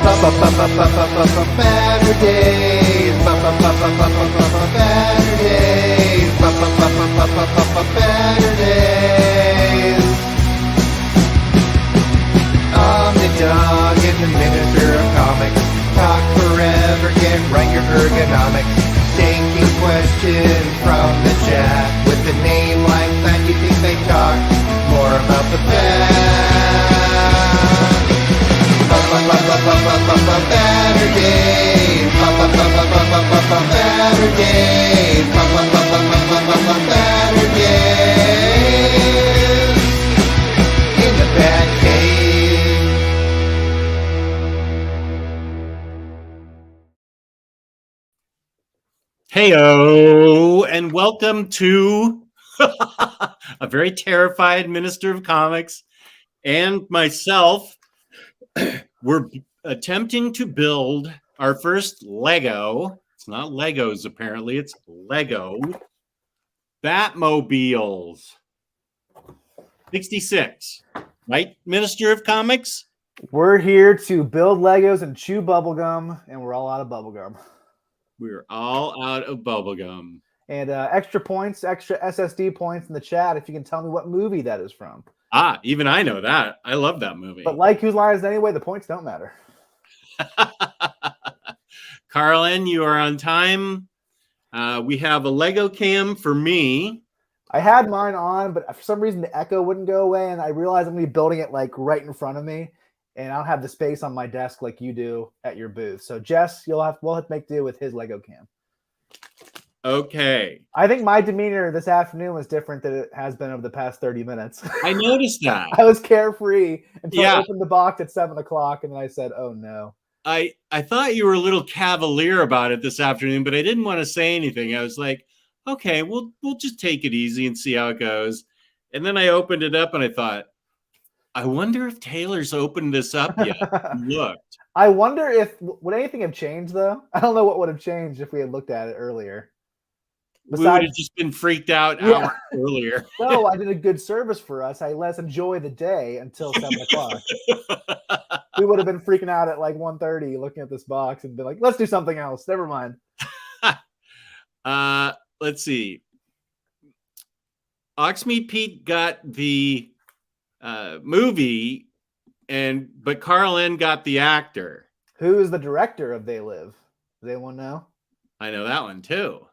Batterdays. Batterdays. OmniDog and the Minister of Comics talk forever, get right your ergonomics. Taking questions from the chat. With a name like that, you think they talk more about the bat. Batterdays. Batterdays. Batterdays. In the Batcave. Heyo, and welcome to a very terrified Minister of Comics and myself. We're attempting to build our first Lego. It's not Legos, apparently. It's Lego Batmobiles. 66, right, Minister of Comics? We're here to build Legos and chew bubblegum, and we're all out of bubblegum. We're all out of bubblegum. And extra points, extra SSD points in the chat if you can tell me what movie that is from. Even I know that. I love that movie. But like Whose Line Is It Anyway, the points don't matter. Carlin, you are on time. We have a Lego cam for me. I had mine on, but for some reason the echo wouldn't go away, and I realized I'm going to be building it like right in front of me, and I don't have the space on my desk like you do at your booth. So Jess, we'll have to make do with his Lego cam. Okay. I think my demeanor this afternoon was different than it has been over the past 30 minutes. I noticed that. I was carefree until I opened the box at 7 o'clock, and then I said, oh no. I thought you were a little cavalier about it this afternoon, but I didn't want to say anything. I was like, okay, we'll just take it easy and see how it goes. And then I opened it up and I thought, I wonder if Taylor's opened this up yet. Looked. I wonder if would anything have changed though? I don't know what would have changed if we had looked at it earlier. We would have just been freaked out hours earlier. No, I did a good service for us. Let's enjoy the day until 7 o'clock. We would have been freaking out at like 1:30 looking at this box and been like, let's do something else. Never mind. Let's see. Oxmeat Pete got the movie, but Carlin got the actor. Who is the director of They Live? Does anyone know? I know that one too.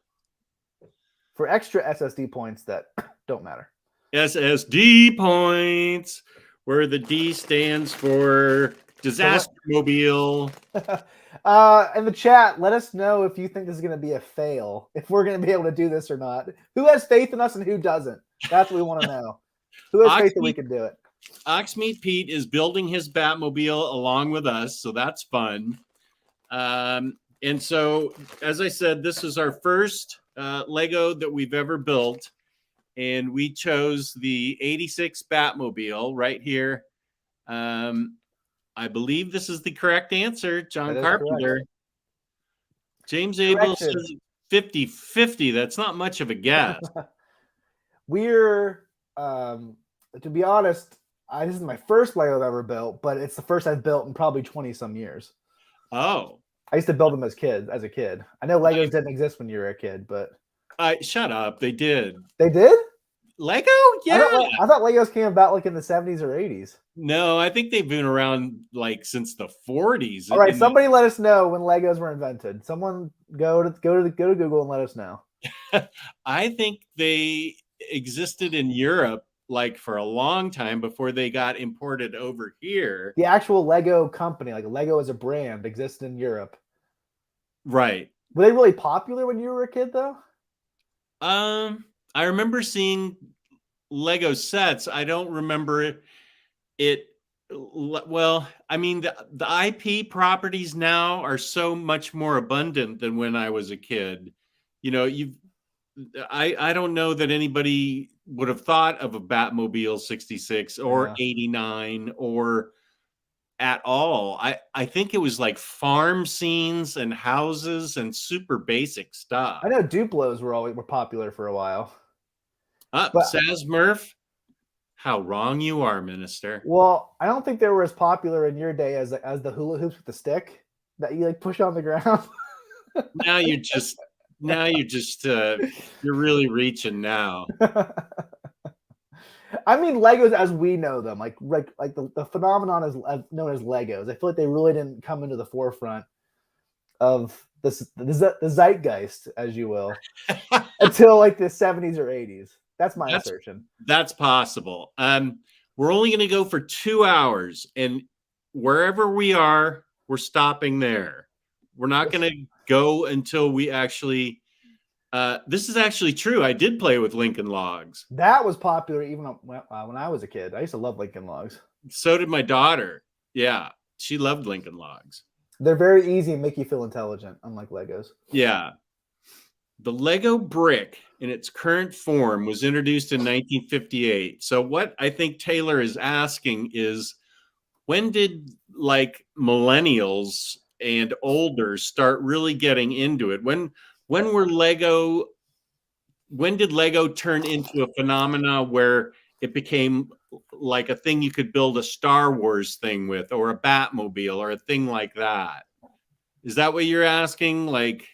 For extra SSD points that don't matter. SSD points, where the D stands for Disaster Mobile. In the chat, let us know if you think this is going to be a fail, if we're going to be able to do this or not. Who has faith in us and who doesn't? That's what we want to know. Who has faith that we can do it? Oxmeat Pete is building his Batmobile along with us, so that's fun. And so, as I said, this is our first Lego that we've ever built, and we chose the 86 Batmobile right here. I believe this is the correct answer, John Carpenter. Correct. James Abel says 50-50. That's not much of a guess. We're, to be honest, this is my first Lego I've ever built, but it's the first I've built in probably 20 some years. Oh. I used to build them as a kid. I know Legos didn't exist when you were a kid, but shut up. They did. They did? Lego? Yeah. I thought Legos came about like in the 70s or 80s. No, I think they've been around like since the 40s. All right, somebody let us know when Legos were invented. Someone go to Google and let us know. I think they existed in Europe like for a long time before they got imported over here. The actual Lego company, like Lego as a brand, existed in Europe. Right. Were they really popular when you were a kid, though? I remember seeing Lego sets. I don't remember it. Well, I mean, the IP properties now are so much more abundant than when I was a kid. You know, I don't know that anybody would have thought of a Batmobile 66 or 89 or at all. I think it was like farm scenes and houses and super basic stuff. I know Duplos were popular for a while. Saz Murph. How wrong you are, Minister. Well, I don't think they were as popular in your day as the hula hoops with the stick that you like push on the ground. Now you're just you're really reaching now. I mean Legos as we know them, like the phenomenon is known as Legos. I feel like they really didn't come into the forefront of the zeitgeist, as you will, until like the 70s or 80s. That's my assertion. That's possible. We're only going to go for 2 hours, and wherever we are, we're stopping there. We're not going to go until we actually. This is actually true. I did play with Lincoln Logs. That was popular even when I was a kid. I used to love Lincoln Logs. So did my daughter. Yeah, she loved Lincoln Logs. They're very easy and make you feel intelligent, unlike Legos. Yeah. The Lego brick in its current form was introduced in 1958. So what I think Taylor is asking is, when did like millennials and older start really getting into it? When did Lego turn into a phenomena where it became like a thing you could build a Star Wars thing with, or a Batmobile, or a thing like that? Is that what you're asking? Like,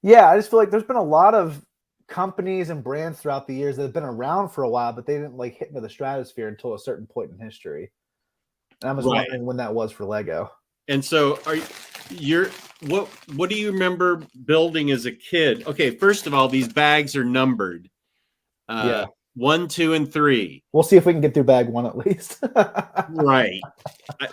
yeah, I just feel like there's been a lot of companies and brands throughout the years that have been around for a while, but they didn't like hit into the stratosphere until a certain point in history. And I'm just wondering when that was for Lego. And so what do you remember building as a kid? Okay, first of all, these bags are numbered. Yeah. 1, 2, and 3. We'll see if we can get through bag 1 at least. Right.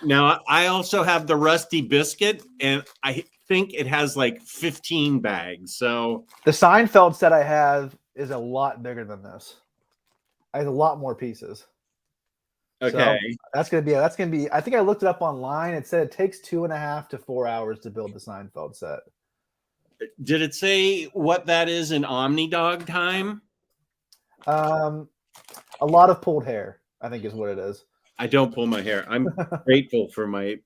Now, I also have the Rusty Biscuit, and I think it has like 15 bags. So the Seinfeld set I have is a lot bigger than this. I have a lot more pieces. Okay. So that's gonna be. I think I looked it up online. It said it takes 2.5 to 4 hours to build the Seinfeld set. Did it say what that is in OmniDog time? A lot of pulled hair, I think, is what it is. I don't pull my hair. I'm grateful for my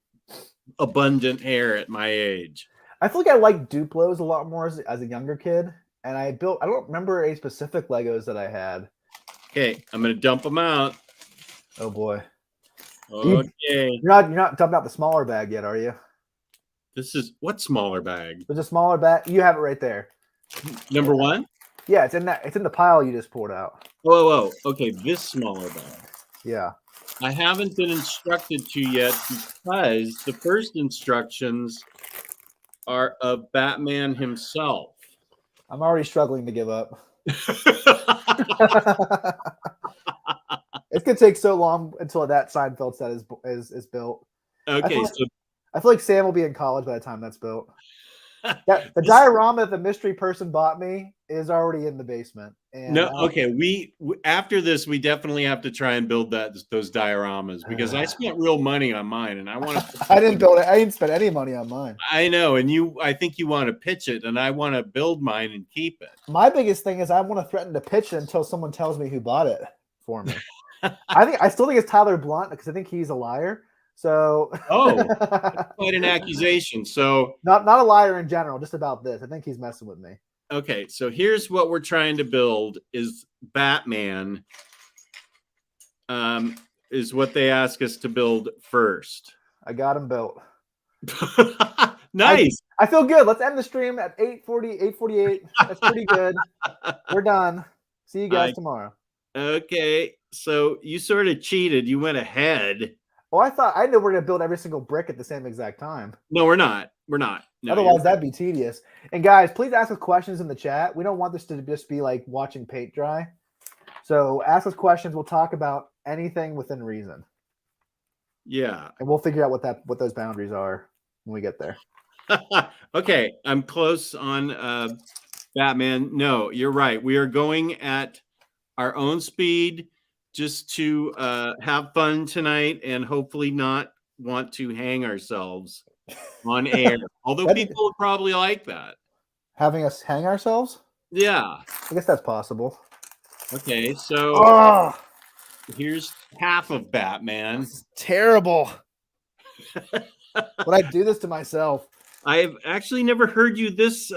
abundant hair at my age. I feel like I liked Duplos a lot more as a younger kid, and I don't remember a specific Legos that I had. Okay, I'm gonna dump them out. Oh boy. Okay. You're not dumping out the smaller bag yet, are you? This is what smaller bag? There's a smaller bag. You have it right there. Number 1? Yeah, it's in the pile you just pulled out. Whoa. Okay, this smaller bag. Yeah. I haven't been instructed to yet because the first instructions are of Batman himself. I'm already struggling to give up. It's gonna take so long until that Seinfeld set is built. Okay, I feel like Sam will be in college by the time that's built. The diorama that the mystery person bought me is already in the basement. And okay. We after this, we definitely have to try and build those dioramas, because I spent real money on mine, and I want to. I didn't build it. I didn't spend any money on mine. I know, and I think you want to pitch it, and I want to build mine and keep it. My biggest thing is I want to threaten to pitch it until someone tells me who bought it for me. I still think it's Tyler Blunt, because I think he's a liar. So that's quite an accusation. So not a liar in general, just about this. I think he's messing with me. Okay, so here's what we're trying to build is Batman. Is what they ask us to build first. I got him built. Nice. I feel good. Let's end the stream at 8:48. That's pretty good. We're done. See you guys tomorrow. Okay, so you sort of cheated. You went ahead. Well, I know we're going to build every single brick at the same exact time. No, we're not. We're not. No, otherwise, that'd be tedious. And guys, please ask us questions in the chat. We don't want this to just be like watching paint dry. So ask us questions. We'll talk about anything within reason. Yeah. And we'll figure out what those boundaries are when we get there. Okay. I'm close on Batman. No, you're right. We are going at our own speed, just to have fun tonight and hopefully not want to hang ourselves on air. Although people would probably like that. Having us hang ourselves? Yeah. I guess that's possible. Okay, so here's half of Batman. This is terrible. Would I do this to myself? I've actually never heard you this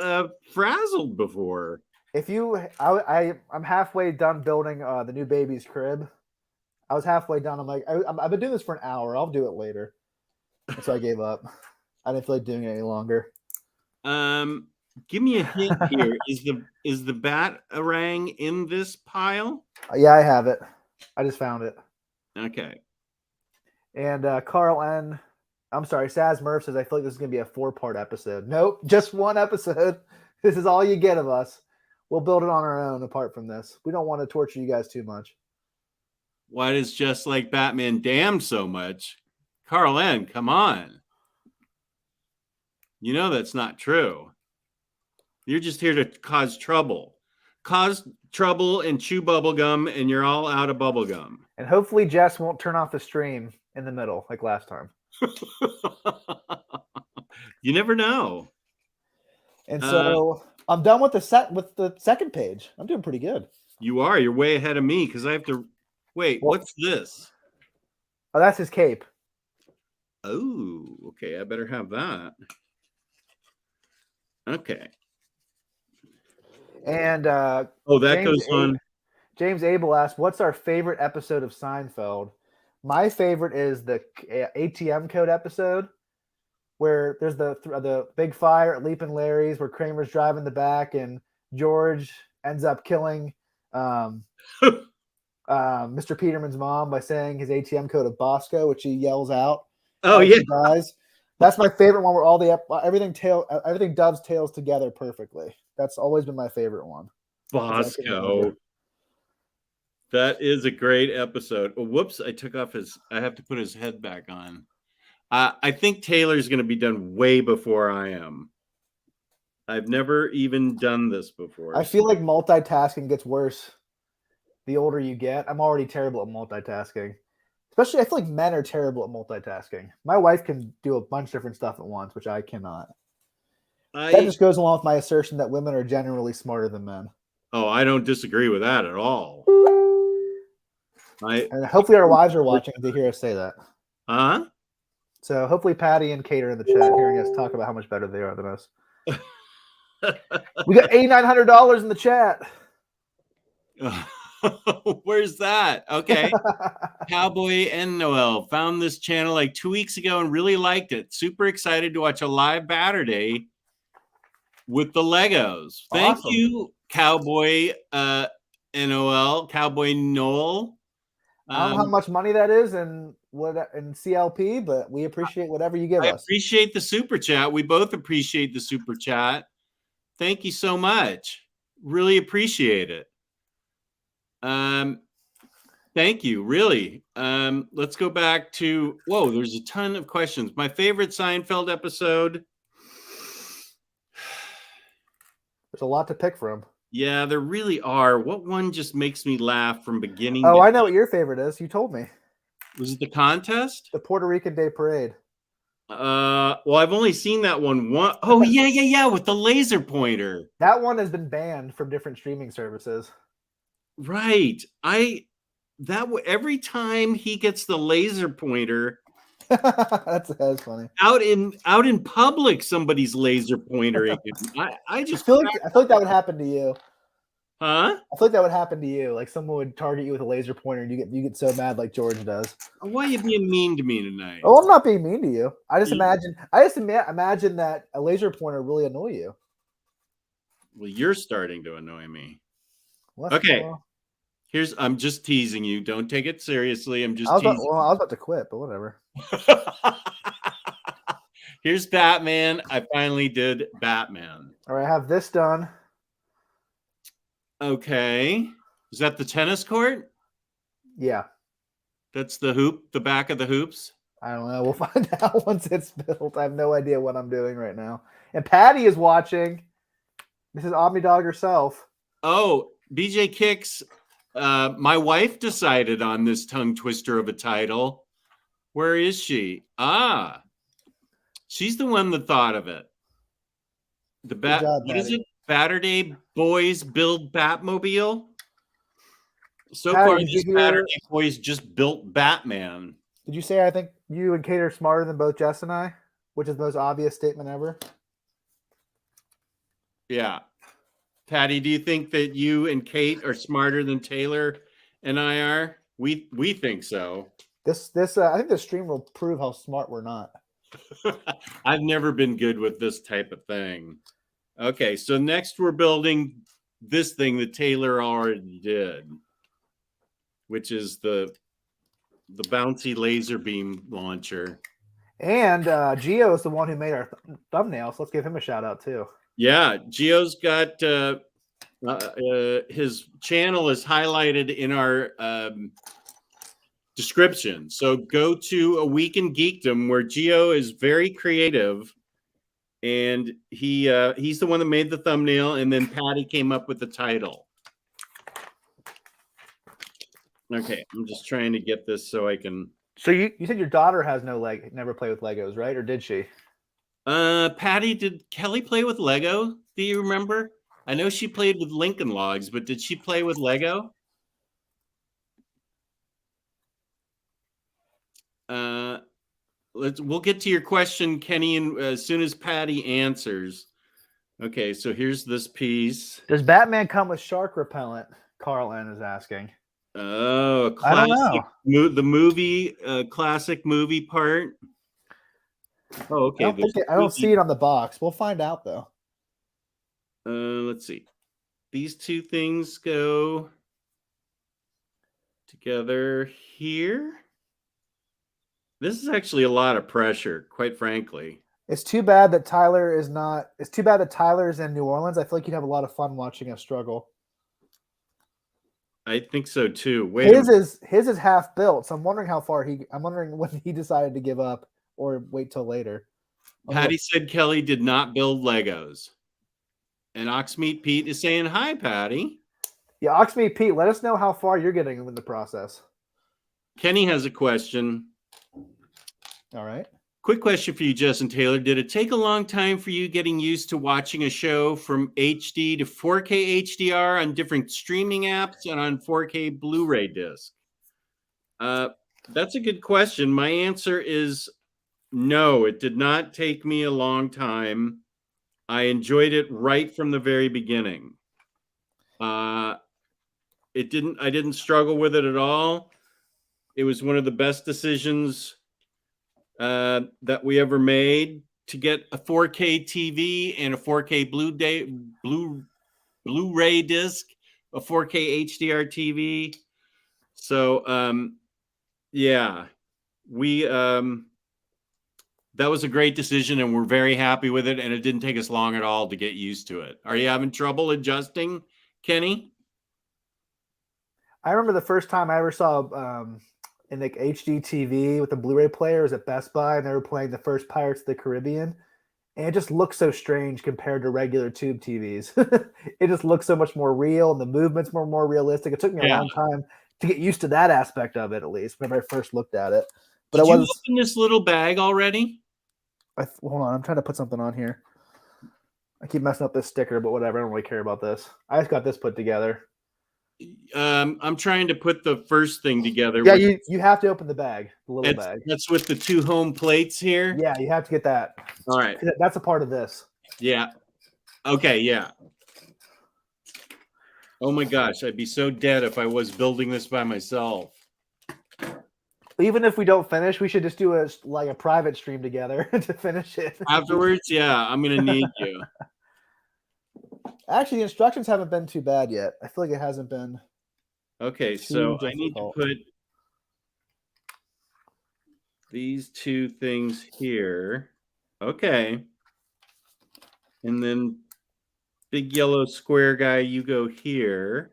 frazzled before. I'm halfway done building the new baby's crib. I was halfway done. I'm like, I've been doing this for an hour. I'll do it later. And so I gave up. I didn't feel like doing it any longer. Give me a hint here. Is the Batarang in this pile? Yeah, I have it. I just found it. Okay. And Carl N. I'm sorry, Saz Murph says, I feel like this is going to be a 4-part episode. Nope, just 1 episode. This is all you get of us. We'll build it on our own apart from this. We don't want to torture you guys too much. Why does Just Like Batman damn so much? Carl N., come on. You know that's not true. You're just here to cause trouble. Cause trouble and chew bubblegum, and you're all out of bubblegum. And hopefully Jess won't turn off the stream in the middle like last time. You never know. And so I'm done with the second page. I'm doing pretty good. You are. You're way ahead of me because I have to. Wait, what's this? Oh, that's his cape. Oh, okay. I better have that. Okay. And that goes on. James Abel asked, "What's our favorite episode of Seinfeld?" My favorite is the ATM code episode, where there's the big fire at Leap and Larry's, where Kramer's driving the back and George ends up killing Mr. Peterman's mom by saying his ATM code of Bosco, which he yells out. Oh yeah, guys, that's my favorite one, where all everything dovetails together perfectly. That's always been my favorite one. Bosco. That is a great episode. Oh, whoops! I took off I have to put his head back on. I think Taylor's going to be done way before I am. I've never even done this before. I feel like multitasking gets worse the older you get. I'm already terrible at multitasking. Especially, I feel like men are terrible at multitasking. My wife can do a bunch of different stuff at once, which I cannot. That just goes along with my assertion that women are generally smarter than men. Oh, I don't disagree with that at all. And hopefully our wives are watching to hear us say that. Huh? So hopefully Patty and Kate are in the chat hearing us talk about how much better they are than us. We got $8,900 in the chat. Where's that? Okay. Cowboy and Noel found this channel like 2 weeks ago and really liked it. Super excited to watch a live Batterday with the Legos. Thank you, Cowboy NOL, Cowboy Noel. I don't know how much money that is in CLP, but we appreciate whatever you give us. I appreciate the super chat. We both appreciate the super chat. Thank you so much. Really appreciate it. Thank you. Really. Let's go back to, whoa, there's a ton of questions. My favorite Seinfeld episode. There's a lot to pick from. Yeah, there really are. What one just makes me laugh from beginning? Oh, I know what your favorite is. You told me. Was it the contest? The Puerto Rican Day Parade. Well, I've only seen that one. Oh, yeah, with the laser pointer. That one has been banned from different streaming services. Right. Every time he gets the laser pointer, that's funny. Out in public, somebody's laser pointering him. I feel like that would happen to you. Huh? I feel like that would happen to you. Like someone would target you with a laser pointer, and you get so mad like George does. Why are you being mean to me tonight? Oh, I'm not being mean to you. I just imagine that a laser pointer really annoy you. Well, you're starting to annoy me. Well, okay. I'm just teasing you. Don't take it seriously. I'm just teasing. I was about to quit, but whatever. Here's Batman. I finally did Batman. All right, I have this done. Okay. Is that the tennis court? Yeah. That's the hoop, the back of the hoops? I don't know. We'll find out once it's built. I have no idea what I'm doing right now. And Patty is watching. This is OmniDog herself. Oh, BJ Kicks. My wife decided on this tongue twister of a title. Where is she? She's the one that thought of it. What is it? Batterday Boys Build Batmobile? So far, these Batterday Boys just built Batman. Did you say I think you and Kate are smarter than both Jess and I? Which is the most obvious statement ever? Yeah. Patty, do you think that you and Kate are smarter than Taylor and I are? We think so. I think this stream will prove how smart we're not. I've never been good with this type of thing. Okay, so next we're building this thing that Taylor already did, which is the bouncy laser beam launcher. And Gio is the one who made our thumbnail, so let's give him a shout out too. Yeah, Gio's got his channel is highlighted in our description. So go to A Week in Geekdom, where Gio is very creative, and he's the one that made the thumbnail, and then Patty came up with the title. Okay, I'm just trying to get this so I can. So you said your daughter has never played with Legos, right? Or did she? Patty, did Kelly play with Lego? Do you remember? I know she played with Lincoln Logs, but did she play with Lego? We'll get to your question, Kenny, and as soon as Patty answers. Okay, so here's this piece. Does Batman come with shark repellent? Carl N is asking. Oh, I don't know. The movie, classic movie part. Oh, okay. I don't see it on the box. We'll find out though. Let's see. These two things go together here. This is actually a lot of pressure, quite frankly. It's too bad that Tyler is not. It's too bad that Tyler's in New Orleans. I feel like you'd have a lot of fun watching us struggle. I think so too. His is half built, so I'm wondering how far I'm wondering when he decided to give up or wait till later. Patty said Kelly did not build Legos. And Oxmeat Pete is saying, hi, Patty. Yeah, Oxmeat Pete, let us know how far you're getting in the process. Kenny has a question. All right. Quick question for you, Jess and Taylor. Did it take a long time for you getting used to watching a show from HD to 4K HDR on different streaming apps and on 4K Blu-ray disc? That's a good question. My answer is no, it did not take me a long time. I enjoyed it right from the very beginning. I didn't struggle with it at all. It was one of the best decisions that we ever made to get a 4K TV and a 4K Blu-ray disc, a 4K HDR TV. So yeah, that was a great decision, and we're very happy with it, and it didn't take us long at all to get used to it. Are you having trouble adjusting, Kenny? I remember the first time I ever saw in like HD TV with a Blu-ray player was at Best Buy, and they were playing the first Pirates of the Caribbean, and it just looked so strange compared to regular tube TVs. It just looks so much more real, and the movements were more realistic. It took me a long time to get used to that aspect of it, at least whenever I first looked at it. But Did you open this little bag already? Hold on, I'm trying to put something on here. I keep messing up this sticker, but whatever. I don't really care about this. I just got this put together. I'm trying to put the first thing together. Yeah, you have to open the bag, the little bag. That's with the two home plates here. Yeah, you have to get that. All right. That's a part of this. Yeah. Okay, yeah. Oh my gosh, I'd be so dead if I was building this by myself. Even if we don't finish, we should just do a private stream together to finish it. Afterwards, yeah, I'm going to need you. Actually, the instructions haven't been too bad yet. I feel like it hasn't been. Okay, so I need to put these two things here. Okay. And then big yellow square guy, you go here.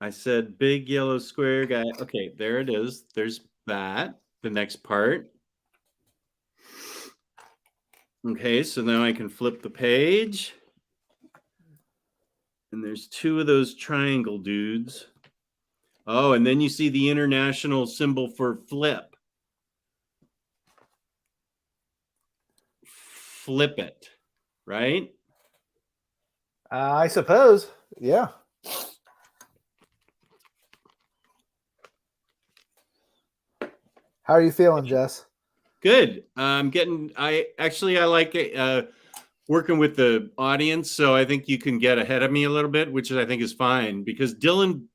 I said big yellow square guy. Okay, there it is. There's that, the next part. Okay, so now I can flip the page. And there's two of those triangle dudes. Oh, and then you see the international symbol for flip. Flip it, right? I suppose, yeah. How are you feeling, Jess? Good. I like it. working with the audience, so I think you can get ahead of me a little bit, which I think is fine because Dylan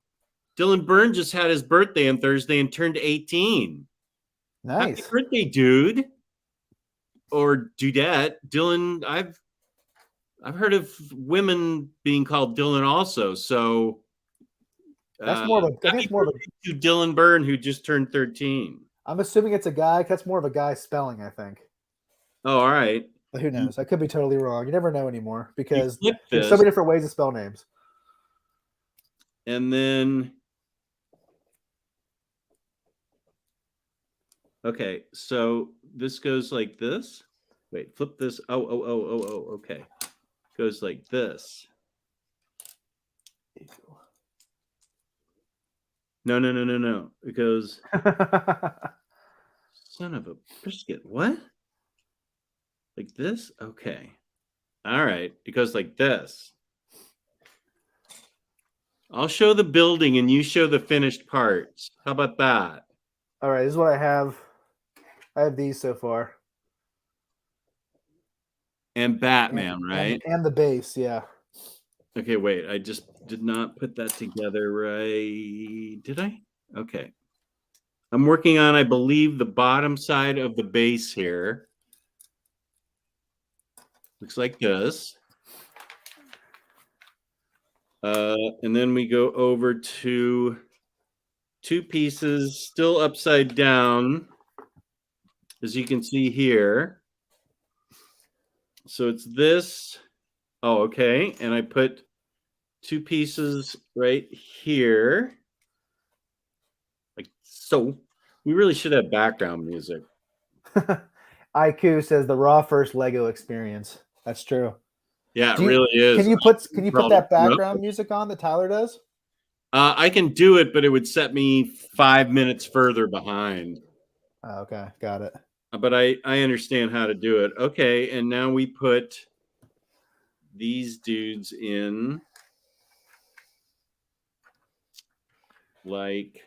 Byrne just had his birthday on Thursday and turned 18. Nice. Happy birthday, dude. Or dudette. Dylan, I've heard of women being called Dylan also. So That's more of a. I think it's more of a. to Dylan Byrne, who just turned 13. I'm assuming it's a guy. That's more of a guy spelling, I think. Oh, all right. But who knows? I could be totally wrong. You never know anymore because flip there's so this. many different ways to spell names. And then, okay, so this goes like this. Wait, flip this. Oh, okay. Goes like this. No. It goes, son of a biscuit. What? Like this? Okay. All right. It goes like this. I'll show the building and you show the finished parts. How about that? All right. This is what I have. I have these so far. And Batman, right? And the base, yeah. Okay, wait. I just did not put that together right. Did I? Okay. I'm working on, I believe, the bottom side of the base here. Looks like this. And then we go over to 2 pieces still upside down, as you can see here. So it's this. Oh, okay. And I put 2 pieces right here. Like so. We really should have background music. IQ says the raw first Lego experience. That's true. Yeah, it really is. Can you put that background music on that Tyler does? I can do it, but it would set me 5 minutes further behind. Oh, okay, got it. But I understand how to do it. Okay, and now we put these dudes in like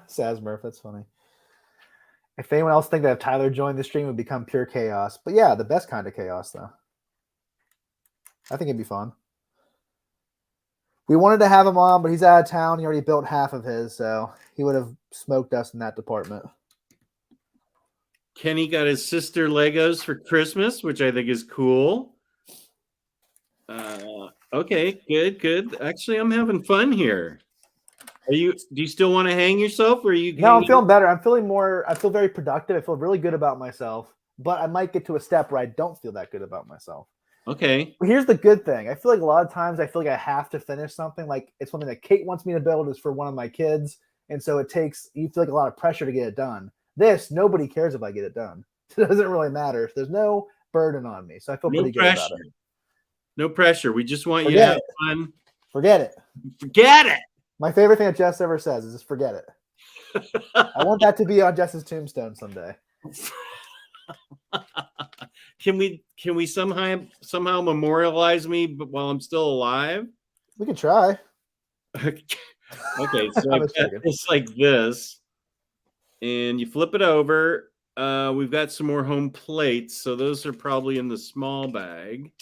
Sazmurph, that's funny. If anyone else think that if Tyler joined the stream, it would become pure chaos. But yeah, the best kind of chaos, though. I think it'd be fun. We wanted to have him on, but he's out of town. He already built half of his, so he would have smoked us in that department. Kenny got his sister Legos for Christmas, which I think is cool. Okay, good. Actually, I'm having fun here. Do you still want to hang yourself, or are you? No, I'm feeling better. I feel very productive. I feel really good about myself, but I might get to a step where I don't feel that good about myself. Okay. But here's the good thing. I feel like a lot of times I feel like I have to finish something. Like it's something that Kate wants me to build is for one of my kids. And so you feel like a lot of pressure to get it done. This, nobody cares if I get it done. It doesn't really matter. There's no burden on me. So I feel pretty good about it. No pressure. We just want you to have fun. Forget it. Forget it. My favorite thing that Jess ever says is just forget it. I want that to be on Jess's tombstone someday. Can we somehow memorialize me while I'm still alive? We can try. Okay, so it's like this, and you flip it over. We've got some more home plates, so those are probably in the small bag.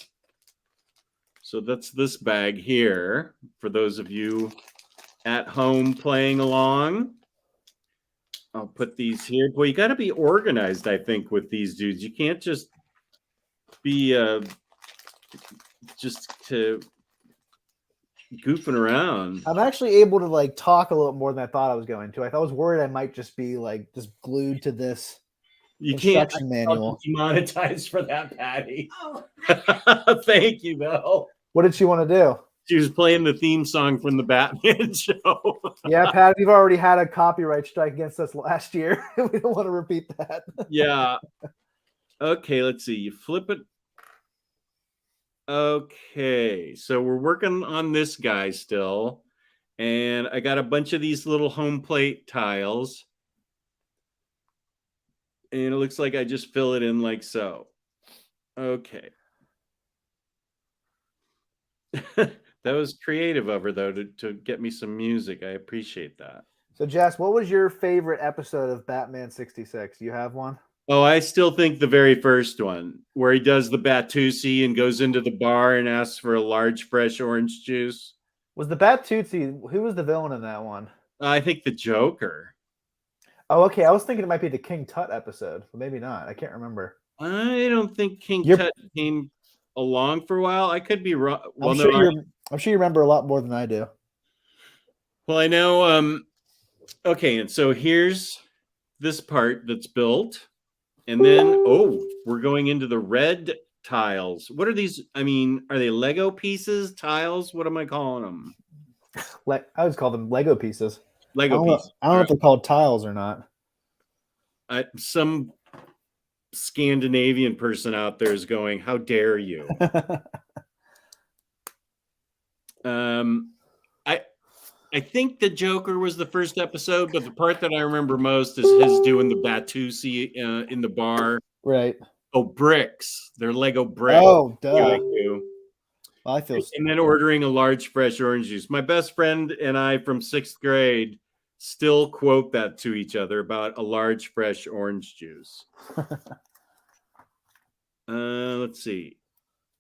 So that's this bag here for those of you at home playing along. I'll put these here. Boy, you got to be organized, I think, with these dudes. You can't just be goofing around. I'm actually able to like talk a little more than I thought I was going to. I was worried I might just be like just glued to this instruction manual. Demonetized for that, Patty. Thank you, though. What did she want to do? She was playing the theme song from the Batman show. Yeah, Pat, we've already had a copyright strike against us last year. We don't want to repeat that. Yeah. Okay, let's see. You flip it. Okay, so we're working on this guy still. And I got a bunch of these little home plate tiles. And it looks like I just fill it in like so. Okay. That was creative of her, though, to get me some music. I appreciate that. So, Jess, what was your favorite episode of Batman 66? Do you have one? Oh, I still think the very first one where he does the Batusi and goes into the bar and asks for a large fresh orange juice. Was the Batutsi? Who was the villain in that one? I think the Joker. Oh, okay. I was thinking it might be the King Tut episode, but maybe not. I can't remember. I don't think King You're- Tut came along for a while. I could be wrong. Well, I'm no, sure you remember a lot more than I do. well, I know. Okay, and so here's this part that's built, and then we're going into the red tiles. What are these? I mean, are they Lego pieces, tiles? What am I calling them? I always call them Lego pieces. Lego pieces. I don't know if they're called tiles or not. Some Scandinavian person out there is going, "How dare you?" I think the Joker was the first episode, but the part that I remember most is his doing the Batusi in the bar. Right. Oh, bricks. They're Lego bricks. Oh, duh. Yeah, I do. Well, I feel. And then ordering a large fresh orange juice. My best friend and I from 6th grade still quote that to each other about a large fresh orange juice. Let's see.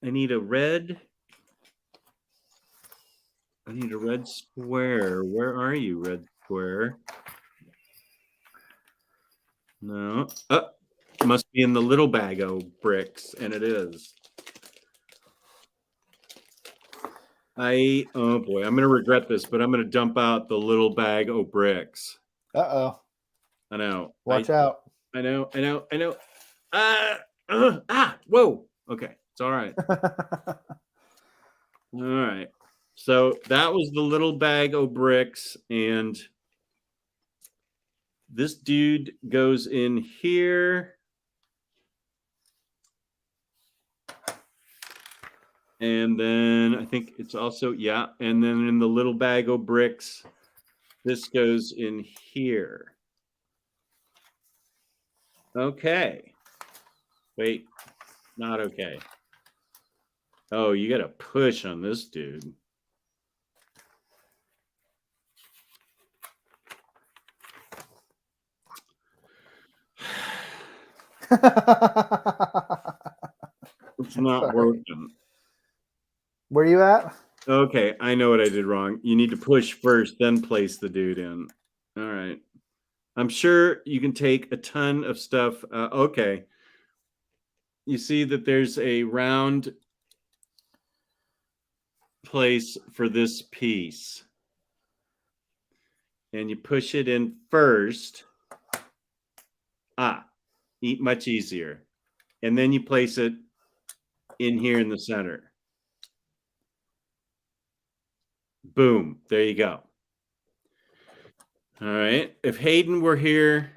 I need a red square. Where are you, red square? No. Must be in the little bag of bricks, and it is. Oh boy, I'm gonna regret this, but I'm gonna dump out the little bag of bricks. Uh-oh. I know. Watch out. I know. Whoa. Okay, it's all right. All right. So that was the little bag of bricks, and this dude goes in here. And then I think it's also, yeah. And then in the little bag of bricks, this goes in here. Okay. Wait, not okay. Oh, you got to push on this dude. It's not working. Where are you at? Okay, I know what I did wrong. You need to push first, then place the dude in. All right. I'm sure you can take a ton of stuff. Okay. You see that there's a round place for this piece. And you push it in first. Much easier. And then you place it in here in the center. Boom. There you go. All right. If Hayden were here,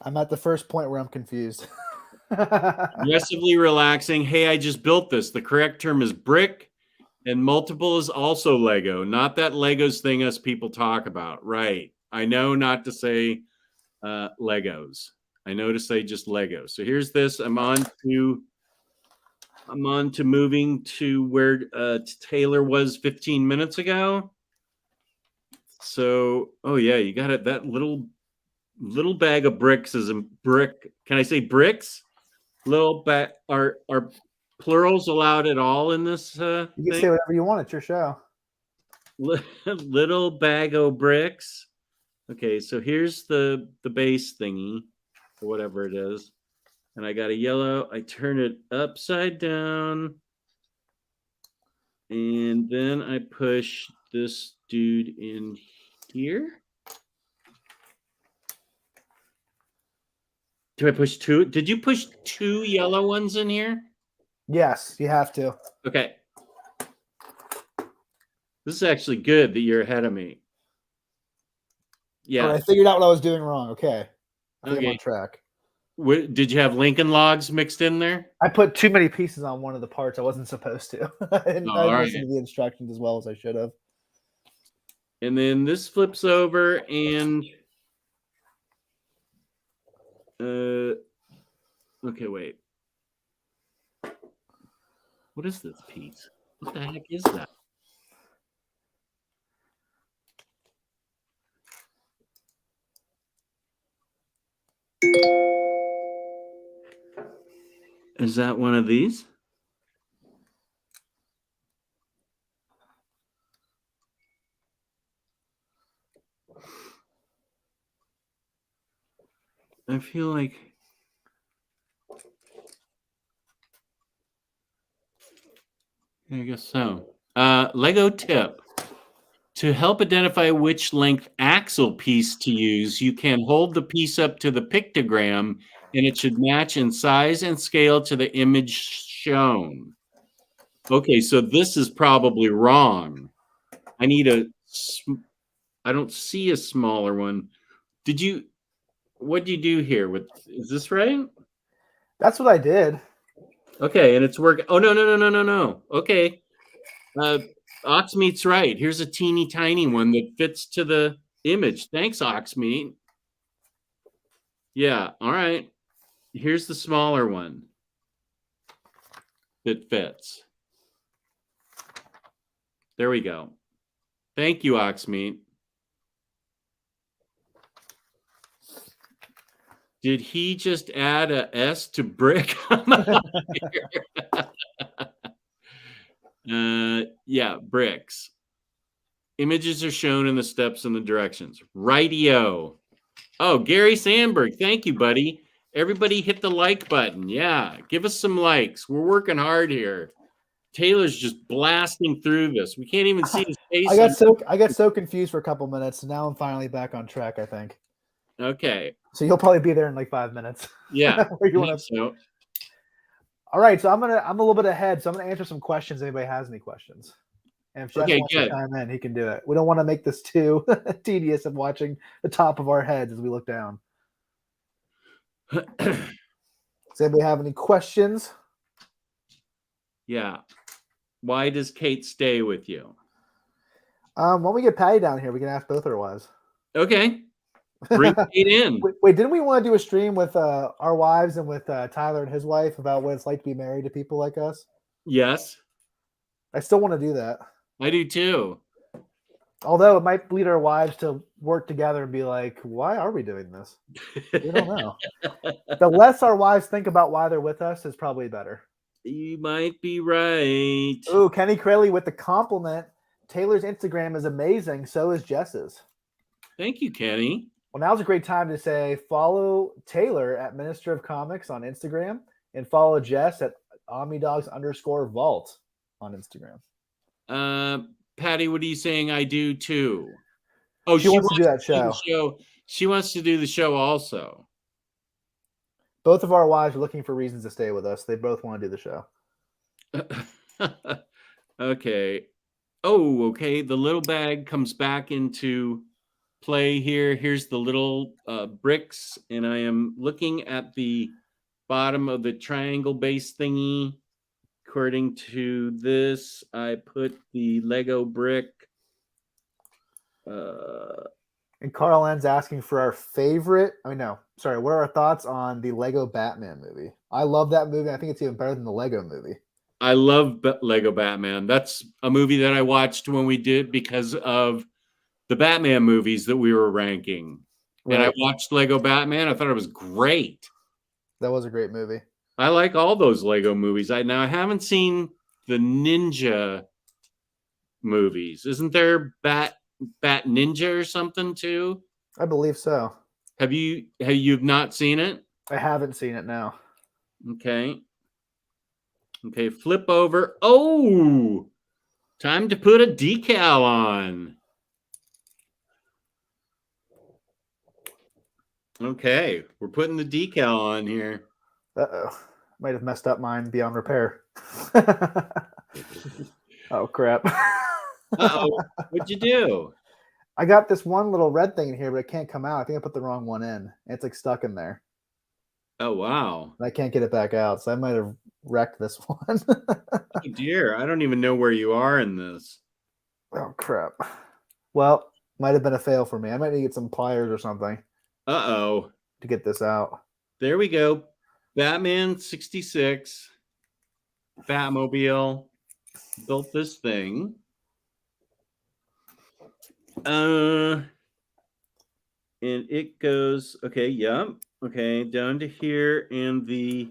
I'm at the first point where I'm confused. aggressively relaxing. Hey, I just built this. The correct term is brick, and multiple is also Lego. Not that Legos thing us people talk about. Right. I know not to say Legos. I know to say just Lego. So here's this. I'm on to moving to where Taylor was 15 minutes ago. So, oh yeah, you got it. That little bag of bricks is a brick. Can I say bricks? Little bag. Are plurals allowed at all in this You can thing? say whatever you want. It's your show. Little bag of bricks. Okay, so here's the base thingy, or whatever it is. And I got a yellow. I turn it upside down. And then I push this dude in here. Do I push two? Did you push two yellow ones in here? Yes, you have to. Okay. This is actually good that you're ahead of me. Yeah. Right, I figured out what I was doing wrong. Okay. I think I'm on track. Did you have Lincoln Logs mixed in there? I put too many pieces on one of the parts I wasn't supposed to. I didn't listen to the instructions as well as I should have. And then this flips over and okay, wait. What is this piece? What the heck is that? Is that one of these? I feel like I guess so. Lego tip. To help identify which length axle piece to use, you can hold the piece up to the pictogram and it should match in size and scale to the image shown. Okay, so this is probably wrong. I don't see a smaller one. What did you do here? Is this right? That's what I did. Okay, and it's working. Oh, no. Okay. Oxmeat's right. Here's a teeny tiny one that fits to the image. Thanks, Oxmeat. Yeah, all right. Here's the smaller one that fits. There we go. Thank you, Oxmeat. Did he just add a S to brick? Yeah, bricks. Images are shown in the steps and the directions. Rightio. Oh, Gary Sandberg. Thank you, buddy. Everybody hit the like button. Yeah, give us some likes. We're working hard here. Taylor's just blasting through this. We can't even see his face. I got so confused for a couple minutes. Now I'm finally back on track, I think. Okay. So you'll probably be there in like 5 minutes. Yeah. So. All right, so I'm a little bit ahead, so I'm gonna answer some questions. If anybody has any questions, and if Jeff wants to chime in, he can do it. We don't want to make this too tedious of watching the top of our heads as we look down. Does anybody have any questions? Yeah. Why does Kate stay with you? When we get Patty down here, we can ask both our wives. Okay. Bring Kate in. Wait, didn't we want to do a stream with our wives and with Tyler and his wife about what it's like to be married to people like us? Yes. I still want to do that. I do too. Although it might lead our wives to work together and be like, why are we doing this? We don't know. The less our wives think about why they're with us is probably better. You might be right. Ooh, Kenny Craley with the compliment. Taylor's Instagram is amazing. So is Jess's. Thank you, Kenny. Well, now's a great time to say follow Taylor at Minister of Comics on Instagram and follow Jess at OmniDogs_vault on Instagram. Patty, what are you saying I do too? Oh, she wants to do that show. She wants to do the show also. Both of our wives are looking for reasons to stay with us. They both want to do the show. Okay. Oh, okay. The little bag comes back into play here. Here's the little bricks, and I am looking at the bottom of the triangle base thingy. According to this, I put the Lego brick. And Carl N's asking for our favorite. What are our thoughts on the Lego Batman movie? I love that movie. I think it's even better than the Lego movie. I love Lego Batman. That's a movie that I watched when we did because of the Batman movies that we were ranking. Right. And I watched Lego Batman. I thought it was great. That was a great movie. I like all those Lego movies. I haven't seen the Ninja movies. Isn't there Bat Ninja or something too? I believe so. You've not seen it? I haven't seen it now. Okay, flip over. Oh, time to put a decal on. Okay, we're putting the decal on here. Uh-oh. Might have messed up mine beyond repair. Oh, crap. Uh-oh. What'd you do? I got this one little red thing in here, but it can't come out. I think I put the wrong one in. It's like stuck in there. Oh, wow. I can't get it back out, so I might have wrecked this one. Oh, dear. I don't even know where you are in this. Oh, crap. Well, might have been a fail for me. I might need to get some pliers or something. Uh-oh. To get this out. There we go. Batman 66. Batmobile built this thing. And it goes, okay, yeah. Okay, down to here and the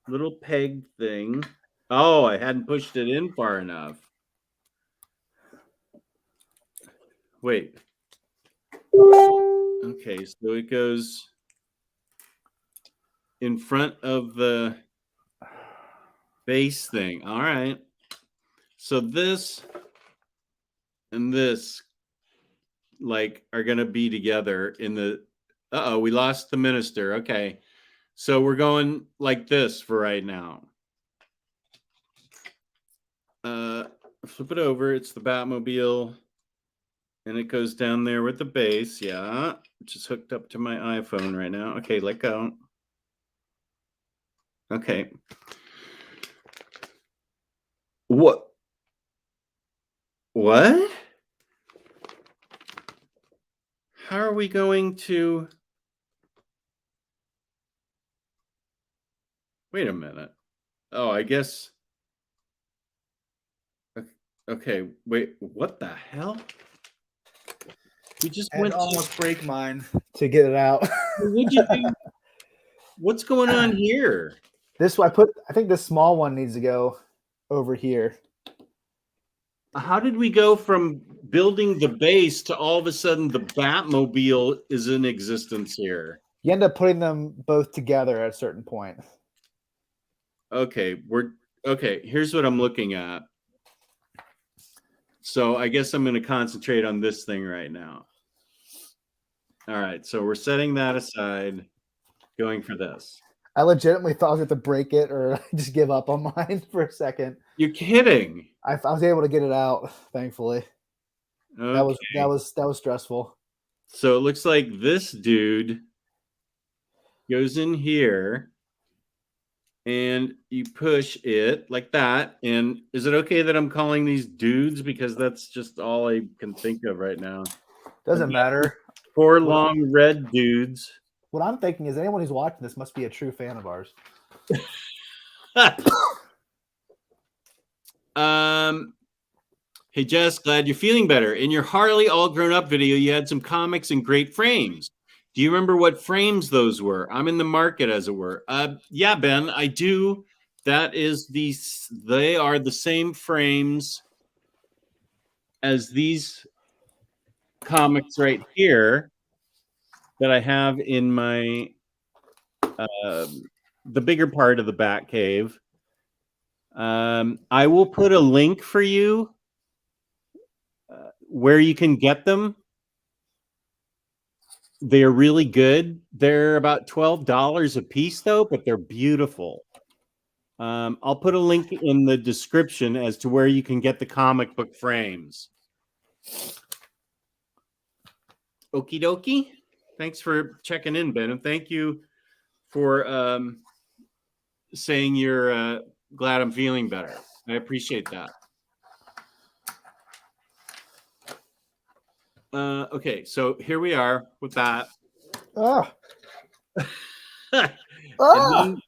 little peg thing. Oh, I hadn't pushed it in far enough. Wait. Okay, so it goes in front of the base thing. All right. So this and this like are going to be together in the Uh-oh, we lost the minister. Okay. So we're going like this for right now. Flip it over. It's the Batmobile. And it goes down there with the base. Yeah. Which is hooked up to my iPhone right now. Okay, let go. Okay. What? What? How are we going to... Wait a minute. Oh, I guess... Okay, wait, what the hell? We just And went almost break mine to get it out. What'd you do? What's going on here? I think this small one needs to go over here. How did we go from building the base to all of a sudden the Batmobile is in existence here? You end up putting them both together at a certain point. Okay, here's what I'm looking at. So I guess I'm going to concentrate on this thing right now. All right, so we're setting that aside, going for this. I legitimately thought I was going to break it or just give up on mine for a second. You're kidding. I was able to get it out, thankfully. Okay. That was stressful. So it looks like this dude goes in here and you push it like that. And is it okay that I'm calling these dudes? Because that's just all I can think of right now. Doesn't matter. 4 long red dudes. What I'm thinking is anyone who's watching this must be a true fan of ours. Hey, Jess, glad you're feeling better. In your Harley All Grown Up video, you had some comics and great frames. Do you remember what frames those were? I'm in the market, as it were. Yeah, Ben, I do. They are the same frames as these comics right here that I have in my the bigger part of the Bat Cave. I will put a link for you where you can get them. They're really good. They're about $12 a piece, though, but they're beautiful. I'll put a link in the description as to where you can get the comic book frames. Okie dokie. Thanks for checking in, Ben, and thank you for saying you're glad I'm feeling better. I appreciate that. Okay, so here we are with that. Oh. Then,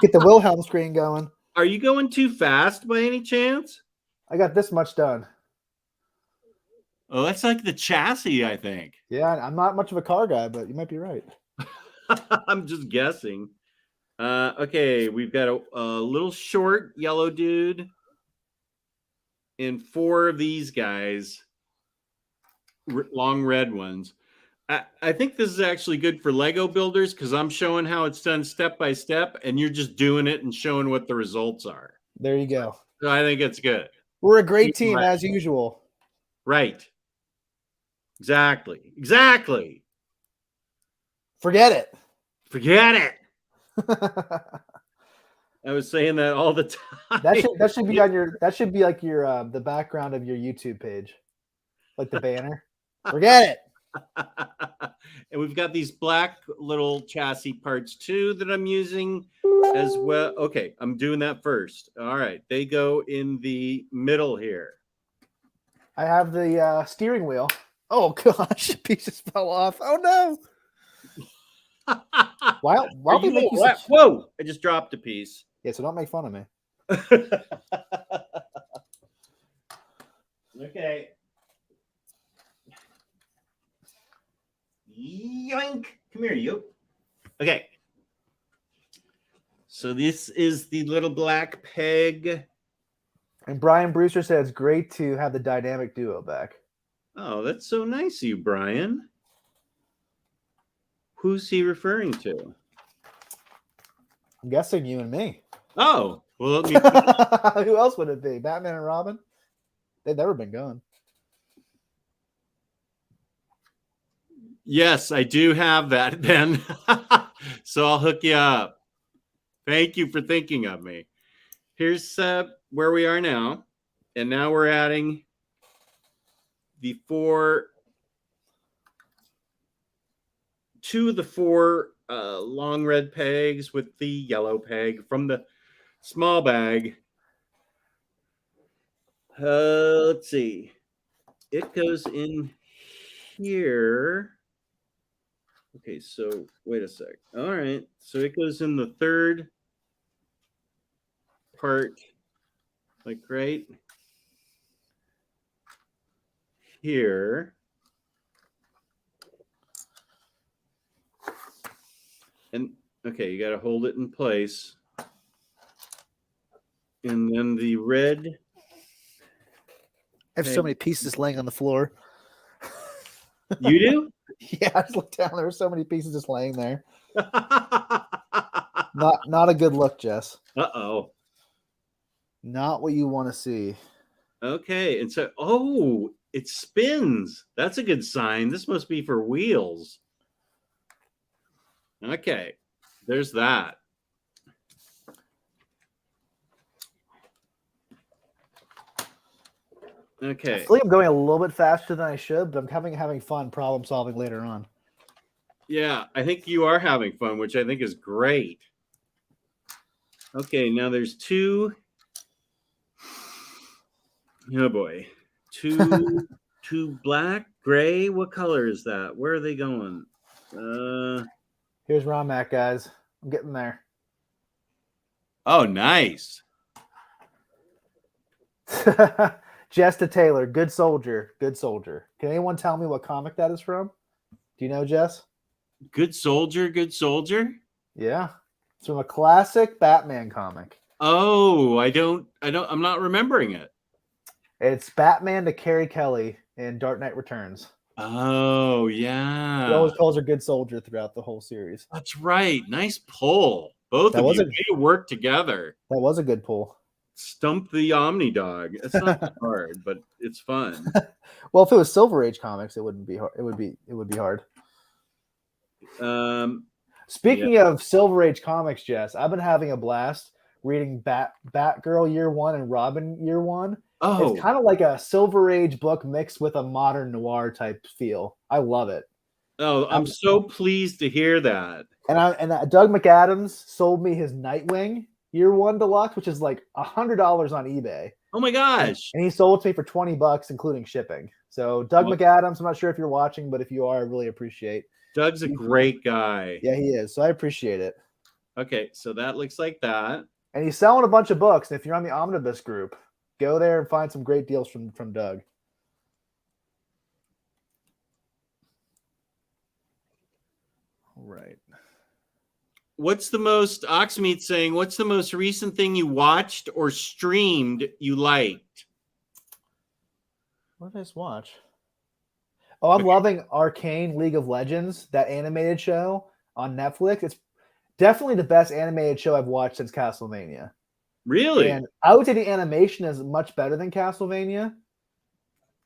get the Wilhelm screen going. are you going too fast by any chance? I got this much done. Oh, that's like the chassis, I think. Yeah, I'm not much of a car guy, but you might be right. I'm just guessing. Okay, we've got a little short yellow dude and 4 of these guys, long red ones. I think this is actually good for Lego builders because I'm showing how it's done step by step, and you're just doing it and showing what the results are. There you go. So I think it's good. We're a great team, as usual. Right. Exactly. Forget it. I was saying that all the time. That should be on your. That should be like your the background of your YouTube page, like the banner. Forget it. And we've got these black little chassis parts too that I'm using as well. Okay, I'm doing that first. All right, they go in the middle here. I have the steering wheel. Oh gosh, pieces fell off. Oh no. Why don't they make you such... Whoa! I just dropped a piece. Yeah, so don't make fun of me. Okay. Yoink! Come here, you. Okay. So this is the little black peg. And Brian Brewster said it's great to have the dynamic duo back. Oh, that's so nice of you, Brian. Who's he referring to? I'm guessing you and me. Oh, well, let me. Who else would it be? Batman and Robin? They've never been gone. Yes, I do have that, Ben. So I'll hook you up. Thank you for thinking of me. Here's where we are now. And now we're adding the two of the four long red pegs with the yellow peg from the small bag. Let's see. It goes in here. Okay, so wait a sec. All right. So it goes in the third part, like right here. And okay, you got to hold it in place. And then the red. I have so many pieces laying on the floor. You do? Yeah, I just looked down. There were so many pieces just laying there. Not a good look, Jess. Uh-oh. Not what you want to see. Okay, and so, oh, it spins. That's a good sign. This must be for wheels. Okay, there's that. Okay. I feel like I'm going a little bit faster than I should, but I'm having fun problem solving later on. Yeah, I think you are having fun, which I think is great. Okay, now there's two. Oh boy, two black, gray. What color is that? Where are they going? Here's where I'm at, guys. I'm getting there. Oh, nice. Jess Taylor, good soldier, good soldier. Can anyone tell me what comic that is from? Do you know, Jess? Good soldier, good soldier. Yeah, it's from a classic Batman comic. Oh, I'm not remembering it. It's Batman to Carrie Kelly in Dark Knight Returns. Oh, yeah. He always calls her good soldier throughout the whole series. That's right. Nice pull. Both of you way to work together. That was a good pull. Stump the OmniDog. It's not that hard, but it's fun. Well, if it was Silver Age comics, it wouldn't be hard. It would be hard. Speaking of Silver Age comics, Jess, I've been having a blast reading Batgirl Year One and Robin Year One. Oh, it's kind of like a Silver Age book mixed with a modern noir type feel. I love it. Oh, I'm so pleased to hear that. And Doug McAdams sold me his Nightwing Year One Deluxe, which is like $100 on eBay. Oh my gosh! And he sold it to me for $20, including shipping. So Doug McAdams, I'm not sure if you're watching, but if you are, I really appreciate. Doug's a great guy. Yeah, he is. So I appreciate it. Okay, so that looks like that. And he's selling a bunch of books. And if you're on the Omnibus group, go there and find some great deals from Doug. All right. What's the most, Oxmeat saying, what's the most recent thing you watched or streamed you liked? What did I just watch? Oh, I'm loving Arcane League of Legends, that animated show on Netflix. It's definitely the best animated show I've watched since Castlevania. Really? And I would say the animation is much better than Castlevania.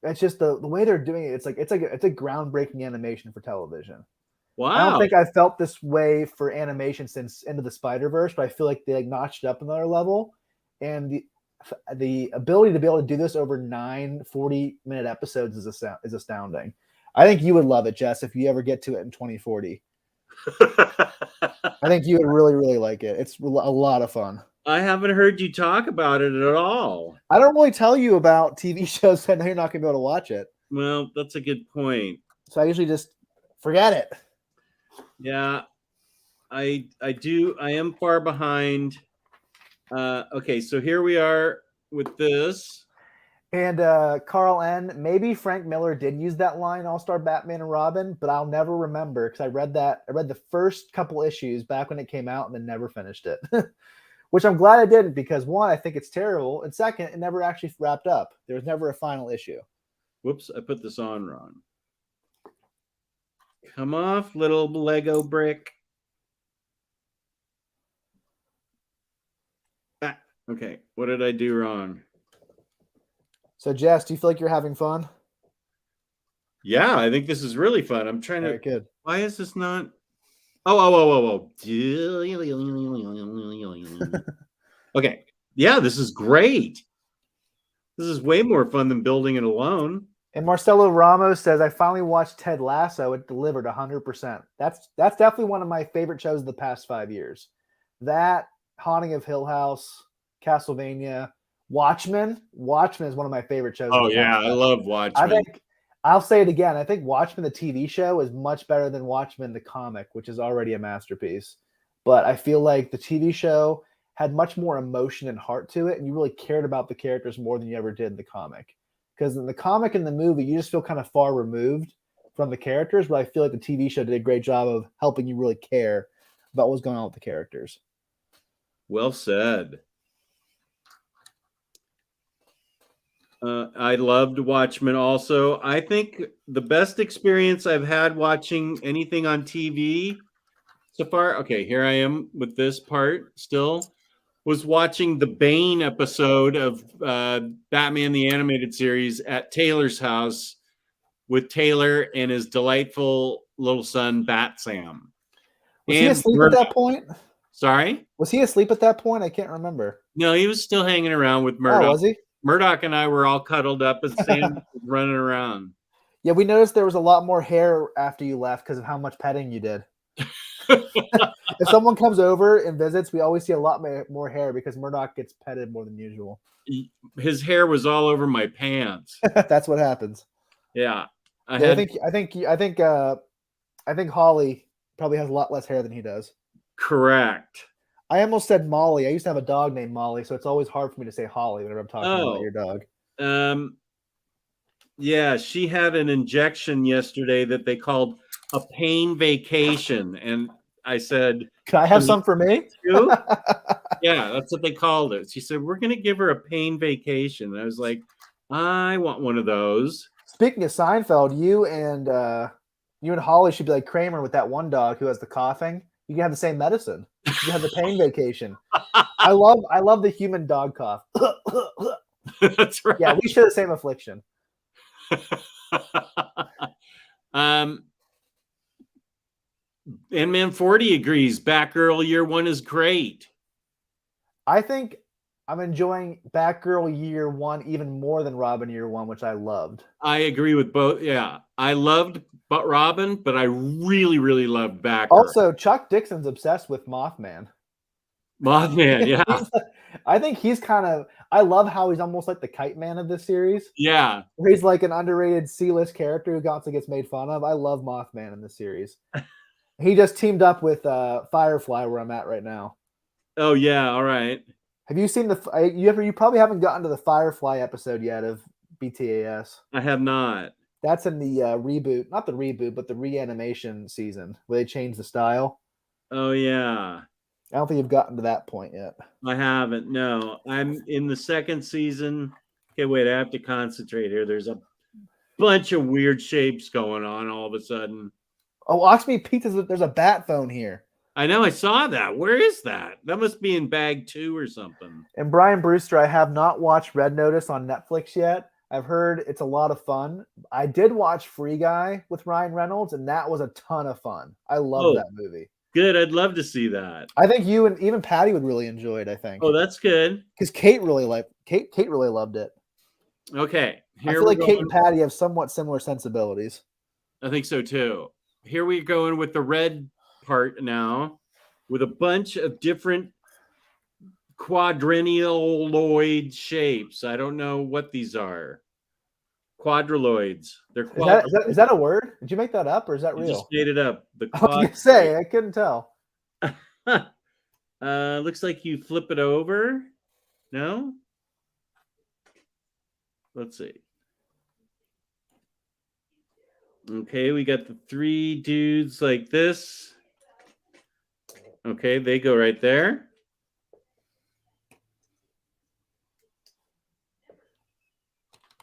It's just the way they're doing it. It's a groundbreaking animation for television. Wow. I don't think I've felt this way for animation since Into the Spider-Verse, but I feel like they notched it up another level. And the ability to be able to do this over 9 40-minute episodes is astounding. I think you would love it, Jess, if you ever get to it in 2040. I think you would really, really like it. It's a lot of fun. I haven't heard you talk about it at all. I don't really tell you about TV shows that I know you're not going to be able to watch it. Well, that's a good point. So I usually just forget it. Yeah, I do. I am far behind. Okay, so here we are with this. And Carl N. Maybe Frank Miller did use that line, All-Star Batman and Robin, but I'll never remember because I read the first couple issues back when it came out and then never finished it. Which I'm glad I didn't because one, I think it's terrible, and second, it never actually wrapped up. There was never a final issue. Whoops, I put this on wrong. Come off, little Lego brick. Ah, okay, what did I do wrong? So, Jess, do you feel like you're having fun? Yeah, I think this is really fun. I'm trying to. Good. Why is this not? Oh. Okay. Yeah, this is great. This is way more fun than building it alone. And Marcelo Ramos says, I finally watched Ted Lasso. It delivered 100%. That's definitely one of my favorite shows of the past 5 years. That, Haunting of Hill House, Castlevania, Watchmen. Watchmen is one of my favorite shows. Oh, yeah. I love Watchmen. I'll say it again. I think Watchmen, the TV show, is much better than Watchmen, the comic, which is already a masterpiece. But I feel like the TV show had much more emotion and heart to it, and you really cared about the characters more than you ever did in the comic. Because in the comic and the movie, you just feel kind of far removed from the characters, but I feel like the TV show did a great job of helping you really care about what's going on with the characters. Well said. I loved Watchmen also. I think the best experience I've had watching anything on TV so far, okay, here I am with this part still, was watching the Bane episode of Batman the Animated Series at Taylor's house with Taylor and his delightful little son, Bat Sam. Was he asleep at that point? Sorry? Was he asleep at that point? I can't remember. No, he was still hanging around with Murdoch. Oh, was he? Murdoch and I were all cuddled up and Sam was running around. Yeah, we noticed there was a lot more hair after you left because of how much petting you did. If someone comes over and visits, we always see a lot more hair because Murdoch gets petted more than usual. His hair was all over my pants. That's what happens. Yeah, I think Holly probably has a lot less hair than he does. Correct. I almost said Molly. I used to have a dog named Molly, so it's always hard for me to say Holly whenever I'm talking about your dog. Yeah, she had an injection yesterday that they called a pain vacation, and I said, "Can I have some for me?" Yeah, that's what they called it. She said, "We're going to give her a pain vacation." And I was like, "I want one of those." Speaking of Seinfeld, you and Holly should be like Kramer with that one dog who has the coughing. You can have the same medicine. You have the pain vacation. I love the human dog cough. That's right. Yeah, we share the same affliction. Man 40 agrees. Batgirl Year 1 is great. I think I'm enjoying Batgirl Year 1 even more than Robin Year 1, which I loved. I agree with both. Yeah, I loved Robin, but I really, really loved Batgirl. Also, Chuck Dixon's obsessed with Mothman. Mothman, yeah. I think he's kind of. I love how he's almost like the Kite Man of this series. Yeah, where he's like an underrated C-list character who constantly gets made fun of. I love Mothman in this series. He just teamed up with Firefly, where I'm at right now. Oh yeah, all right. Have you seen you probably haven't gotten to the Firefly episode yet of BTAS. I have not. That's in the reboot, not the reboot, but the reanimation season where they changed the style. Oh yeah. I don't think you've gotten to that point yet. I haven't. No, I'm in the second season. Okay, wait. I have to concentrate here. There's a bunch of weird shapes going on all of a sudden. Oh, watch me, Pete. There's a bat phone here. I know. I saw that. Where is that? That must be in bag 2 or something. And Brian Brewster, I have not watched Red Notice on Netflix yet. I've heard it's a lot of fun. I did watch Free Guy with Ryan Reynolds, and that was a ton of fun. I love that movie. Good. I'd love to see that. I think you and even Patty would really enjoy it, I think. Oh, that's good. Because Kate really loved it. Okay. I feel like Kate and Patty have somewhat similar sensibilities. I think so too. Here we're going with the red part now with a bunch of different quadriloid shapes. I don't know what these are. Quadriloids. They're is that a word? Did you make that up or is that real? I just made it up. I was gonna say, I couldn't tell. Looks like you flip it over. No? let's see. Okay, we got the 3 dudes like this. Okay, they go right there.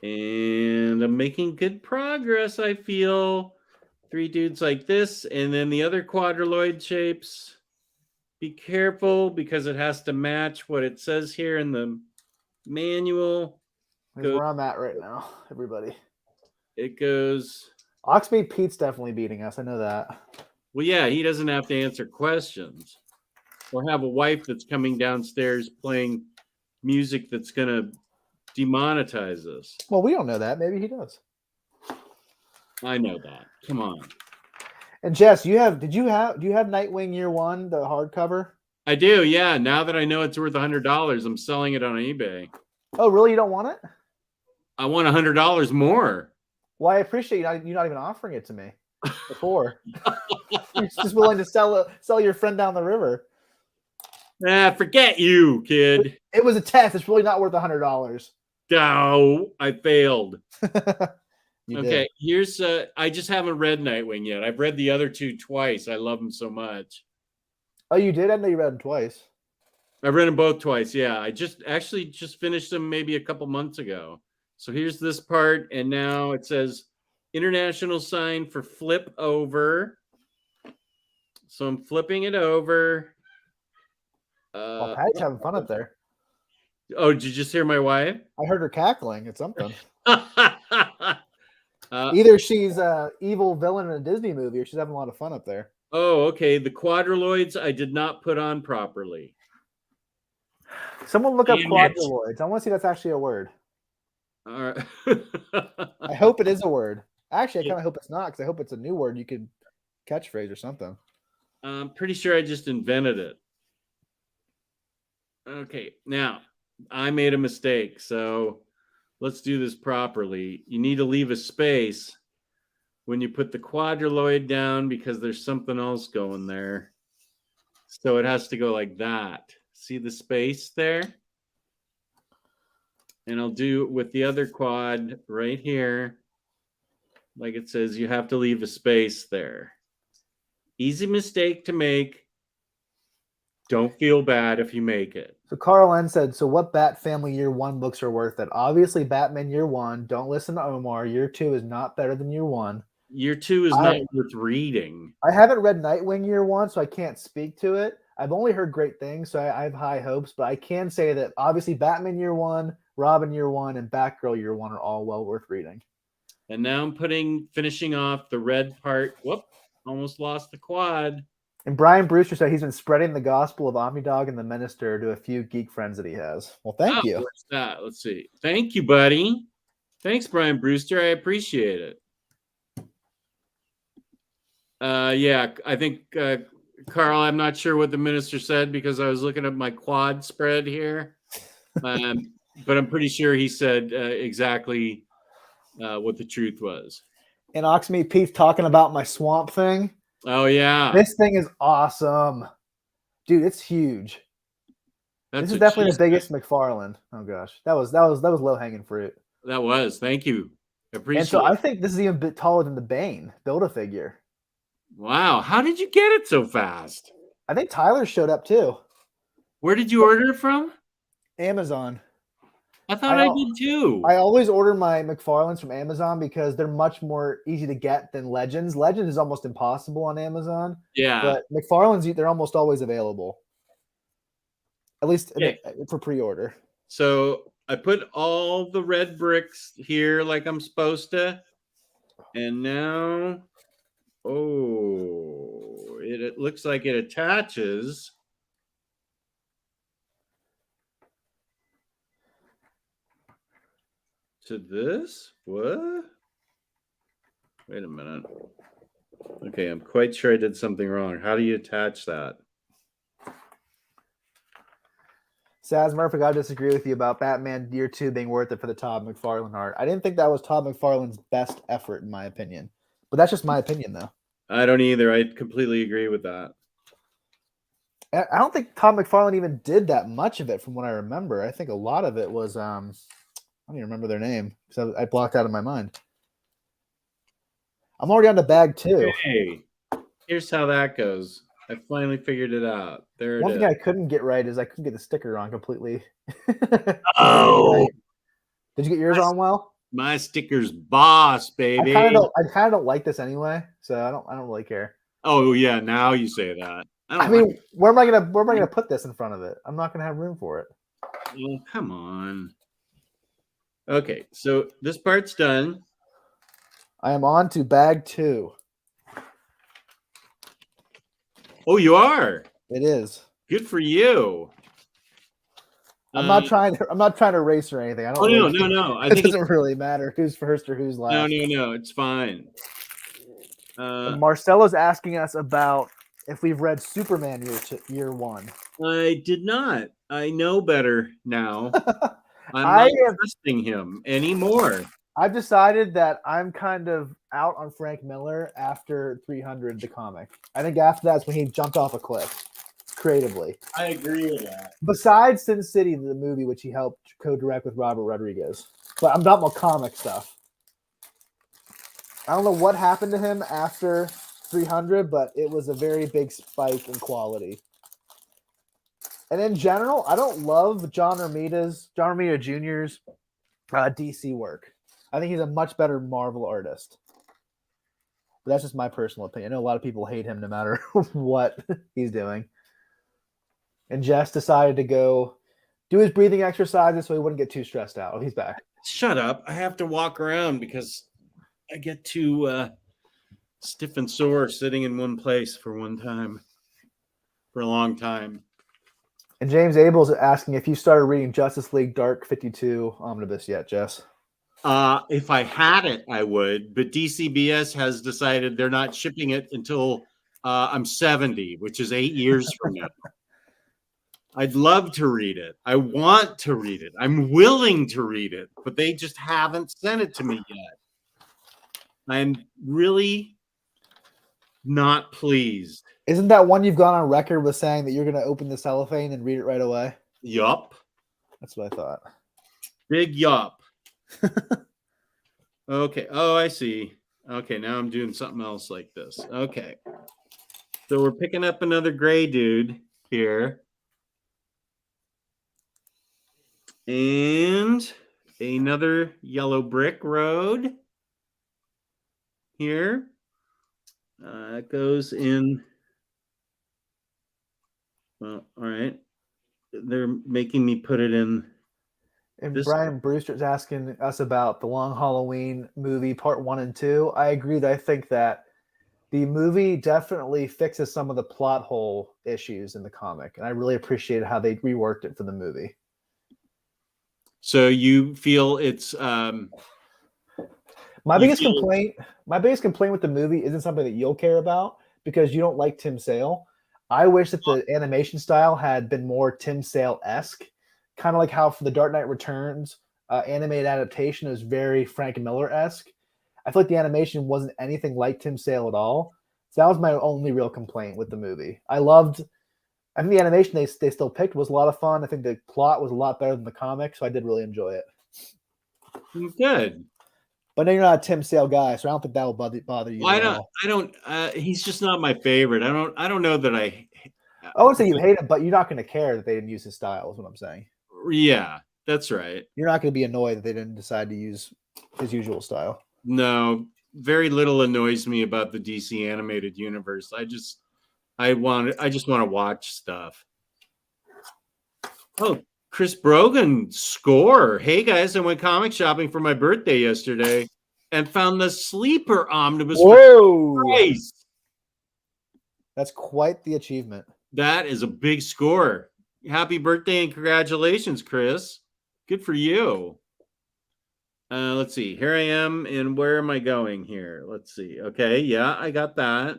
And I'm making good progress, I feel. 3 dudes like this, and then the other quadriloid shapes. Be careful because it has to match what it says here in the manual. Here's where I'm at right now, everybody. It goes. Oxmead Pete's definitely beating us. I know that. Well, yeah, he doesn't have to answer questions or have a wife that's coming downstairs playing music that's going to demonetize us. Well, we don't know that. Maybe he does. I know that. Come on. And Jess, do you have Nightwing Year One, the hardcover? I do, yeah. Now that I know it's worth $100, I'm selling it on eBay. Oh, really? You don't want it? I want $100 more. Well, I appreciate you not even offering it to me before. You're just willing to sell your friend down the river. Forget you, kid. It was a test. It's really not worth $100. No, I failed. You okay, did. here's I just haven't read Nightwing yet. I've read the other 2 twice. I love them so much. Oh, you did? I know you read them twice. I've read them both twice. Yeah, I just finished them maybe a couple months ago. So here's this part, and now it says international sign for flip over. So I'm flipping it over. Well, Patty's having fun up there. Oh, did you just hear my wife? I heard her cackling at something. Either she's an evil villain in a Disney movie or she's having a lot of fun up there. Oh, okay. The quadriloids I did not put on properly. Someone look up quadriloids. I want to see if that's actually a word. All right. I hope it is a word. Actually, I kind of hope it's not because I hope it's a new word you could catchphrase or something. I'm pretty sure I just invented it. Okay, now I made a mistake, so let's do this properly. You need to leave a space when you put the quadriloid down because there's something else going there. So it has to go like that. See the space there? And I'll do it with the other quad right here. Like it says, you have to leave a space there. Easy mistake to make. Don't feel bad if you make it. So Carl N said, so what Bat Family Year 1 books are worth it? Obviously, Batman Year 1. Don't listen to Omar. Year 2 is not better than Year 1. Year 2 is not worth reading. I haven't read Nightwing Year 1, so I can't speak to it. I've only heard great things, so I have high hopes. But I can say that obviously Batman Year 1, Robin Year 1, and Batgirl Year 1 are all well worth reading. And now I'm finishing off the red part. Whoop, almost lost the quad. And Brian Brewster said he's been spreading the gospel of OmniDog and the Minister to a few geek friends that he has. Well, thank you. Where's that? Let's see. Thank you, buddy. Thanks, Brian Brewster. I appreciate it. Yeah, I think, Carl, I'm not sure what the minister said because I was looking at my quad spread here. But I'm pretty sure he said exactly what the truth was. And Oxmead Pete's talking about my swamp thing. Oh, yeah. This thing is awesome. Dude, it's huge. This is definitely the biggest McFarlane. Oh gosh. That was low-hanging fruit. That was. Thank you. Appreciate it. And so I think this is even a bit taller than the Bane Build-A-Figure. Wow. How did you get it so fast? I think Tyler showed up too. Where did you order it from? Amazon. I thought I did too. I always order my McFarlanes from Amazon because they're much more easy to get than Legends. Legends is almost impossible on Amazon. Yeah. But McFarlanes, they're almost always available. At least for pre-order. So I put all the red bricks here like I'm supposed to. And now, it looks like it attaches. To this? What? Wait a minute. Okay, I'm quite sure I did something wrong. How do you attach that? Saz Murphy, I disagree with you about Batman Year 2 being worth it for the Todd McFarlane art. I didn't think that was Todd McFarlane's best effort, in my opinion. But that's just my opinion, though. I don't either. I completely agree with that. I don't think Todd McFarlane even did that much of it from what I remember. I think a lot of it was I don't even remember their name because I blocked out of my mind. I'm already on to bag 2. Hey, here's how that goes. I finally figured it out. There One it thing is. I couldn't get right is I couldn't get the sticker on completely. Oh, Did you get yours on well? my sticker's boss, baby. I kind of don't like this anyway, so I don't really care. Oh yeah, now you say that. I mean, where am I gonna put this in front of it? I'm not gonna have room for it. Oh, come on. Okay, so this part's done. I am on to bag 2. Oh, you are. It is. Good for you. I'm not trying to race or anything. I don't. Oh really no. I it think doesn't really matter who's first or who's last. no. It's fine. Marcelo's asking us about if we've read Superman year 1. I did not. I know better now. I'm I not have- trusting him anymore. I've decided that I'm kind of out on Frank Miller after 300, the comic. I think after that's when he jumped off a cliff creatively. I agree with that. Besides Sin City, the movie, which he helped co-direct with Robert Rodriguez. But I'm talking about comic stuff. I don't know what happened to him after 300, but it was a very big spike in quality. And in general, I don't love John Romita Jr.'s DC work. I think he's a much better Marvel artist. But that's just my personal opinion. I know a lot of people hate him no matter what he's doing. And Jess decided to go do his breathing exercises so he wouldn't get too stressed out. Oh, he's back. Shut up. I have to walk around because I get too stiff and sore sitting in one place for a long time. And James Abel's asking if you started reading Justice League Dark 52 Omnibus yet, Jess. If I had it, I would. But DCBS has decided they're not shipping it until I'm 70, which is 8 years from now. I'd love to read it. I want to read it. I'm willing to read it, but they just haven't sent it to me yet. I'm really not pleased. Isn't that one you've gone on record with saying that you're going to open the cellophane and read it right away? Yup. That's what I thought. Big yup. Okay. Oh, I see. Okay, now I'm doing something else like this. Okay. So we're picking up another gray dude here. And another yellow brick road here. It goes in. Well, all right. They're making me put it in. And This- Brian Brewster's asking us about the Long Halloween movie part 1 and 2. I agree that I think that the movie definitely fixes some of the plot hole issues in the comic. And I really appreciated how they reworked it for the movie. So you feel it's My You biggest feel- complaint with the movie isn't something that you'll care about because you don't like Tim Sale. I wish that the animation style had been more Tim Sale-esque, kind of like how for the Dark Knight Returns animated adaptation is very Frank Miller-esque. I feel like the animation wasn't anything like Tim Sale at all. So that was my only real complaint with the movie. I think the animation they still picked was a lot of fun. I think the plot was a lot better than the comic, so I did really enjoy it. good. But now you're not a Tim Sale guy, so I don't think that will bother you. Well, I don't. He's just not my favorite. I don't know that I. I would say you hate him, but you're not going to care that they didn't use his style. Is what I'm saying. Yeah, that's right. You're not going to be annoyed that they didn't decide to use his usual style. No, very little annoys me about the DC animated universe. I just want to watch stuff. Oh, Chris Brogan score. Hey guys, I went comic shopping for my birthday yesterday and found the Sleeper Omnibus. Whoa! Price. That's quite the achievement. That is a big score. Happy birthday and congratulations, Chris. Good for you. Let's see. Here I am, and where am I going here? Let's see. Okay, yeah, I got that.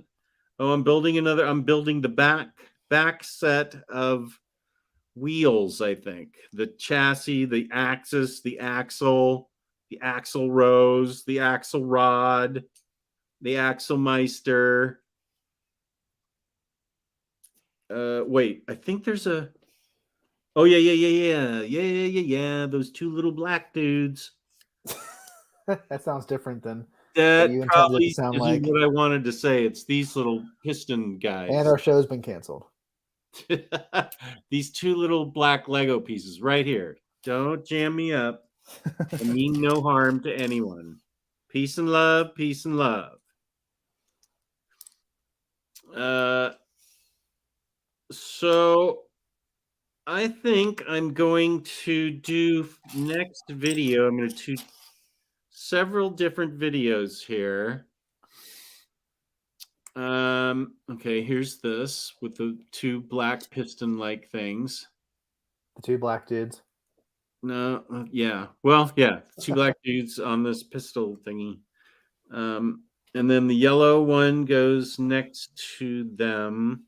Oh, I'm building the back set of wheels, I think. The chassis, the axis, the axle rose, the axle rod, the axlemeister. Wait, I think there's a Oh yeah. Those two little black dudes. That sounds different than what That you intended it to probably sound isn't like. what I wanted to say. It's these little piston And guys. our show's been canceled. These two little black Lego pieces right here. Don't jam me up. I mean no harm to anyone. Peace and love, peace and love. So I think I'm going to do next video. I'm going to do several different videos here. Okay, here's this with the two black piston-like things. The two black dudes. No, yeah. Well, yeah, two black dudes on this pistol thingy. And then the yellow one goes next to them,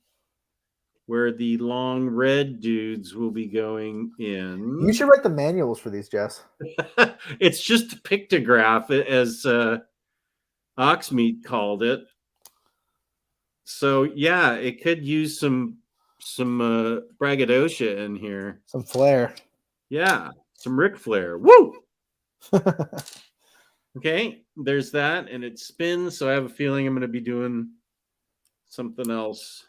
where the long red dudes will be going in. You should write the manuals for these, Jess. It's just a pictograph, as Oxmeat called it. So yeah, it could use some braggadocio in here. Some flair. Yeah, some Ric Flair. Woo! Okay, there's that, and it spins. So I have a feeling I'm going to be doing something else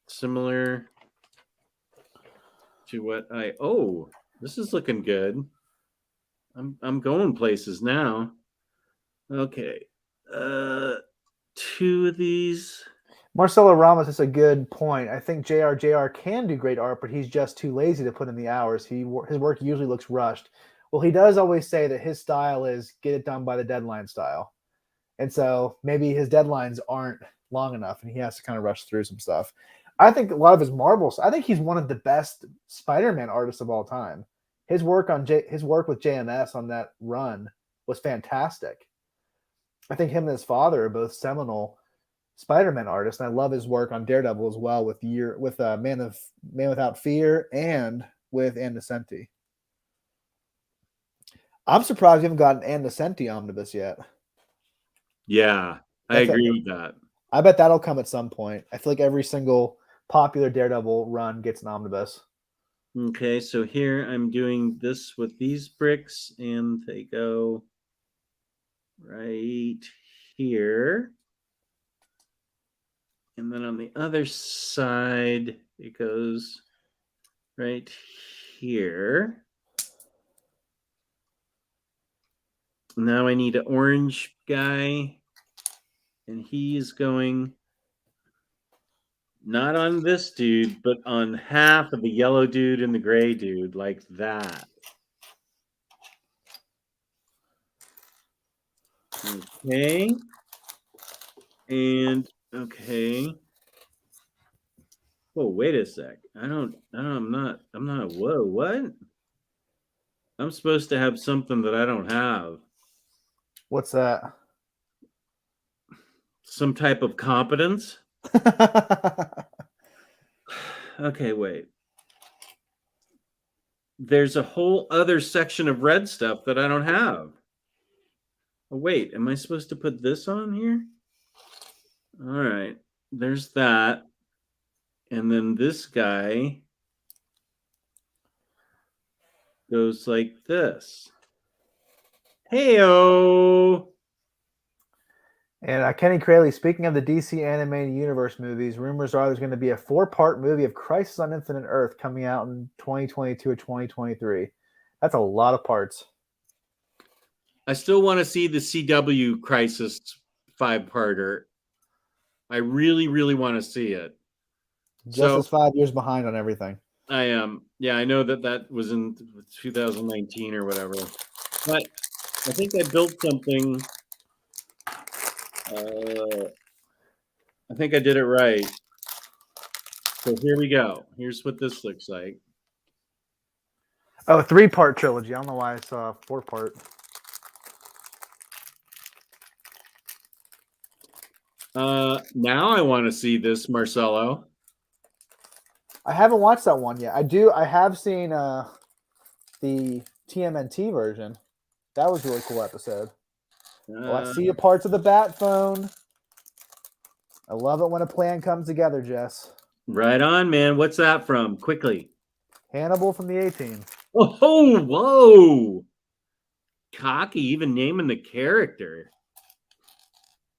similar to what I. Oh, this is looking good. I'm going places now. Okay, two of these. Marcelo Ramos is a good point. I think JR can do great art, but he's just too lazy to put in the hours. His work usually looks rushed. Well, he does always say that his style is get it done by the deadline style. And so maybe his deadlines aren't long enough and he has to kind of rush through some stuff. I think a lot of his marbles, I think he's one of the best Spider-Man artists of all time. His work with JMS on that run was fantastic. I think him and his father are both seminal Spider-Man artists, and I love his work on Daredevil as well with Man Without Fear and with Andesenti. I'm surprised we haven't gotten Andesenti omnibus yet. Yeah, I agree with that. I bet that'll come at some point. I feel like every single popular Daredevil run gets an omnibus. Okay, so here I'm doing this with these bricks, and they go right here. And then on the other side, it goes right here. Now I need an orange guy, and he's going not on this dude, but on half of the yellow dude and the gray dude, like that. Okay. And okay. Whoa, wait a sec. I'm not, whoa, what? I'm supposed to have something that I don't have. What's that? Some type of competence? Okay, wait. There's a whole other section of red stuff that I don't have. Oh, wait, am I supposed to put this on here? All right, there's that. And then this guy goes like this. Hey-o! And Kenny Crayley, speaking of the DC animated universe movies, rumors are there's going to be a 4-part movie of Crisis on Infinite Earth coming out in 2022 or 2023. That's a lot of parts. I still want to see the CW Crisis 5-parter. I really, really want to see it. Just as 5 years behind on everything. I am. Yeah, I know that was in 2019 or whatever. But I think I built something. I think I did it right. So here we go. Here's what this looks like. Oh, a 3-part trilogy. I don't know why I saw a 4-part. Now I want to see this, Marcelo. I haven't watched that one yet. I have seen the TMNT version. That was a really cool episode. I see parts of the Bat phone. I love it when a plan comes together, Jess. Right on, man. What's that from? Quickly. Hannibal from the A-Team. Oh, whoa. Cocky, even naming the character.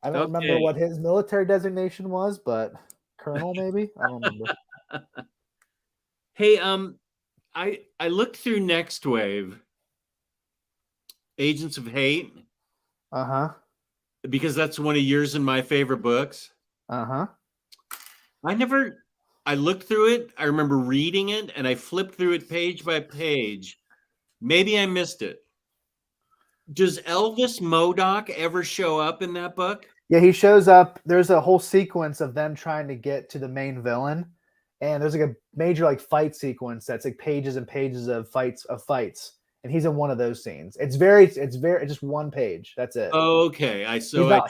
I don't remember what his military designation was, but colonel maybe? I don't remember. Hey, I looked through Next Wave, Agents of Hate. Uh-huh. Because that's one of yours and my favorite books. Uh-huh. I looked through it. I remember reading it and I flipped through it page by page. Maybe I missed it. Does Elvis Modoc ever show up in that book? Yeah, he shows up. There's a whole sequence of them trying to get to the main villain. And there's like a major like fight sequence that's like pages and pages of fights. And he's in one of those scenes. It's just one page. That's it. Okay,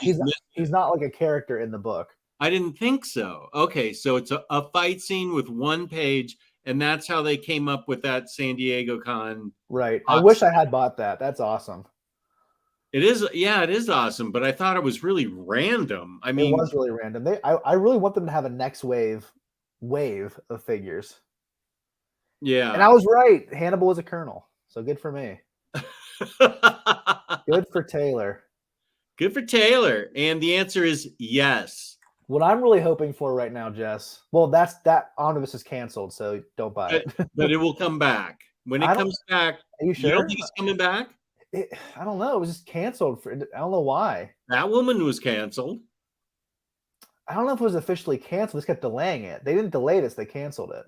He's not like a character in the book. I didn't think so. Okay, so it's a fight scene with one page, and that's how they came up with that San Diego Con. Right. I wish I had bought that. That's awesome. It is, yeah, it is awesome, but I thought it was really random. I mean, it was really random. I really want them to have a next wave of figures. Yeah. And I was right. Hannibal is a colonel. So good for me. Good for Taylor. Good for Taylor. And the answer is yes. What I'm really hoping for right now, Jess. Well, that omnibus is canceled, so don't buy it. But it will come back. When it comes back, are you sure? You don't think it's coming back? I don't know. It was just canceled. I don't know why. That woman was canceled. I don't know if it was officially canceled. They just kept delaying it. They didn't delay this. They canceled it.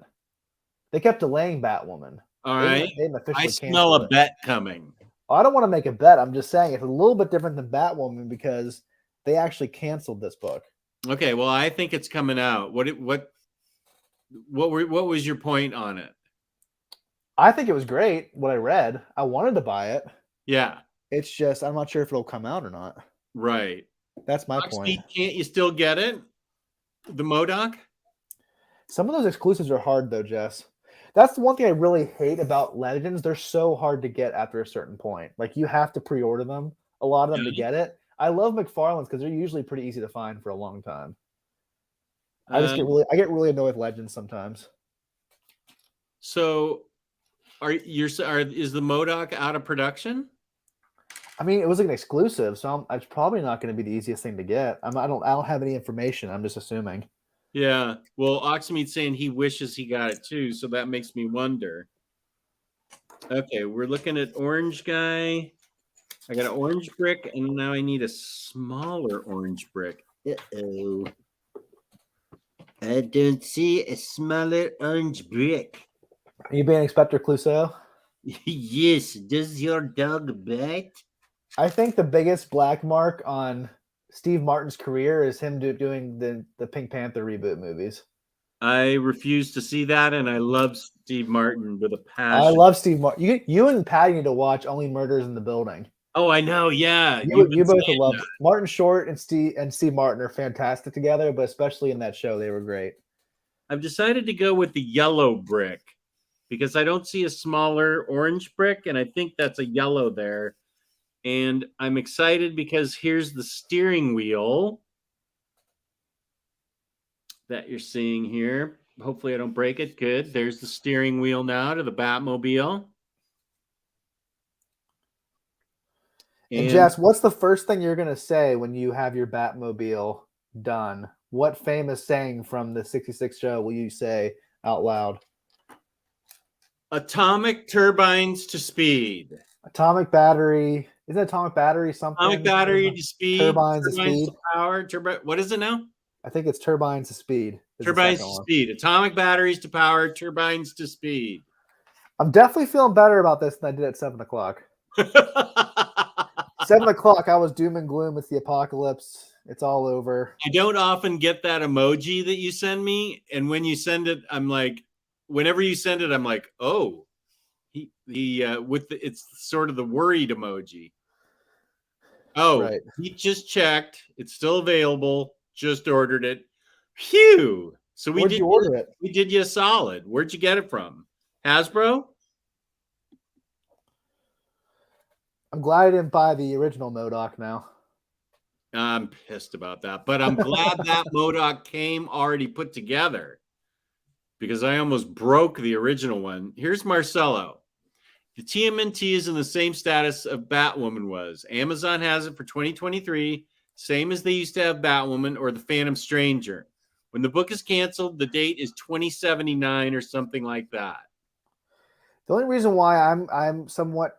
They kept delaying Batwoman. All right. They didn't officially I smell a bet coming. I don't want to make a bet. I'm just saying it's a little bit different than Batwoman because they actually canceled this book. Okay. Well, I think it's coming out. What was your point on it? I think it was great. What I read, I wanted to buy it. Yeah. It's just I'm not sure if it'll come out or not. Right. That's my point. Can't you still get it? The Modoc? Some of those exclusives are hard though, Jess. That's the one thing I really hate about Legends. They're so hard to get after a certain point. Like you have to pre-order them, a lot of them to get it. I love McFarlane's because they're usually pretty easy to find for a long time. I get really annoyed with Legends sometimes. So is the Modoc out of production? I mean, it was like an exclusive, so it's probably not going to be the easiest thing to get. I don't have any information. I'm just assuming. Yeah. Well, Oxmeat's saying he wishes he got it too, so that makes me wonder. Okay, we're looking at orange guy. I got an orange brick, and now I need a smaller orange brick. Uh-oh. I don't see a smaller orange brick. Are you being Inspector Clouseau? Yes. Does your dog bite? I think the biggest black mark on Steve Martin's career is him doing the Pink Panther reboot movies. I refuse to see that, and I love Steve Martin with a passion. I love Steve Martin. You and Patty need to watch Only Murders in the Building. Oh, I know. Yeah, you both love Martin Short and Steve Martin are fantastic together, but especially in that show, they were great. I've decided to go with the yellow brick because I don't see a smaller orange brick, and I think that's a yellow there. And I'm excited because here's the steering wheel that you're seeing here. Hopefully I don't break it. Good. There's the steering wheel now to the Batmobile. And Jess, what's the first thing you're going to say when you have your Batmobile done? What famous saying from the 66 show will you say out loud? Atomic turbines to speed. Atomic battery. Isn't atomic battery something? Atomic battery to speed. Turbines to speed. To power. What is it now? I think it's turbines to speed. Turbines to speed. Atomic batteries to power. Turbines to speed. I'm definitely feeling better about this than I did at 7 o'clock. 7 o'clock, I was doom and gloom with the apocalypse. It's all over. I don't often get that emoji that you send me. And when you send it, I'm like, whenever you send it, I'm like, oh, it's sort of the worried emoji. Oh, right. He just checked. It's still available. Just ordered it. Phew. So we did order it. We did you a solid. Where'd you get it from? Hasbro? I'm glad I didn't buy the original Modoc now. I'm pissed about that, but I'm glad that Modoc came already put together. because I almost broke the original one. Here's Marcelo. The TMNT is in the same status of Batwoman was. Amazon has it for 2023, same as they used to have Batwoman or the Phantom Stranger. When the book is canceled, the date is 2079 or something like that. The only reason why I'm somewhat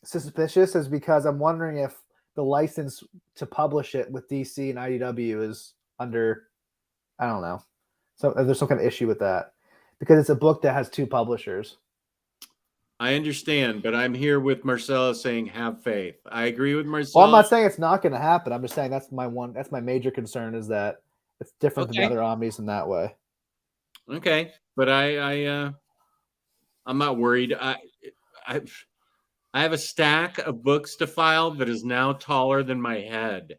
suspicious is because I'm wondering if the license to publish it with DC and IDW is under, I don't know. So there's some kind of issue with that because it's a book that has two publishers. I understand, but I'm here with Marcelo saying have faith. I agree with Marcelo. Well, I'm not saying it's not going to happen. I'm just saying that's my major concern is that it's different than the other Omnis in that way. Okay, but I'm not worried. I have a stack of books to file that is now taller than my head.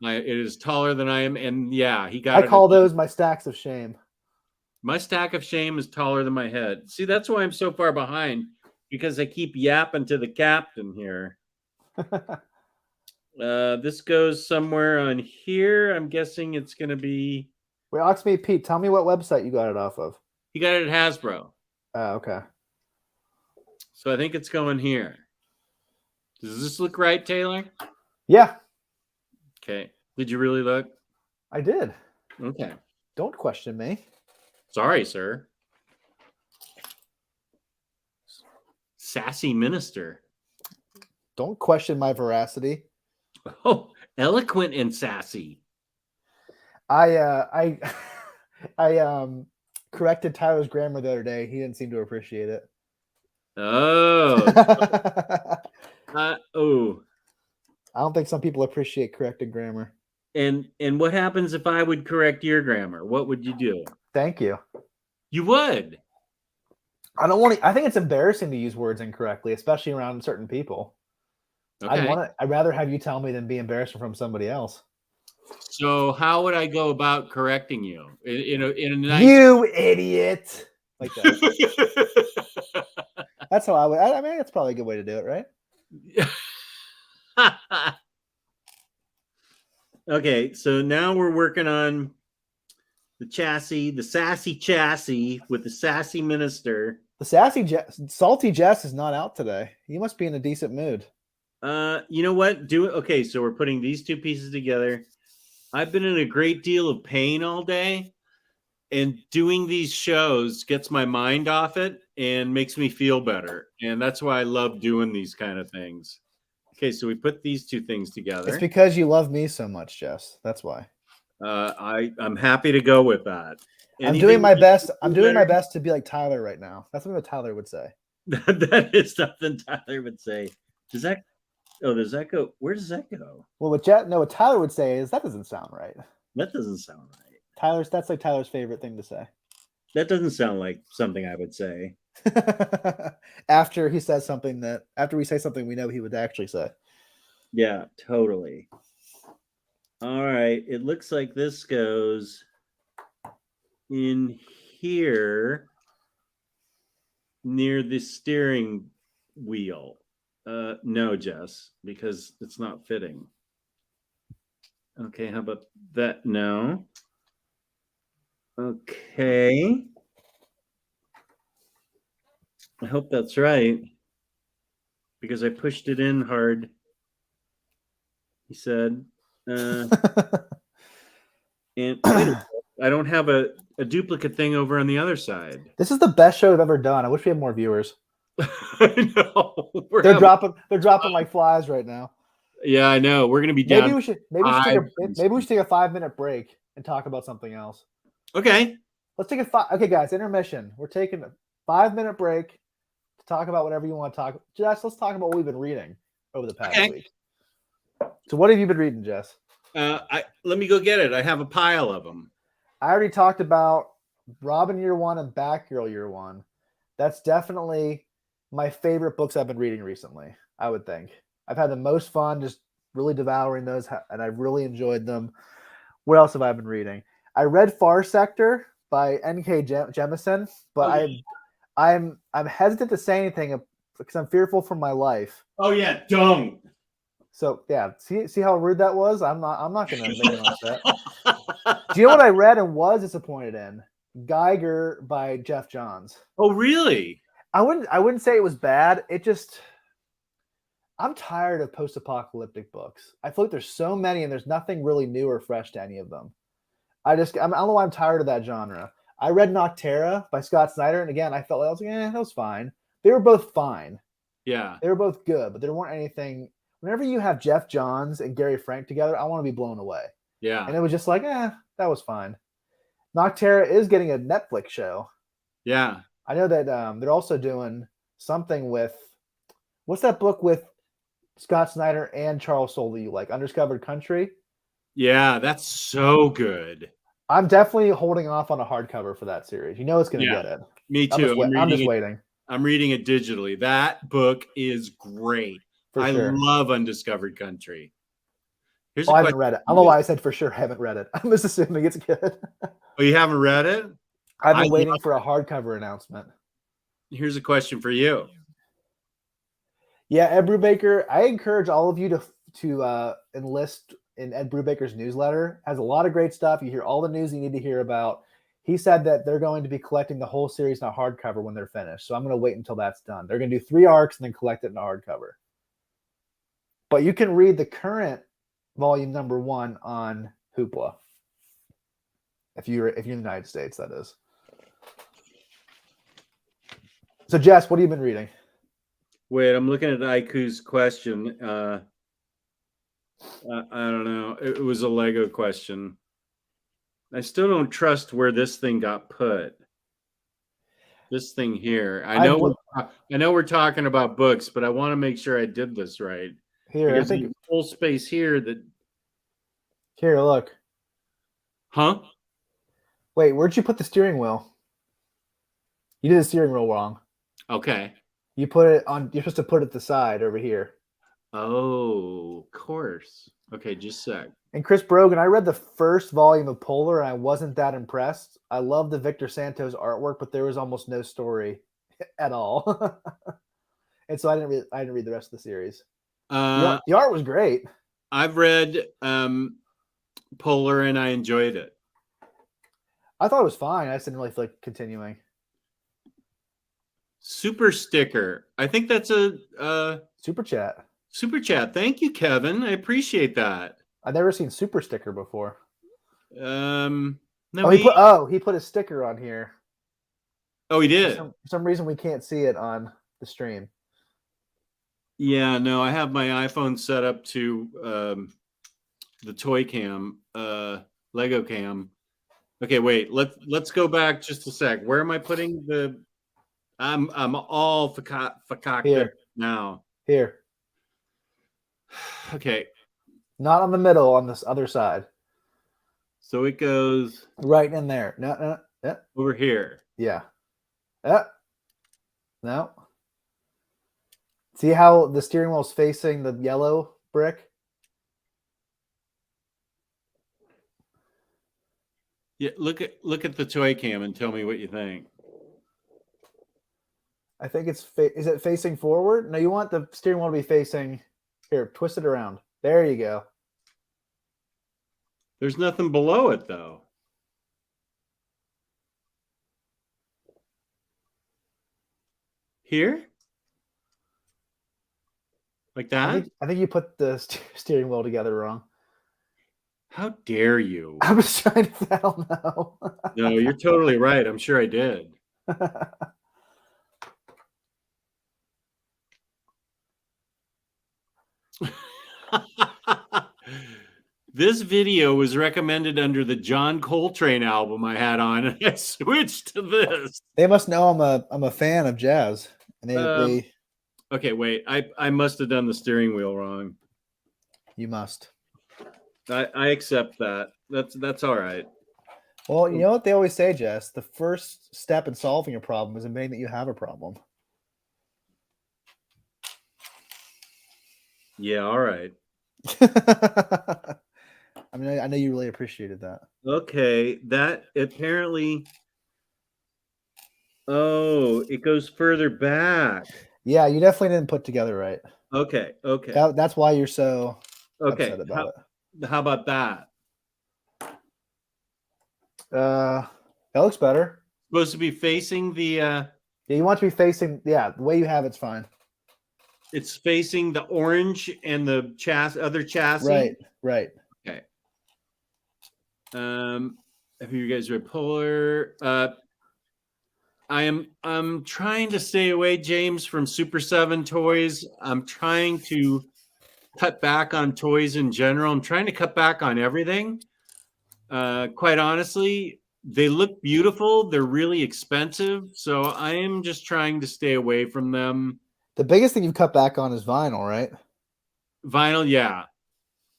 It is taller than I am, and yeah, he got. I call those my stacks of shame. My stack of shame is taller than my head. See, that's why I'm so far behind, because I keep yapping to the captain here. This goes somewhere on here. I'm guessing it's going to be... Wait, Oxmead Pete, tell me what website you got it off of. He got it at Hasbro. Oh, okay. So I think it's going here. Does this look right, Taylor? Yeah. Okay. Did you really look? I did. Okay. Don't question me. Sorry, sir. Sassy Minister. Don't question my veracity. Oh, eloquent and sassy. I corrected Tyler's grammar the other day. He didn't seem to appreciate it. Oh. Oh. I don't think some people appreciate corrected grammar. And what happens if I would correct your grammar? What would you do? Thank you. You would. I don't want to. I think it's embarrassing to use words incorrectly, especially around certain people. Okay. I'd rather have you tell me than be embarrassed from somebody else. So how would I go about correcting you? In a nice... You idiot! Like that. That's how I would. I mean, that's probably a good way to do it, right? Okay, so now we're working on the chassis, the sassy chassis with the sassy minister. The salty Jess is not out today. You must be in a decent mood. You know what? Okay, so we're putting these two pieces together. I've been in a great deal of pain all day, and doing these shows gets my mind off it and makes me feel better. And that's why I love doing these kind of things. Okay, so we put these two things together. It's because you love me so much, Jess. That's why. I'm happy to go with that. I'm doing my best. I'm doing my best to be like Tyler right now. That's what Tyler would say. That is something Tyler would say. Does that go? Where does that go? Well, what Tyler would say is that doesn't sound right. That doesn't sound right. That's like Tyler's favorite thing to say. That doesn't sound like something I would say. After we say something we know he would actually say. Yeah, totally. All right. It looks like this goes in here near the steering wheel. No, Jess, because it's not fitting. Okay, how about that? No. Okay. I hope that's right, because I pushed it in hard. He said, and I don't have a duplicate thing over on the other side. This is the best show I've ever done. I wish we had more viewers. I know. They're dropping like flies right now. Yeah, I know. We're gonna be down. Maybe we should take a 5-minute break and talk about something else. Okay. Let's take okay, guys, intermission. We're taking a 5-minute break to talk about whatever you want to talk. Jess, let's talk about what we've been reading over the past week. So what have you been reading, Jess? Let me go get it. I have a pile of them. I already talked about Robin Year One and Batgirl Year One. That's definitely my favorite books I've been reading recently, I would think. I've had the most fun just really devouring those, and I've really enjoyed them. What else have I been reading? I read Far Sector by N.K. Jemisin, but I'm hesitant to say anything because I'm fearful for my life. Oh yeah, don't. So yeah, see how rude that was? I'm not gonna make it upset. Do you know what I read and was disappointed in? Geiger by Jeff Johns. Oh, really? I wouldn't say it was bad. It just I'm tired of post-apocalyptic books. I feel like there's so many and there's nothing really new or fresh to any of them. I don't know why I'm tired of that genre. I read Noctera by Scott Snyder, and again, I felt like I was like, that was fine. They were both fine. Yeah. They were both good, but there weren't anything. Whenever you have Jeff Johns and Gary Frank together, I want to be blown away. Yeah. And it was just like, that was fine. Noctera is getting a Netflix show. Yeah. I know that they're also doing something with, what's that book with Scott Snyder and Charles Soule that you like, Undiscovered Country? Yeah, that's so good. I'm definitely holding off on a hardcover for that series. You know it's going to get it. Me too. I'm just waiting. I'm reading it digitally. That book is great. I love Undiscovered Country. I haven't read it. I don't know why I said for sure I haven't read it. I'm just assuming it's good. Oh, you haven't read it? I've been waiting for a hardcover announcement. Here's a question for you. Yeah, Ed Brubaker. I encourage all of you to enlist in Ed Brubaker's newsletter. Has a lot of great stuff. You hear all the news you need to hear about. He said that they're going to be collecting the whole series in a hardcover when they're finished. So I'm going to wait until that's done. They're going to do 3 arcs and then collect it in a hardcover. But you can read the current volume number 1 on Hoopla. If you're in the United States, that is. So Jess, what have you been reading? Wait, I'm looking at Aiku's question. I don't know. It was a Lego question. I still don't trust where this thing got put. This thing here. I know we're talking about books, but I want to make sure I did this right. Here, because I think full space here that. Here, look. Huh? Wait, where'd you put the steering wheel? You did the steering wheel wrong. Okay. You put it on. You're supposed to put it to the side over here. Oh, of course. Okay, just a sec. And Chris Brogan, I read the first volume of Polar, and I wasn't that impressed. I love the Victor Santos artwork, but there was almost no story at all. And so I didn't read the rest of the series. The art was great. I've read Polar, and I enjoyed it. I thought it was fine. I just didn't really feel like continuing. Super sticker. I think that's a super chat. Super chat. Thank you, Kevin. I appreciate that. I've never seen super sticker before. No. He put a sticker on here. Oh, he did. For some reason we can't see it on the stream. Yeah, no, I have my iPhone set up to the toy cam, Lego cam. Okay, wait. Let's go back just a sec. Where am I putting the? I'm all fakakta now. Here. Okay. Not on the middle, on this other side. So it goes right in there. No. Yeah. Over here. Yeah. No. See how the steering wheel is facing the yellow brick? Yeah, look at the toy cam and tell me what you think. I think it's is it facing forward? No, you want the steering wheel to be facing here. Twist it around. There you go. There's nothing below it though. Here? Like that? I think you put the steering wheel together wrong. How dare you? I was trying to tell now. No, you're totally right. I'm sure I did. This video was recommended under the John Coltrane album I had on, and I switched to this. They must know I'm a fan of jazz. And they Okay, wait. I must have done the steering wheel wrong. You must. I accept that. That's all right. Well, you know what they always say, Jess? The first step in solving a problem is admitting that you have a problem. Yeah, all right. I mean, I know you really appreciated that. Okay, that apparently. Oh, it goes further back. Yeah, you definitely didn't put together right. Okay. That's why you're so upset about How about that? That looks better. Supposed to be facing the. Yeah, you want to be facing. Yeah, the way you have it's fine. It's facing the orange and the other chassis. Right, right. Okay. If you guys are polar, I'm trying to stay away, James, from Super 7 toys. I'm trying to cut back on toys in general. I'm trying to cut back on everything. Quite honestly, they look beautiful. They're really expensive. So I am just trying to stay away from them. The biggest thing you've cut back on is vinyl, right? Vinyl, yeah.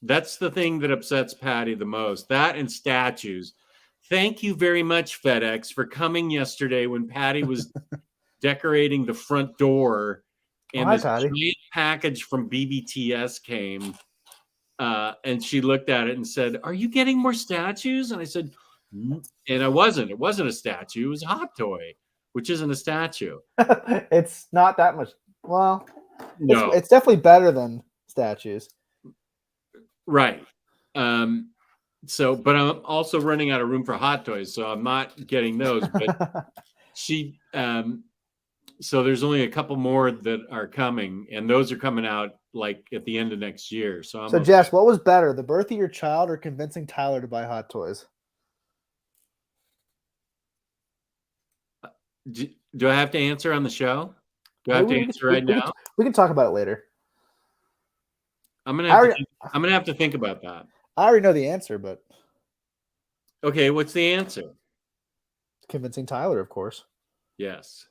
That's the thing that upsets Patty the most. That and statues. Thank you very much, FedEx, for coming yesterday when Patty was decorating the front door. And Hi, this Patty. giant package from BBTS came. And she looked at it and said, "Are you getting more statues?" And I said, "Mm." And I wasn't. It wasn't a statue. It was a hot toy, which isn't a statue. It's not that much. Well, No. it's definitely better than statues. Right. So, but I'm also running out of room for hot toys, so I'm not getting those. But she, so there's only a couple more that are coming, and those are coming out like at the end of next year. So, So Jess, what was better, the birth of your child or convincing Tyler to buy hot toys? Do I have to answer on the show? Do I have to answer right now? We can talk about it later. I'm gonna have to think about that. I already know the answer, but okay, what's the answer? Convincing Tyler, of course. Yes.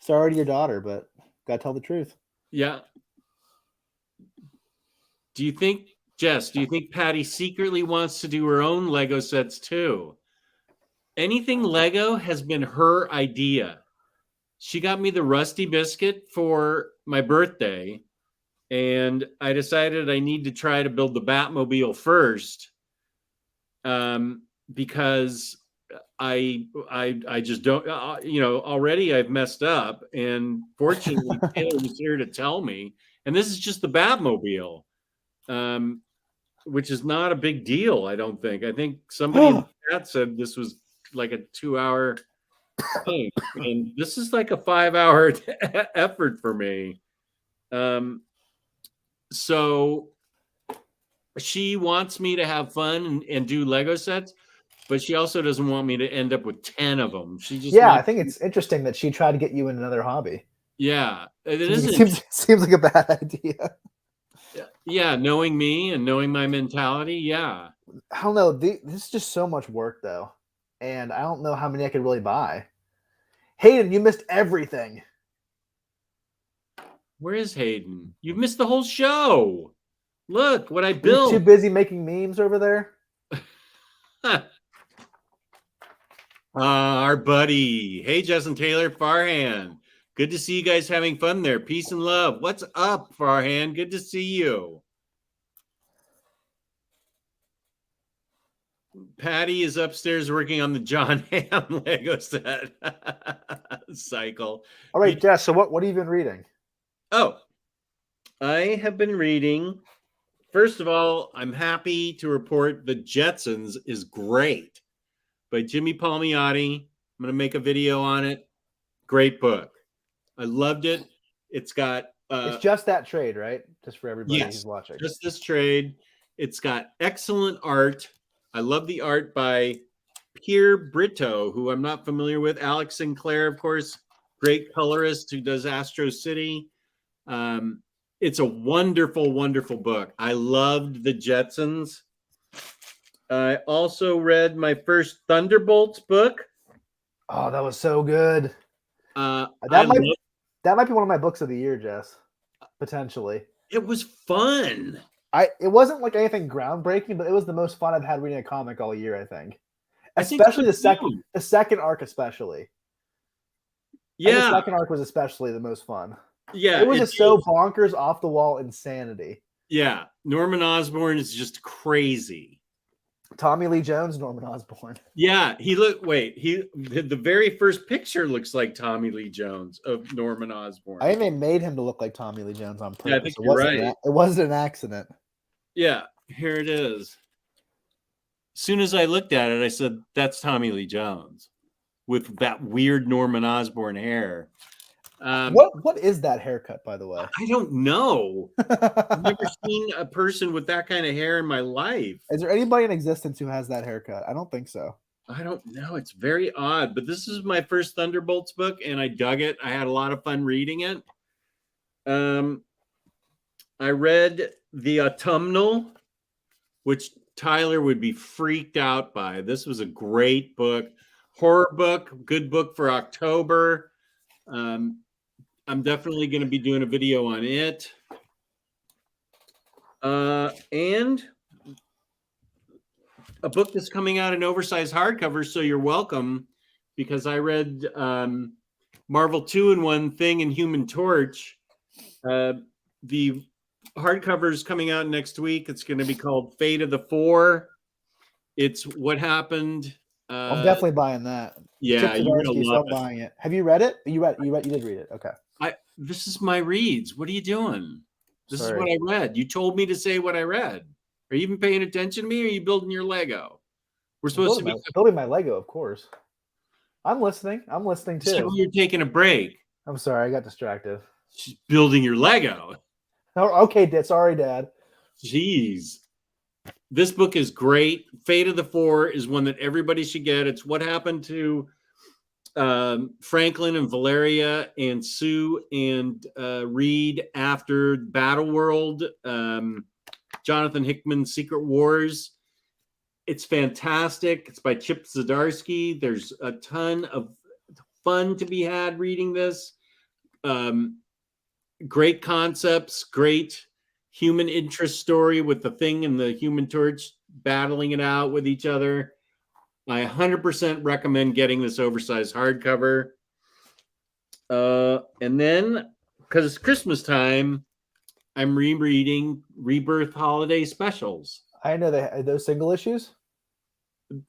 Sorry to your daughter, but gotta tell the truth. Yeah. Do you think, Jess, do you think Patty secretly wants to do her own Lego sets too? Anything Lego has been her idea. She got me the Rusty Biscuit for my birthday, and I decided I need to try to build the Batmobile first, because I just don't, already I've messed up, and fortunately Taylor was here to tell me, and this is just the Batmobile, which is not a big deal. I don't think. I think somebody in the chat said this was like a 2-hour thing, and this is like a 5-hour effort for me. So she wants me to have fun and do Lego sets, but she also doesn't want me to end up with 10 of them. She just I think it's interesting that she tried to get you in another hobby. Yeah, seems like a bad idea. Yeah, knowing me and knowing my mentality, yeah. I don't know. This is just so much work, though, and I don't know how many I could really buy. Hayden, you missed everything. Where is Hayden? You've missed the whole show. Look what I built. You're too busy making memes over there. Our buddy. Hey, Justin Taylor, Farhan. Good to see you guys having fun there. Peace and love. What's up, Farhan? Good to see you. Patty is upstairs working on the John Hamm Lego set cycle. All right, Jess. So what have you been reading? Oh, I have been reading. First of all, I'm happy to report The Jetsons is great by Jimmy Palmiotti. I'm going to make a video on it. Great book. I loved it. It's got... it's just that trade, right? Just for everybody who's watching. Just this trade. It's got excellent art. I love the art by Pierre Brito, who I'm not familiar with. Alex Sinclair, of course, great colorist who does Astro City. It's a wonderful, wonderful book. I loved The Jetsons. I also read my first Thunderbolts book. Oh, that was so good. That might be one of my books of the year, Jess. Potentially. It was fun. It wasn't like anything groundbreaking, but it was the most fun I've had reading a comic all year, I think. Especially the second arc, especially. Yeah. The second arc was especially the most fun. Yeah. It was just so bonkers, off the wall insanity. Yeah. Norman Osborn is just crazy. Tommy Lee Jones, Norman Osborn. Yeah, the very first picture looks like Tommy Lee Jones of Norman Osborn. I think they made him to look like Tommy Lee Jones on purpose. Yeah, I think you're right. It wasn't an accident. Yeah, here it is. soon as I looked at it, I said, "That's Tommy Lee Jones with that weird Norman Osborn hair." What is that haircut, by the way? I don't know. I've never seen a person with that kind of hair in my life. Is there anybody in existence who has that haircut? I don't think so. I don't know. It's very odd, but this is my first Thunderbolts book, and I dug it. I had a lot of fun reading it. I read The Autumnal, which Tyler would be freaked out by. This was a great book, horror book, good book for October. I'm definitely going to be doing a video on it. And a book that's coming out in oversized hardcover, so you're welcome, because I read Marvel 2-in-1 Thing and Human Torch. The hardcover is coming out next week. It's going to be called Fate of the Four. It's what happened. I'm definitely buying that. Yeah, you're gonna love it. Buying it. Have you read it? You did read it. Okay. This is my reads. What are you doing? This Sorry. is what I read. You told me to say what I read. Are you even paying attention to me, or are you building your Lego? We're supposed to be building my Lego, of course. I'm listening. I'm listening too. So you're taking a break. I'm sorry, I got distracted. She's building your Lego. Oh, okay, Sorry, Dad. Jeez. This book is great. Fate of the Four is one that everybody should get. It's what happened to Franklin and Valeria and Sue and Reed after Battleworld, Jonathan Hickman's Secret Wars. It's fantastic. It's by Chip Zdarsky. There's a ton of fun to be had reading this. Great concepts, great human interest story with the Thing and the Human Torch battling it out with each other. I 100% recommend getting this oversized hardcover. And then, because it's Christmas time, I'm rereading Rebirth Holiday Specials. I know those single issues.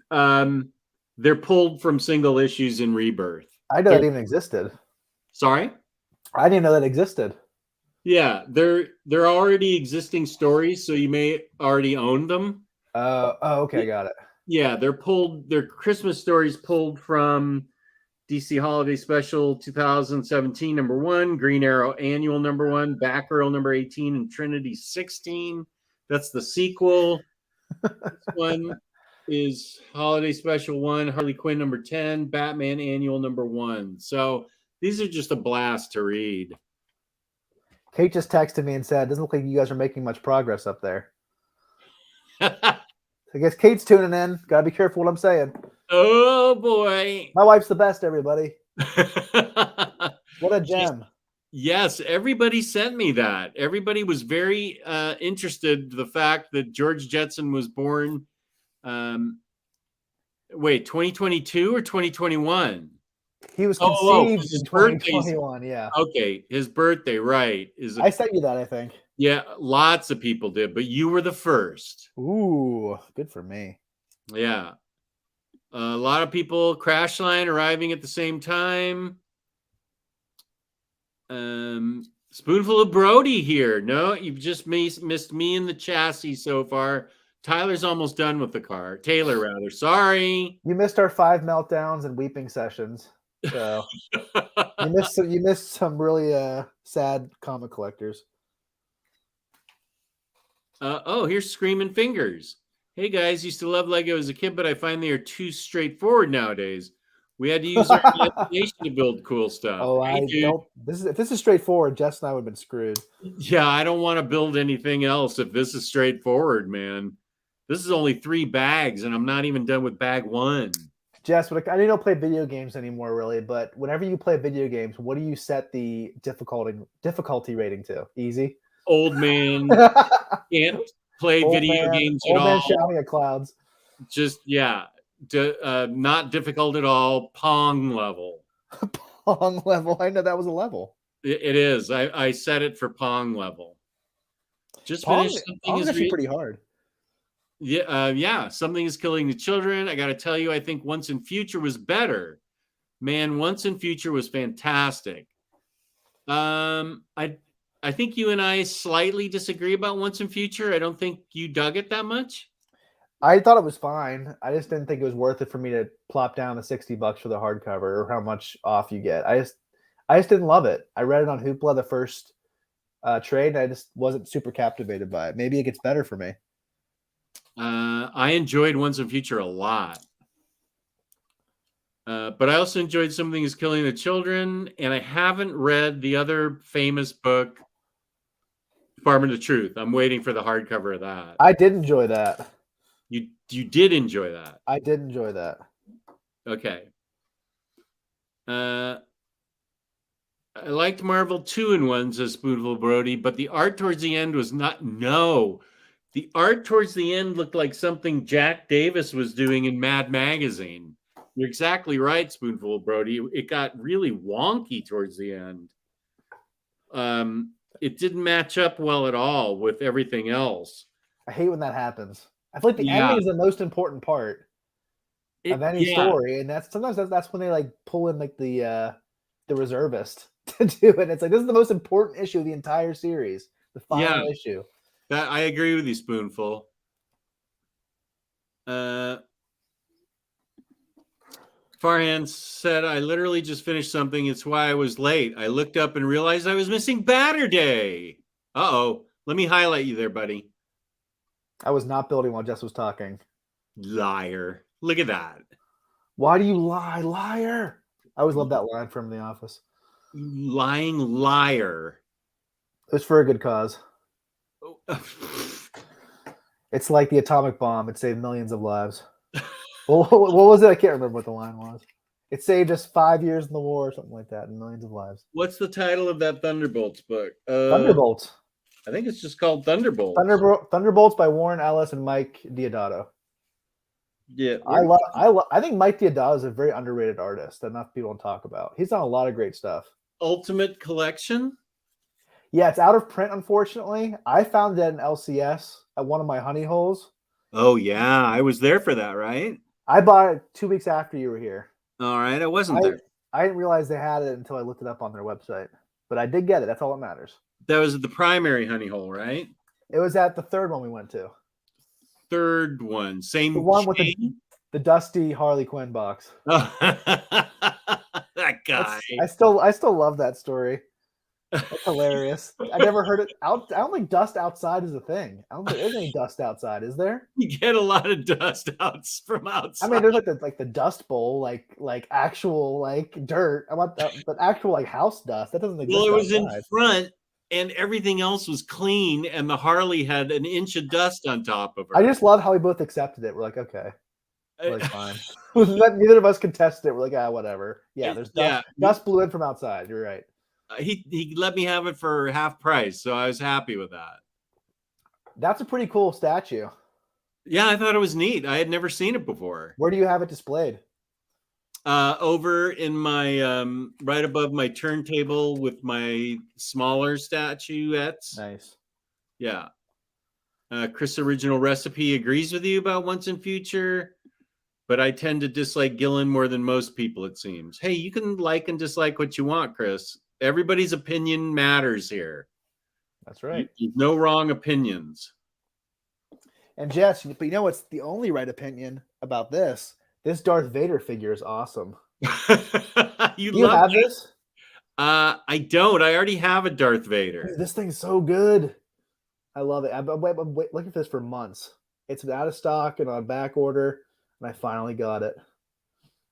They're pulled from single issues in Rebirth. I know that even existed. Sorry? I didn't know that existed. Yeah, they're already existing stories, so you may already own them. Okay, got it. Yeah, they're Christmas stories pulled from DC Holiday Special 2017 #1, Green Arrow Annual #1, Batgirl #18, and Trinity 16. That's the sequel. This one is Holiday Special 1, Harley Quinn #10, Batman Annual #1. So these are just a blast to read. Kate just texted me and said, "Doesn't look like you guys are making much progress up there." I guess Kate's tuning in. Gotta be careful what I'm saying. Oh boy. My wife's the best, everybody. What a gem. Yes, everybody sent me that. Everybody was very interested in the fact that George Jetson was born 2022 or 2021? He was conceived in 2021, yeah. Okay, his birthday, right. I sent you that, I think. Yeah, lots of people did, but you were the first. Ooh, good for me. Yeah. A lot of people crash line arriving at the same time. Spoonful of Brody here. No, you've just missed me in the chassis so far. Tyler's almost done with the car. Taylor, rather. Sorry. You missed our 5 meltdowns and weeping sessions. So you missed some really sad comic collectors. Here's Screaming Fingers. Hey guys, used to love Lego as a kid, but I find they are too straightforward nowadays. We had to use our imagination to build cool stuff. Oh, if this is straightforward, Jess and I would have been screwed. Yeah, I don't want to build anything else if this is straightforward, man. This is only 3 bags, and I'm not even done with bag 1. Jess, I don't play video games anymore, really, but whenever you play video games, what do you set the difficulty rating to? Easy? Old man can't play video games at all. Old man shouting at clouds. Just, yeah. Not difficult at all. Pong level. Pong level. I know that was a level. It is. I set it for Pong level. Just Pong, finished something. Pong is actually pretty hard. Yeah. Something is killing the children. I got to tell you, I think Once in Future was better. Man, Once in Future was fantastic. I think you and I slightly disagree about Once in Future. I don't think you dug it that much. I thought it was fine. I just didn't think it was worth it for me to plop down the $60 for the hardcover or how much off you get. I just didn't love it. I read it on Hoopla the first trade, and I just wasn't super captivated by it. Maybe it gets better for me. I enjoyed Once and Future a lot. But I also enjoyed Something is Killing the Children, and I haven't read the other famous book, Department of Truth. I'm waiting for the hardcover of that. I did enjoy that. You did enjoy that. I did enjoy that. Okay. I liked Marvel 2-in-1, says Spoonful Brody, but the art towards the end was not. No. The art towards the end looked like something Jack Davis was doing in Mad Magazine. You're exactly right, Spoonful Brody. It got really wonky towards the end. It didn't match up well at all with everything else. I hate when that happens. I feel like the ending is the most important part of any story, and sometimes that's when they like pull in like the reservist to do it. It's like this is the most important issue of the entire series, the final issue. That I agree with you, Spoonful. Farhan said, I literally just finished something. It's why I was late. I looked up and realized I was missing Batterday. Uh-oh. Let me highlight you there, buddy. I was not building while Jess was talking. Liar. Look at that. Why do you lie, liar? I always love that line from The Office. Lying liar. It was for a good cause. It's like the atomic bomb. It saved millions of lives. Well, what was it? I can't remember what the line was. It saved us 5 years in the war or something like that and millions of lives. What's the title of that Thunderbolts book? Thunderbolts. I think it's just called Thunderbolts. Thunderbolts by Warren Ellis and Mike Deodato. Yeah. I think Mike Deodato is a very underrated artist that enough people don't talk about. He's done a lot of great stuff. Ultimate Collection? Yeah, it's out of print, unfortunately. I found it in LCS at one of my honey holes. Oh, yeah. I was there for that, right? I bought it 2 weeks after you were here. All right. I wasn't there. I didn't realize they had it until I looked it up on their website. But I did get it. That's all that matters. That was the primary honey hole, right? It was at the third one we went to. Third one. Same the one chain? with the dusty Harley Quinn box. That guy. I still love that story. That's hilarious. I never heard it. I don't think dust outside is a thing. I don't think there's any dust outside. Is there? You get a lot of dust from outside. I mean, there's like the dust bowl, like actual like dirt. I want that, but actual like house dust that doesn't exist. Well, it was outside. in front, and everything else was clean, and the Harley had an inch of dust on top of her. I just love how we both accepted it. We're like, okay, we're like, fine. Neither of us contested it. We're like, whatever. Yeah, there's dust. Dust blew in from outside. You're right. He let me have it for half price, so I was happy with that. That's a pretty cool statue. Yeah, I thought it was neat. I had never seen it before. Where do you have it displayed? Over in my right above my turntable with my smaller statuettes. Nice. Yeah. Chris Original Recipe agrees with you about Once and Future, but I tend to dislike Gillen more than most people, it seems. Hey, you can like and dislike what you want, Chris. Everybody's opinion matters here. That's right. There's no wrong opinions. And Jess, but you know what's the only right opinion about this? This Darth Vader figure is awesome. you have this? I don't. I already have a Darth Vader. Dude, this thing's so good. I love it. I've been looking for this for months. It's out of stock and on back order, and I finally got it.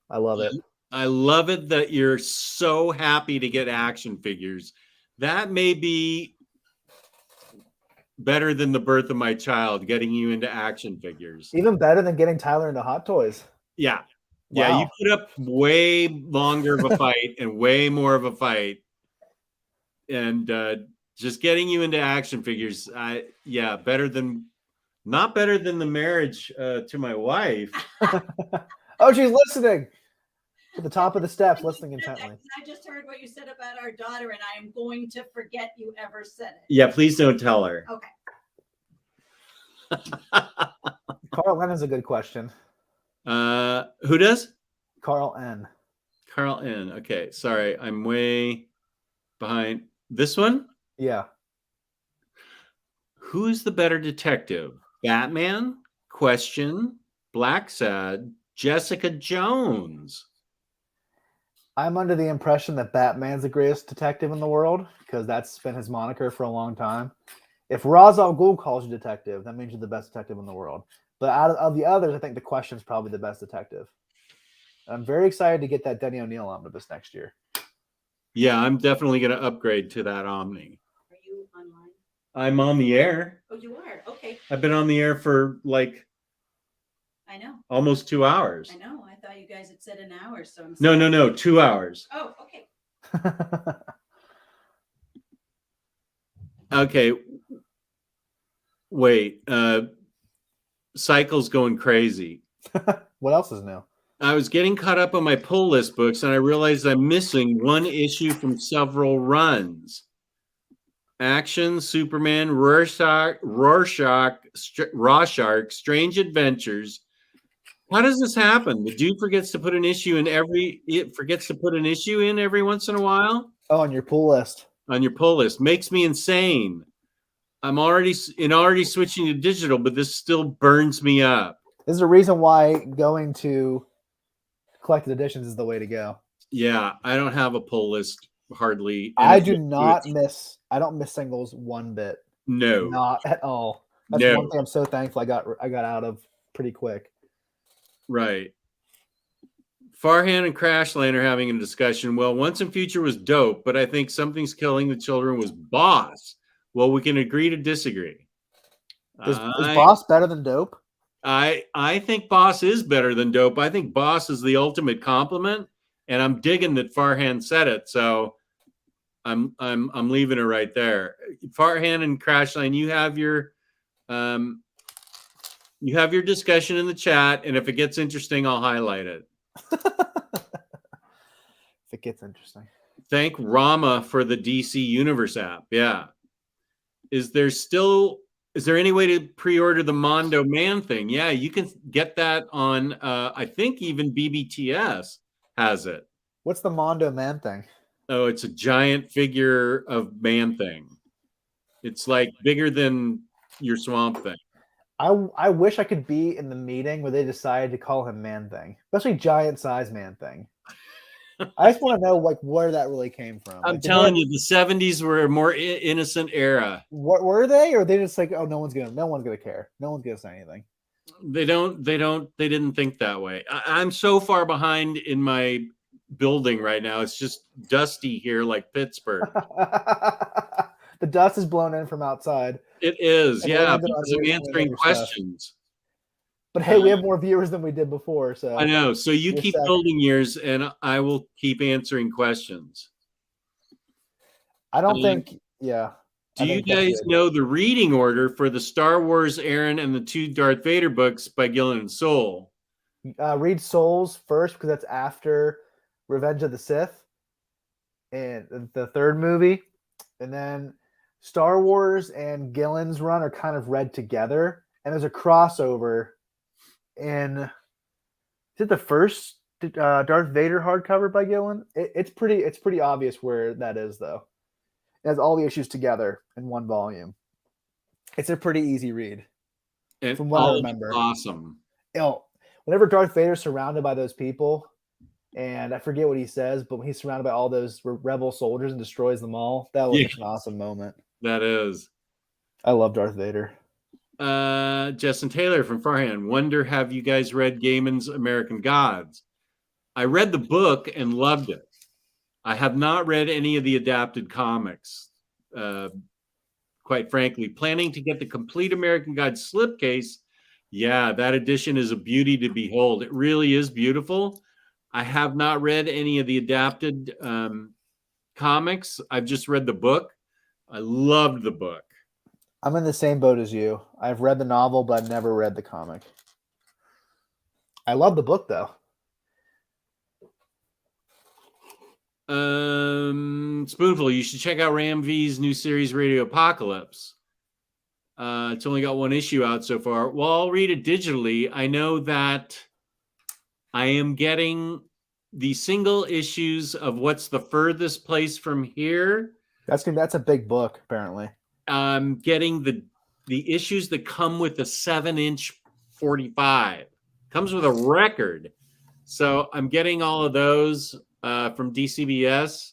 I love it. I love it that you're so happy to get action figures. That may be better than the birth of my child, getting you into action figures. Even better than getting Tyler into Hot Toys. Yeah. Wow. Yeah, you put up way longer of a fight and way more of a fight. And just getting you into action figures, not better than the marriage to my wife. Oh, she's listening. At the top of the steps, listening intently. I just heard what you said about our daughter, and I am going to forget you ever said it. Yeah, please don't tell her. Okay. Carl N is a good question. Who does? Carl N. Carl N. Okay, sorry, I'm way behind. This one? Yeah. Who's the better detective? Batman, question, Black said, Jessica Jones. I'm under the impression that Batman's the greatest detective in the world because that's been his moniker for a long time. If Ra's al Ghul calls you detective, that means you're the best detective in the world. But out of the others, I think the Question's probably the best detective. I'm very excited to get that Denny O'Neil omnibus next year. Yeah, I'm definitely going to upgrade to that Omni. Are you online? I'm on the air. Oh, you are? Okay. I've been on the air for like I know. almost 2 hours. I know. I thought you guys had said an hour, so I'm No, 2 hours. Oh, okay. Okay. Wait, Cycle's going crazy. What else is new? I was getting caught up on my pull list books and I realized I'm missing one issue from several runs. Action, Superman, Rorschach, Strange Adventures. How does this happen? The dude forgets to put an issue in every once in a while. Oh, on your pull list. On your pull list. Makes me insane. I'm already switching to digital, but this still burns me up. This is a reason why going to collected editions is the way to go. Yeah, I don't have a pull list hardly. I don't miss singles one bit. No. Not at all. That's one thing I'm so thankful I got out of pretty quick. Right. Farhan and Crashland are having a discussion. Well, Once and Future was dope, but I think Something's Killing the Children was boss. Well, we can agree to disagree. Is Boss better than Dope? I think Boss is better than Dope. I think Boss is the ultimate compliment, and I'm digging that Farhan said it. So I'm leaving it right there. Farhan and Crashline, you have your discussion in the chat, and if it gets interesting, I'll highlight it. If it gets interesting. Thank Rama for the DC Universe app. Yeah. Is there any way to pre-order the Mondo Man thing? Yeah, you can get that on I think even BBTS has it. What's the Mondo Man thing? Oh, it's a giant figure of Man Thing. It's like bigger than your Swamp Thing. I wish I could be in the meeting where they decided to call him Man Thing, especially giant size Man Thing. I just want to know where that really came from. I'm telling you, the 70s were a more innocent era. What were they? Or they just like, oh, no one's gonna care. No one's gonna say anything. They didn't think that way. I'm so far behind in my building right now. It's just dusty here like Pittsburgh. The dust is blown in from outside. It is, and yeah, because I'm answering questions. Stuff. But hey, we have more viewers than we did before. So I know. So you keep building yours, and I will keep answering questions. I don't think, yeah. Do you guys know the reading order for the Star Wars Aaron and the 2 Darth Vader books by Gillen and Soule? Read Souls first because that's after Revenge of the Sith and the third movie. And then Star Wars and Gillen's run are kind of read together. And there's a crossover in, is it the first Darth Vader hardcover by Gillen? It's pretty obvious where that is, though. It has all the issues together in one volume. It's a pretty easy read. And from what I remember. Awesome. Whenever Darth Vader's surrounded by those people, and I forget what he says, but when he's surrounded by all those rebel soldiers and destroys them all, that was an awesome moment. That is. I love Darth Vader. Justin Taylor from Farhan. Wonder, have you guys read Gaiman's American Gods? I read the book and loved it. I have not read any of the adapted comics. Quite frankly, planning to get the complete American Gods slipcase. Yeah, that edition is a beauty to behold. It really is beautiful. I have not read any of the adapted comics. I've just read the book. I loved the book. I'm in the same boat as you. I've read the novel, but I've never read the comic. I love the book, though. Spoonful, you should check out Ram V's new series, Radio Apocalypse. It's only got one issue out so far. Well, I'll read it digitally. I know that I am getting the single issues of What's the Furthest Place from Here. That's a big book, apparently. I'm getting the issues that come with the 7-inch $6.45. Comes with a record. So I'm getting all of those from DCBS.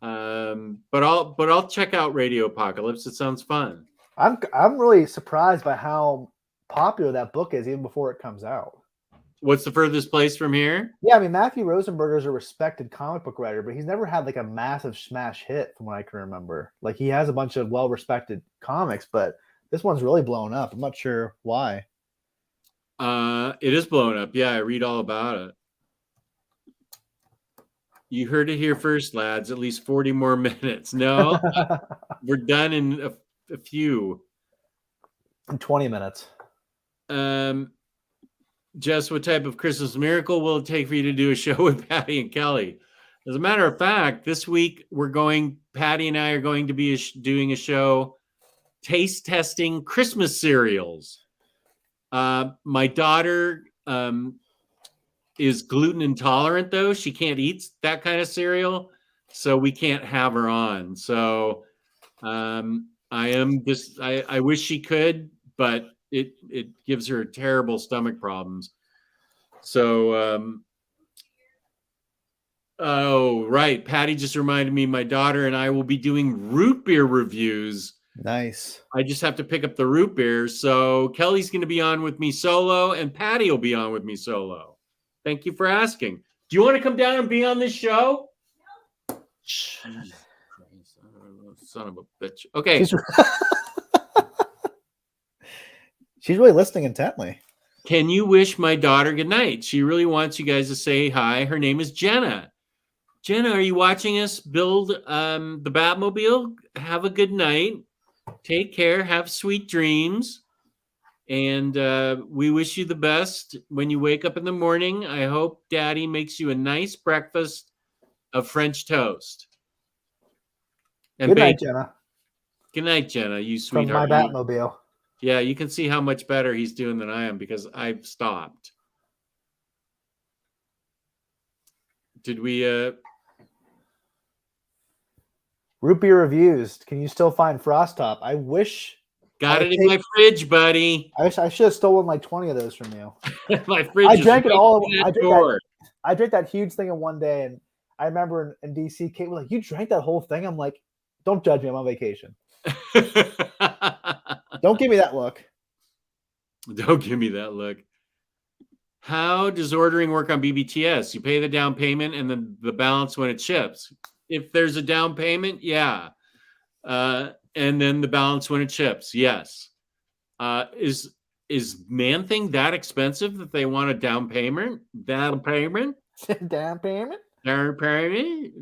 But I'll check out Radio Apocalypse. It sounds fun. I'm really surprised by how popular that book is even before it comes out. What's the furthest place from here? Yeah, I mean Matthew Rosenberger is a respected comic book writer, but he's never had like a massive smash hit from what I can remember. Like he has a bunch of well-respected comics, but this one's really blown up. I'm not sure why. It is blown up. Yeah, I read all about it. You heard it here first, lads. At least 40 more minutes. No, we're done in a few. In 20 minutes. Jess, what type of Christmas miracle will it take for you to do a show with Patty and Kelly? As a matter of fact, this week Patty and I are going to be doing a show taste testing Christmas cereals. My daughter is gluten intolerant, though. She can't eat that kind of cereal, so we can't have her on. So I wish she could, but it gives her terrible stomach problems. So, oh, right. Patty just reminded me my daughter and I will be doing root beer reviews. Nice. I just have to pick up the root beer. So Kelly's going to be on with me solo and Patty will be on with me solo. Thank you for asking. Do you want to come down and be on this show? No. Jesus Christ. Son of a bitch. Okay. She's really listening intently. Can you wish my daughter good night? She really wants you guys to say hi. Her name is Jenna. Jenna, are you watching us build the Batmobile? Have a good night. Take care. Have sweet dreams. And we wish you the best when you wake up in the morning. I hope Daddy makes you a nice breakfast of French toast. And good night, Jenna. Good night, Jenna. You From sweetheart. my Batmobile. Yeah, you can see how much better he's doing than I am because I've stopped. Did we root beer reviews? Can you still find Frost Top? I wish. Got it in my fridge, buddy. I should have stolen like 20 of those from you. My fridge. I drank it all. I drank that huge thing in one day, and I remember in DC, Kate was like, "You drank that whole thing?" I'm like, "Don't judge me. I'm on vacation. Don't give me that look." Don't give me that look. How does ordering work on BBTS? You pay the down payment and then the balance when it ships. If there's a down payment, yeah. And then the balance when it ships, yes. Is Man-Thing that expensive that they want a down payment? Down payment? Down payment? Down payment?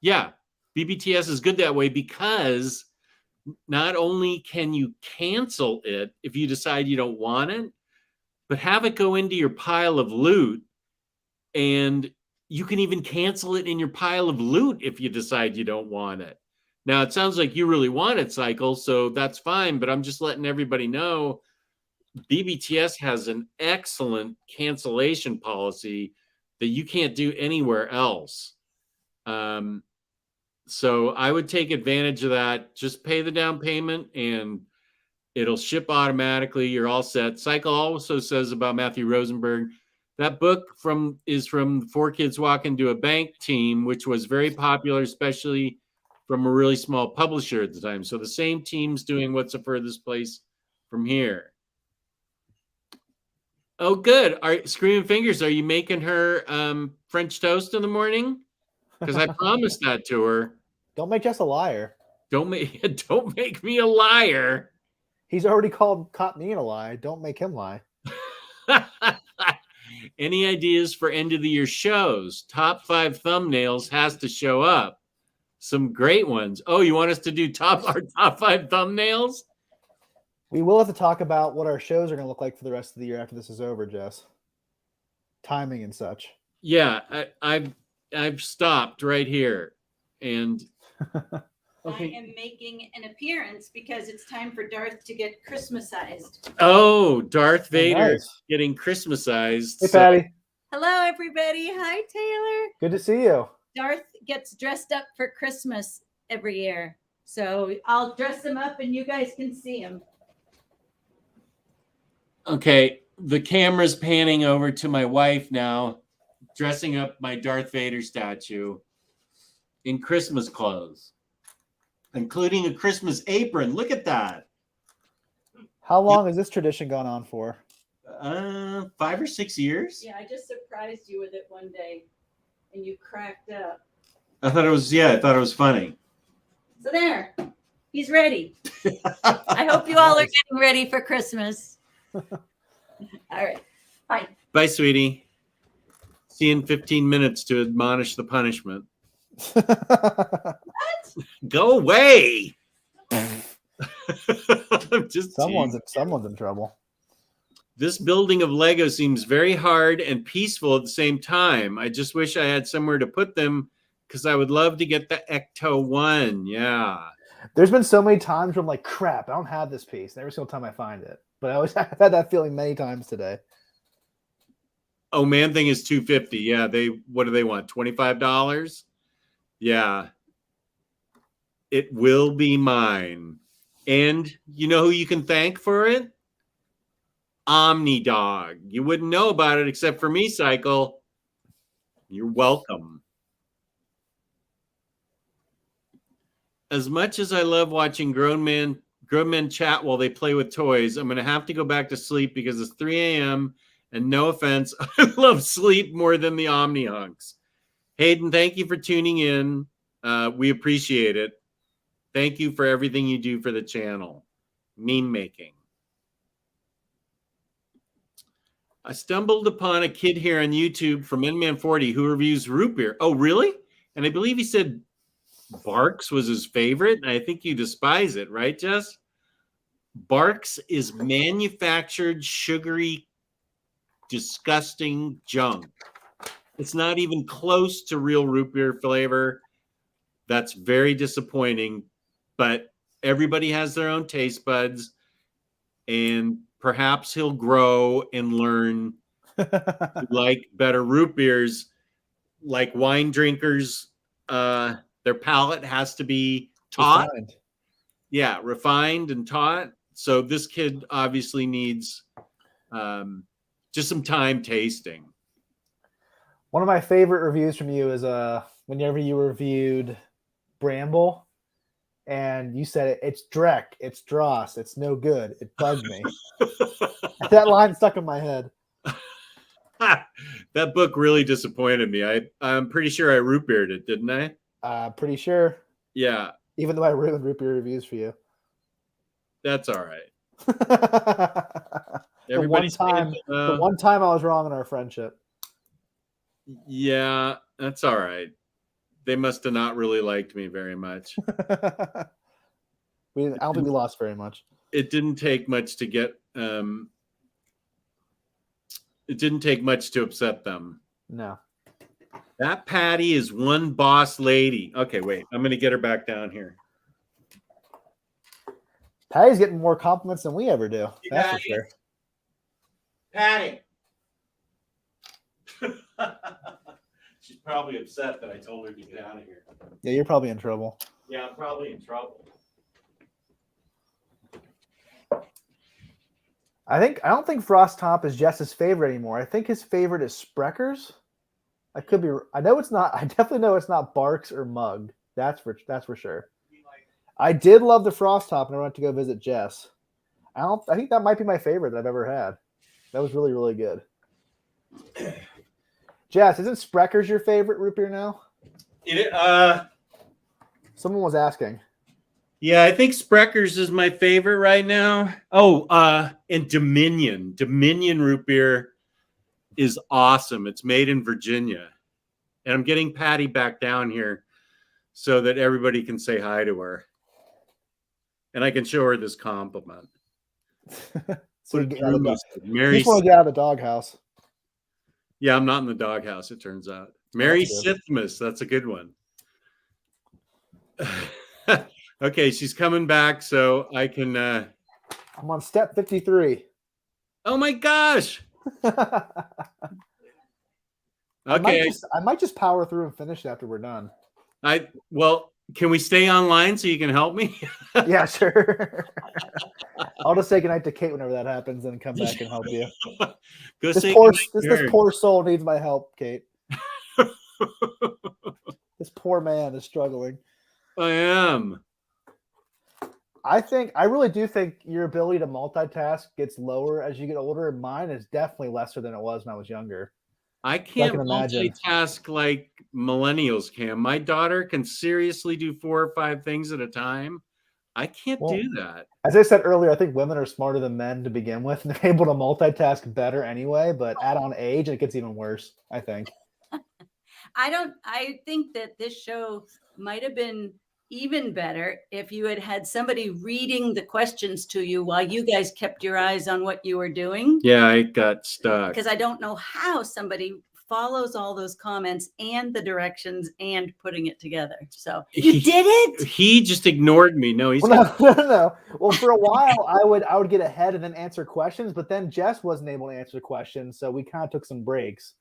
Yeah. BBTS is good that way because not only can you cancel it if you decide you don't want it, but have it go into your pile of loot, and you can even cancel it in your pile of loot if you decide you don't want it. Now, it sounds like you really want it, Cycle, so that's fine, but I'm just letting everybody know BBTS has an excellent cancellation policy that you can't do anywhere else. So I would take advantage of that. Just pay the down payment and it'll ship automatically. You're all set. Cycle also says about Matthew Rosenberg, that book is from Four Kids Walk Into a Bank team, which was very popular, especially from a really small publisher at the time. So the same team's doing What's the Furthest Place from Here. Oh, good. Screaming Fingers, are you making her French toast in the morning? Because I promised that to her. Don't make Jess a liar. Don't make me a liar. He's already caught me in a lie. Don't make him lie. Any ideas for end of the year shows? Top 5 thumbnails has to show up. Some great ones. Oh, you want us to do our top 5 thumbnails? We will have to talk about what our shows are going to look like for the rest of the year after this is over, Jess. Timing and such. Yeah, I've stopped right here. And okay. I am making an appearance because it's time for Darth to get Christmasized. Oh, Darth Vader nice. Getting Christmasized. Hey, Patty. Hello, everybody. Hi, Taylor. Good to see you. Darth gets dressed up for Christmas every year. So I'll dress him up and you guys can see him. Okay, the camera's panning over to my wife now, dressing up my Darth Vader statue in Christmas clothes, including a Christmas apron. Look at that. How long has this tradition gone on for? 5 or 6 years. Yeah, I just surprised you with it one day, and you cracked up. I thought it was funny. So there, he's ready. I hope you all are getting ready for Christmas. All right, bye. Bye, sweetie. See you in 15 minutes to admonish the punishment. Go away. I'm just someone's in trouble. This building of Lego seems very hard and peaceful at the same time. I just wish I had somewhere to put them because I would love to get the Ecto one. Yeah. There's been so many times where I'm like, crap, I don't have this piece. And every single time I find it. But I've had that feeling many times today. Oh, Man Thing is $250. Yeah, what do they want? $25? Yeah. It will be mine. And you know who you can thank for it? OmniDog. You wouldn't know about it except for me, Cycle. You're welcome. As much as I love watching grown men chat while they play with toys, I'm going to have to go back to sleep because it's 3 a.m. And no offense, I love sleep more than the Omni hunks. Hayden, thank you for tuning in. We appreciate it. Thank you for everything you do for the channel. Meme making. I stumbled upon a kid here on YouTube from Nman40 who reviews root beer. Oh, really? And I believe he said Barks was his favorite. And I think you despise it, right, Jess? Barks is manufactured, sugary, disgusting junk. It's not even close to real root beer flavor. That's very disappointing. But everybody has their own taste buds. And perhaps he'll grow and learn to like better root beers. Like wine drinkers, their palate has to be taught. Refined. Yeah, refined and taught. So this kid obviously needs just some time tasting. One of my favorite reviews from you is whenever you reviewed Bramble. And you said it's Drek, it's Dross, it's no good. It bugged me. That line stuck in my head. That book really disappointed me. I'm pretty sure I root beered it, didn't I? Pretty sure. Yeah. Even though I ruined root beer reviews for you. That's all right. The one time I was wrong in our friendship. Yeah, that's all right. They must have not really liked me very much. I don't think we lost very much. It didn't take much to get. It didn't take much to upset them. No. That Patty is one boss lady. Okay, wait. I'm going to get her back down here. Patty's getting more compliments than we ever do. That's for sure. Patty. She's probably upset that I told her to get out of here. Yeah, you're probably in trouble. Yeah, I'm probably in trouble. I don't think Frost Top is Jess's favorite anymore. I think his favorite is Spreckers. I could be. I know it's not. I definitely know it's not Barks or Mug. That's for sure. I did love the Frost Top, and I went to go visit Jess. I think that might be my favorite that I've ever had. That was really, really good. Jess, isn't Spreckers your favorite root beer now? Someone was asking. Yeah, I think Spreckers is my favorite right now. Oh, and Dominion. Dominion root beer is awesome. It's made in Virginia. And I'm getting Patty back down here so that everybody can say hi to her. And I can show her this compliment. So you want Mary, to get out of the doghouse. Yeah, I'm not in the doghouse, it turns out. Mary Sithmas, that's a good one. Okay, she's coming back, so I can... I'm on step 53. Oh my gosh! Okay. I might just power through and finish it after we're done. Well, Can we stay online so you can help me? Yeah, sure. I'll just say goodnight to Kate whenever that happens and come back and help you. Go This say poor, goodnight to this her. poor soul needs my help, Kate. This poor man is struggling. I am. I really do think your ability to multitask gets lower as you get older. Mine is definitely lesser than it was when I was younger. I can't can imagine. multitask like millennials can. My daughter can seriously do 4 or 5 things at a time. I can't Well, do that. As I said earlier, I think women are smarter than men to begin with, and they're able to multitask better anyway. But add on age, and it gets even worse, I think. I think that this show might have been even better if you had had somebody reading the questions to you while you guys kept your eyes on what you were doing. Yeah, I got stuck. Because I don't know how somebody follows all those comments and the directions and putting it together. So you did it. He just ignored me. No, he's No. Well, for a while, I would get ahead and then answer questions, but then Jess wasn't able to answer questions, so we kind of took some breaks.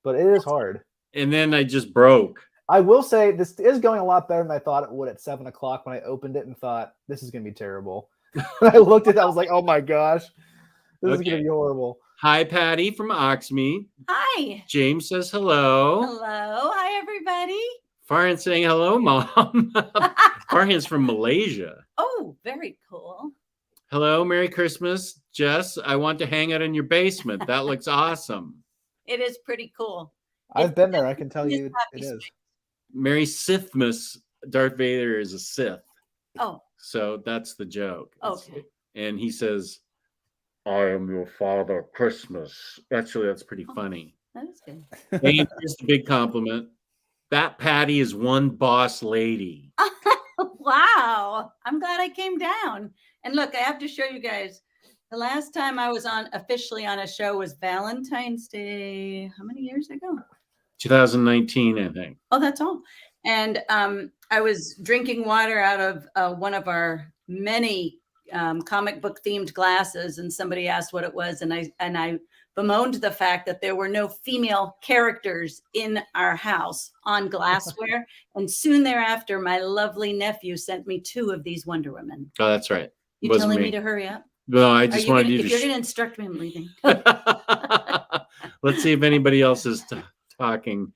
But it is hard. And then I just broke. I will say this is going a lot better than I thought it would at 7 o'clock when I opened it and thought this is going to be terrible. I looked at it, I was like, oh my gosh, this is going to be horrible. Hi, Patty from Oxmead. Hi. James says hello. Hello. Hi, everybody. Farhan saying hello, Mom. Farhan's from Malaysia. Oh, very cool. Hello, Merry Christmas. Jess, I want to hang out in your basement. That looks awesome. It is pretty cool. I've been there. I can tell you it is. Mary Sithmas, Darth Vader is a Sith. Oh. So that's the joke. Okay. And he says, I am your father, Christmas. Actually, that's pretty funny. That is good. And here's the big compliment. That Patty is one boss lady. Wow. I'm glad I came down. And look, I have to show you guys. The last time I was officially on a show was Valentine's Day. How many years ago? 2019, I think. Oh, that's all. And I was drinking water out of one of our many comic book themed glasses, and somebody asked what it was, and I bemoaned the fact that there were no female characters in our house on glassware. And soon thereafter, my lovely nephew sent me 2 of these Wonder Women. Oh, that's right. You telling me to hurry up? No, I just wanted you to. If you're going to instruct me, I'm leaving. Let's see if anybody else is talking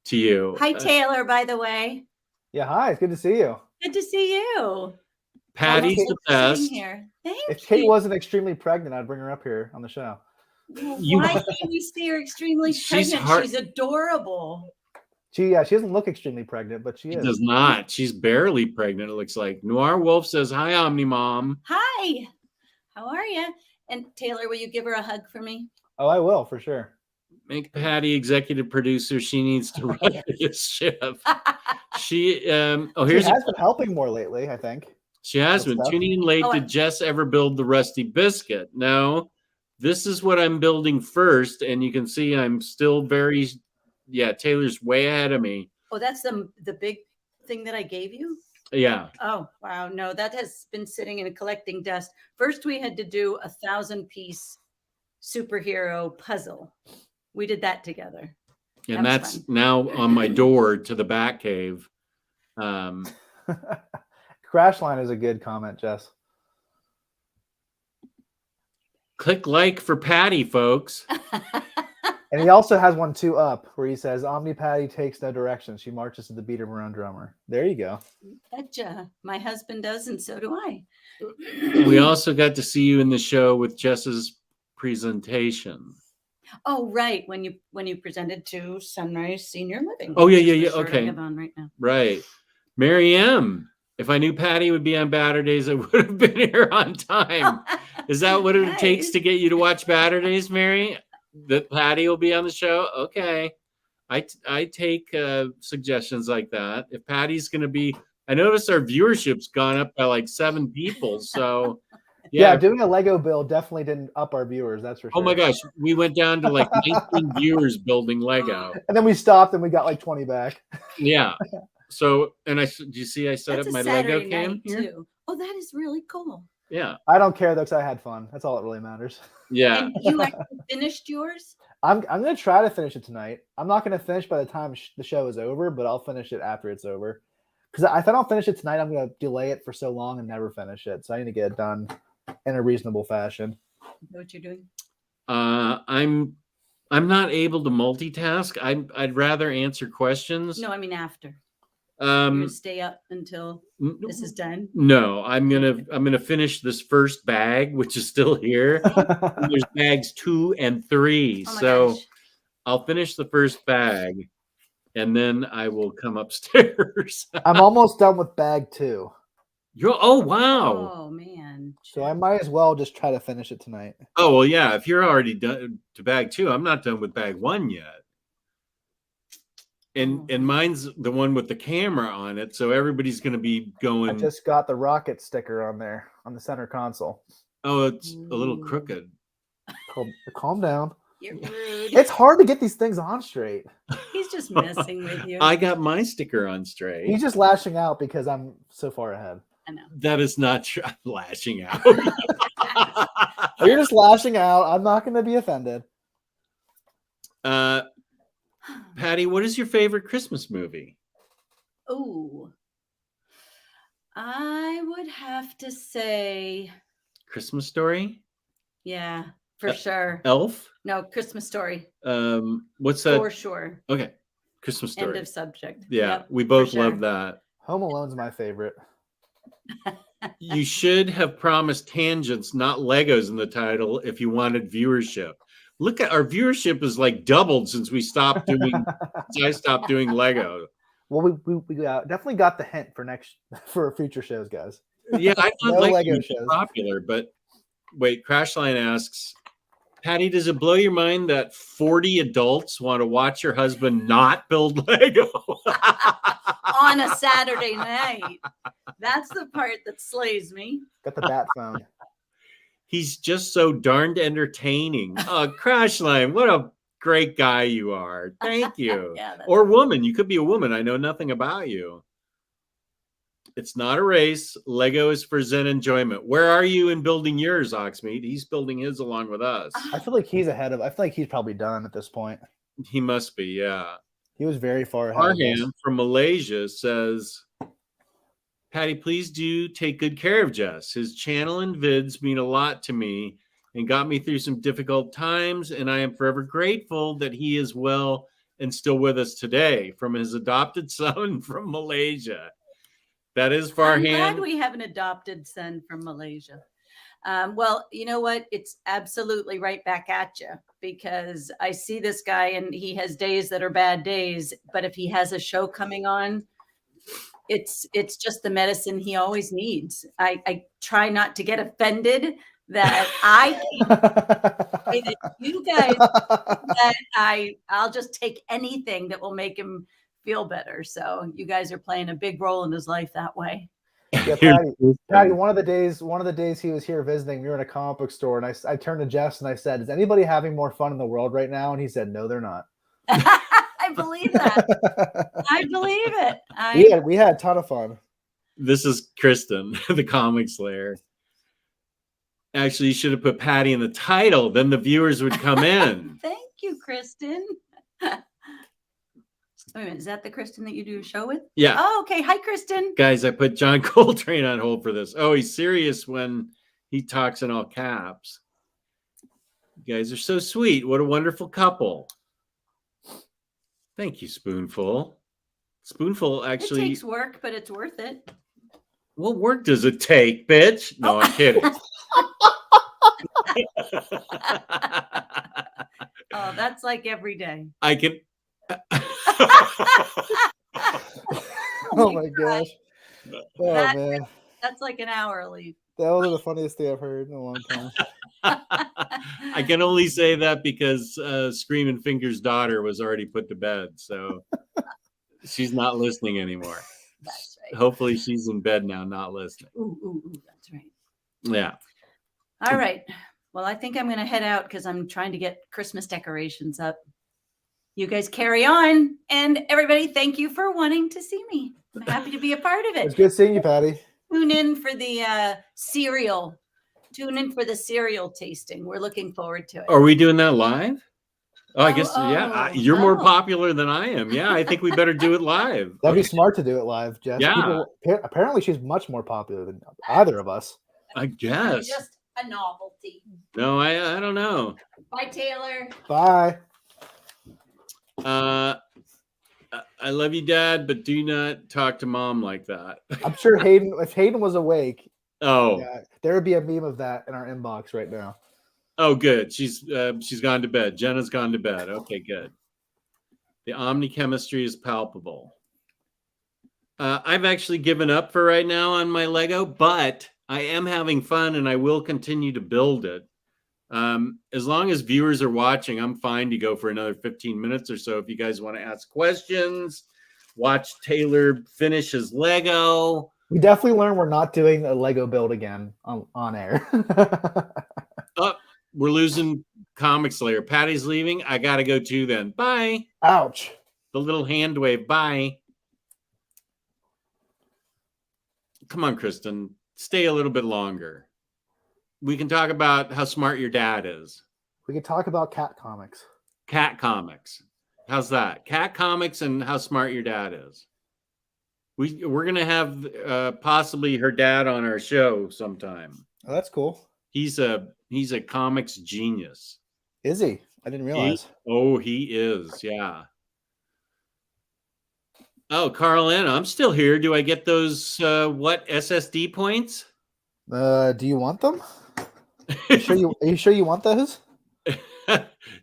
to you. Hi, Taylor, by the way. Yeah, hi. It's good to see you. Good to see you. Patty's the best. Here. Thank If Kate you. wasn't extremely pregnant, I'd bring her up here on the show. Why can't we see her extremely pregnant? She's adorable. She doesn't look extremely pregnant, but she is. She does not. She's barely pregnant, it looks like. Noir Wolf says, hi, Omni Mom. Hi. How are you? And Taylor, will you give her a hug for me? Oh, I will, for sure. Make Patty executive producer. She needs to run this ship. She has been helping more lately, I think. She has been tuning in late. Did Jess ever build the Rusty Biscuit? No. This is what I'm building first, and you can see I'm still Taylor's way ahead of me. Oh, that's the big thing that I gave you? Yeah. Oh, wow. No, that has been sitting in a collecting dust. First, we had to do a 1,000-piece superhero puzzle. We did that together. And that's now on my door to the Batcave. Crashline is a good comment, Jess. Click like for Patty, folks. And he also has one 2 up where he says, Omni Patty takes no direction. She marches to the beat of her own drummer. There you go. Betcha. My husband does, and so do I. We also got to see you in the show with Jess's presentation. Oh, right. When you presented to Sunrise Senior Living. Oh, yeah. Okay. I have on right now. Right. Mary M. If I knew Patty would be on Batterdays, I would have been here on time. Is that what it takes to get you to watch Batterdays, Mary? That Patty will be on the show? Okay. I take suggestions like that. If Patty's going to be, I noticed our viewership's gone up by like 7 people. So yeah, doing a Lego build definitely didn't up our viewers. That's for sure. Oh my gosh. We went down to like 19 viewers building Lego. And then we stopped and we got like 20 back. Yeah. So, and do you see I set up my Lego cam here? Too. Oh, that is really cool. Yeah. I don't care though, because I had fun. That's all that really matters. Yeah. And you actually finished yours? I'm going to try to finish it tonight. I'm not going to finish by the time the show is over, but I'll finish it after it's over. Because if I don't finish it tonight, I'm going to delay it for so long and never finish it. So I need to get it done in a reasonable fashion. What you're doing? I'm not able to multitask. I'd rather answer questions. No, I mean after. You're gonna stay up until this is done. No, I'm gonna finish this first bag, which is still here. There's bags 2 and 3, Oh my so gosh. I'll finish the first bag, and then I will come upstairs. I'm almost done with bag 2. Oh wow! Oh man. So I might as well just try to finish it tonight. Oh well, yeah. If you're already done to bag 2, I'm not done with bag 1 yet. And mine's the one with the camera on it, so everybody's going to be going. I just got the rocket sticker on there on the center console. Oh, it's a little crooked. Calm down. You're rude. It's hard to get these things on straight. He's just messing with you. I got my sticker on straight. He's just lashing out because I'm so far ahead. I know. That is not true. I'm lashing out. You're just lashing out. I'm not going to be offended. Patty, what is your favorite Christmas movie? Oh, I would have to say, Christmas Story? yeah, for sure. Elf? No, Christmas Story. What's that? For sure. Okay. Christmas Story. End of subject. Yeah, Yep, we both for sure. love that. Home Alone's my favorite. You should have promised tangents, not Legos in the title if you wanted viewership. Look at our viewership is like doubled since we stopped doing I stopped doing Lego. Well, we definitely got the hint for future shows, guys. Yeah, I thought No Lego Lego was shows. popular, but wait, Crashline asks, Patty, does it blow your mind that 40 adults want to watch your husband not build Lego? On a Saturday night. That's the part that slays me. Got the bat phone. He's just so darned entertaining. Oh, Crashline, what a great guy you are. Thank you. Yeah, that's Or woman. You could be a woman. I know nothing about you. It's not a race. Lego is for Zen enjoyment. Where are you in building yours, Oxmeat? He's building his along with us. I feel like he's ahead of. I feel like he's probably done at this point. He must be, yeah. He was very far ahead. of us. Arham from Malaysia says, Patty, please do take good care of Jess. His channel and vids mean a lot to me and got me through some difficult times, and I am forever grateful that he is well and still with us today. From his adopted son from Malaysia. That is Farham. I'm glad we have an adopted son from Malaysia. Well, you know what? It's absolutely right back at you because I see this guy and he has days that are bad days, but if he has a show coming on, it's just the medicine he always needs. I try not to get offended that I say that you guys that I'll just take anything that will make him feel better. So you guys are playing a big role in his life that way. Yeah, Patty, one of the days he was here visiting, we were in a comic book store, and I turned to Jess and I said, "Is anybody having more fun in the world right now?" And he said, "No, they're not." I believe that. I believe it. We had a ton of fun. This is Kristen, the comic slayer. Actually, you should have put Patty in the title. Then the viewers would come in. Thank you, Kristen. Wait a minute, is that the Kristen that you do a show with? Yeah. Oh, okay. Hi, Kristen. Guys, I put John Coltrane on hold for this. Oh, he's serious when he talks in all caps. You guys are so sweet. What a wonderful couple. Thank you, Spoonful. Spoonful actually. It takes work, but it's worth it. What work does it take, bitch? No, I'm kidding. Oh, that's like every day. I can. Oh my gosh. Oh man. That's like an hourly. That was the funniest thing I've heard in a long time. I can only say that because Screaming Finger's daughter was already put to bed, so she's not listening anymore. That's right. Hopefully she's in bed now, not listening. Ooh, that's right. Yeah. All right. Well, I think I'm going to head out because I'm trying to get Christmas decorations up. You guys carry on. And everybody, thank you for wanting to see me. I'm happy to be a part of It's it. good seeing you, Patty. Tune in for the cereal. Tune in for the cereal tasting. We're looking forward to it. Are we doing that live? Oh, I guess, yeah, you're more Oh. popular than I am. Yeah, I think we better do it live. That'd be smart to do it live, Jess. Yeah. Apparently, she's much more popular than either of us. I guess. Just a novelty. No, I don't know. Bye, Taylor. Bye. I love you, Dad, but do not talk to Mom like that. I'm sure Hayden, if Hayden was awake, Oh, yeah, there would be a meme of that in our inbox right now. oh, good. She's gone to bed. Jenna's gone to bed. Okay, good. The omni-chemistry is palpable. I've actually given up for right now on my Lego, but I am having fun and I will continue to build it. As long as viewers are watching, I'm fine to go for another 15 minutes or so. If you guys want to ask questions, watch Taylor finish his Lego. We definitely learned we're not doing a Lego build again on air. Oh, we're losing Comic Slayer. Patty's leaving. I got to go too then. Bye. Ouch. The little hand wave. Bye. Come on, Kristen. Stay a little bit longer. We can talk about how smart your dad is. We could talk about cat comics. Cat comics. How's that? Cat comics and how smart your dad is. We're gonna have possibly her dad on our show sometime. Oh, that's cool. He's a comics genius. Is he? I didn't realize. He is. Yeah. Oh, Carl N, I'm still here. Do I get those what SSD points? Do you want them? Are you sure you want those?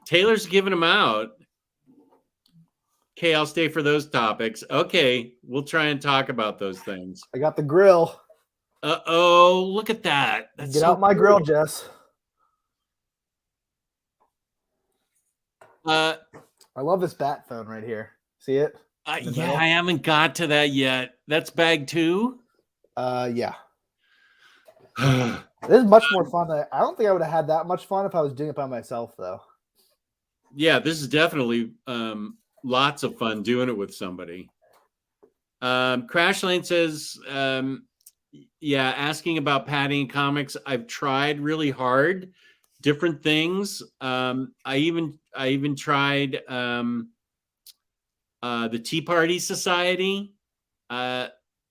Taylor's giving them out. Okay, I'll stay for those topics. Okay, we'll try and talk about those things. I got the grill. Oh, look at that. That's Get so out my cool. grill, Jess. I love this bat phone right here. See it? Yeah, I haven't got to that yet. That's bag 2? Yeah. This is much more fun. I don't think I would have had that much fun if I was doing it by myself, though. Yeah, this is definitely lots of fun doing it with somebody. Crashlane says, yeah, asking about Patty and comics. I've tried really hard, different things. I even tried the Tea Party Society,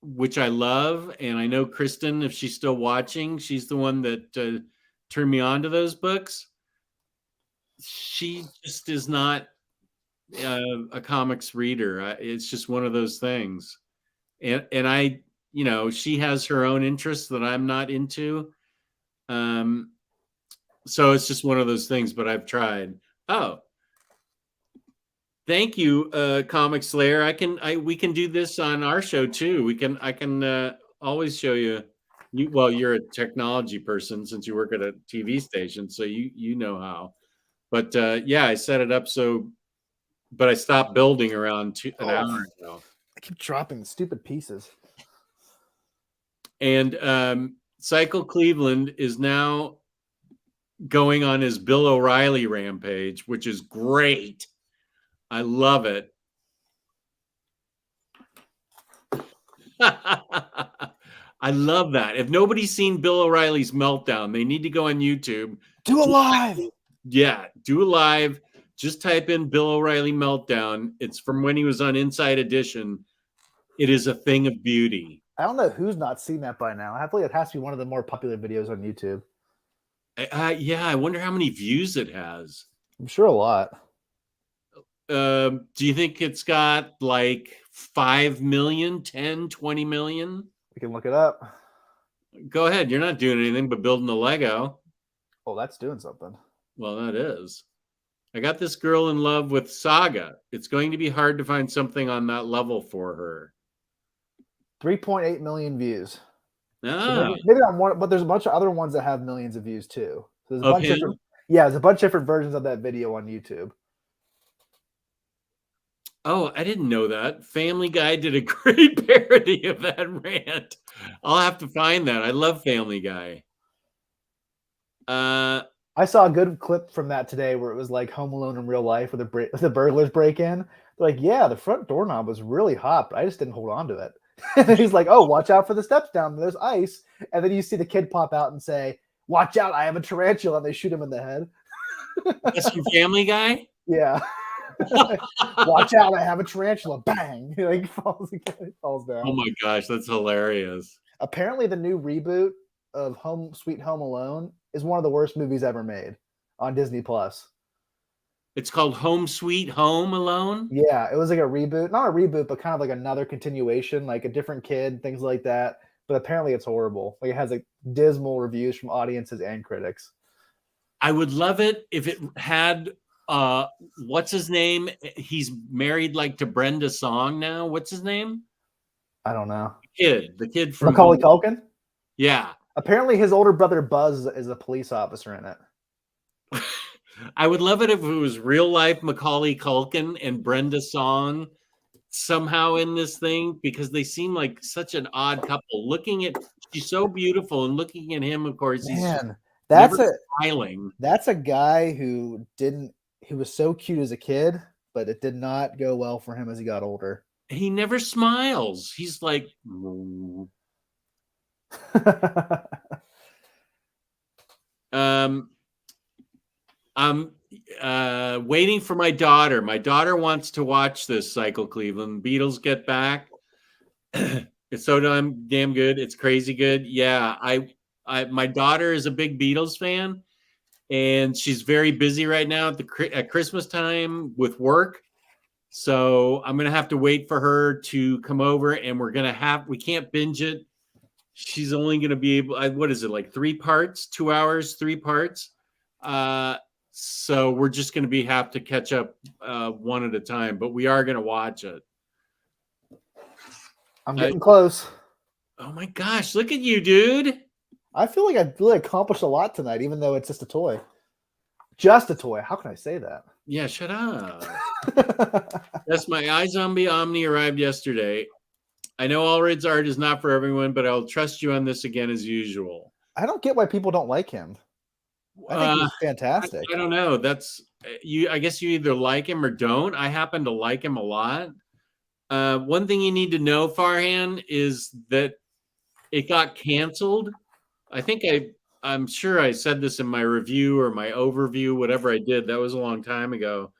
which I love. And I know Kristen, if she's still watching, she's the one that turned me on to those books. She just is not a comics reader. It's just one of those things. And I, she has her own interests that I'm not into. So it's just one of those things, but I've tried. Oh, thank you, Comic Slayer. We can do this on our show too. I can always show you. Well, you're a technology person since you work at a TV station, so you know how. But yeah, I set it up but I stopped building around an hour ago. I keep dropping stupid pieces. And Cycle Cleveland is now going on his Bill O'Reilly rampage, which is great. I love it. I love that. If nobody's seen Bill O'Reilly's Meltdown, they need to go on YouTube. Do it live. Yeah, do it live. Just type in Bill O'Reilly Meltdown. It's from when he was on Inside Edition. It is a thing of beauty. I don't know who's not seen that by now. I feel like it has to be one of the more popular videos on YouTube. Yeah, I wonder how many views it has. I'm sure a lot. Do you think it's got like 5 million, 10, 20 million? We can look it up. Go ahead. You're not doing anything but building a Lego. Oh, that's doing something. Well, that is. I got this girl in love with Saga. It's going to be hard to find something on that level for her. 3.8 million views. Ah. So maybe not one, but there's a bunch of other ones that have millions of views too. So there's a bunch of different, there's a bunch of different versions of that video on YouTube. Oh, I didn't know that. Family Guy did a great parody of that rant. I'll have to find that. I love Family Guy. I saw a good clip from that today where it was like Home Alone in real life where the burglars break in. They're like, yeah, the front doorknob was really hot, but I just didn't hold on to it. And then he's like, oh, watch out for the steps down. There's ice. And then you see the kid pop out and say, watch out, I have a tarantula. And they shoot him in the head. That's from Family Guy? Yeah. Watch out! I have a tarantula. Bang! He like falls down. Oh my gosh, that's hilarious. Apparently, the new reboot of Home Sweet Home Alone is one of the worst movies ever made on Disney Plus. It's called Home Sweet Home Alone. Yeah, it was like a reboot, not a reboot, but kind of like another continuation, like a different kid, things like that. But apparently, it's horrible. Like it has like dismal reviews from audiences and critics. I would love it if it had what's his name? He's married like to Brenda Song now. What's his name? I don't know. The kid from Macaulay Culkin. Yeah. Apparently, his older brother Buzz is a police officer in it. I would love it if it was real life Macaulay Culkin and Brenda Song somehow in this thing, because they seem like such an odd couple. She's so beautiful, and looking at him, of course, he's smiling. That's a guy who was so cute as a kid, but it did not go well for him as he got older. He never smiles. He's like, I'm waiting for my daughter. My daughter wants to watch this, Cycle Cleveland. Beatles get back. It's so damn good. It's crazy good. Yeah, my daughter is a big Beatles fan, and she's very busy right now at Christmas time with work. So I'm gonna have to wait for her to come over, and we can't binge it. She's only gonna be able. What is it, like 3 parts? 2 hours, 3 parts. So we're just going to have to catch up one at a time, but we are going to watch it. I'm getting close. Oh my gosh, look at you, dude. I feel like I really accomplished a lot tonight, even though it's just a toy. Just a toy. How can I say that? Yeah, shut up. That's my iZombie Omni arrived yesterday. I know Allred's art is not for everyone, but I'll trust you on this again as usual. I don't get why people don't like him. I think he's fantastic. I don't know. That's you. I guess you either like him or don't. I happen to like him a lot. One thing you need to know, Farhan, is that it got canceled. I think I'm sure I said this in my review or my overview, whatever I did. That was a long time ago.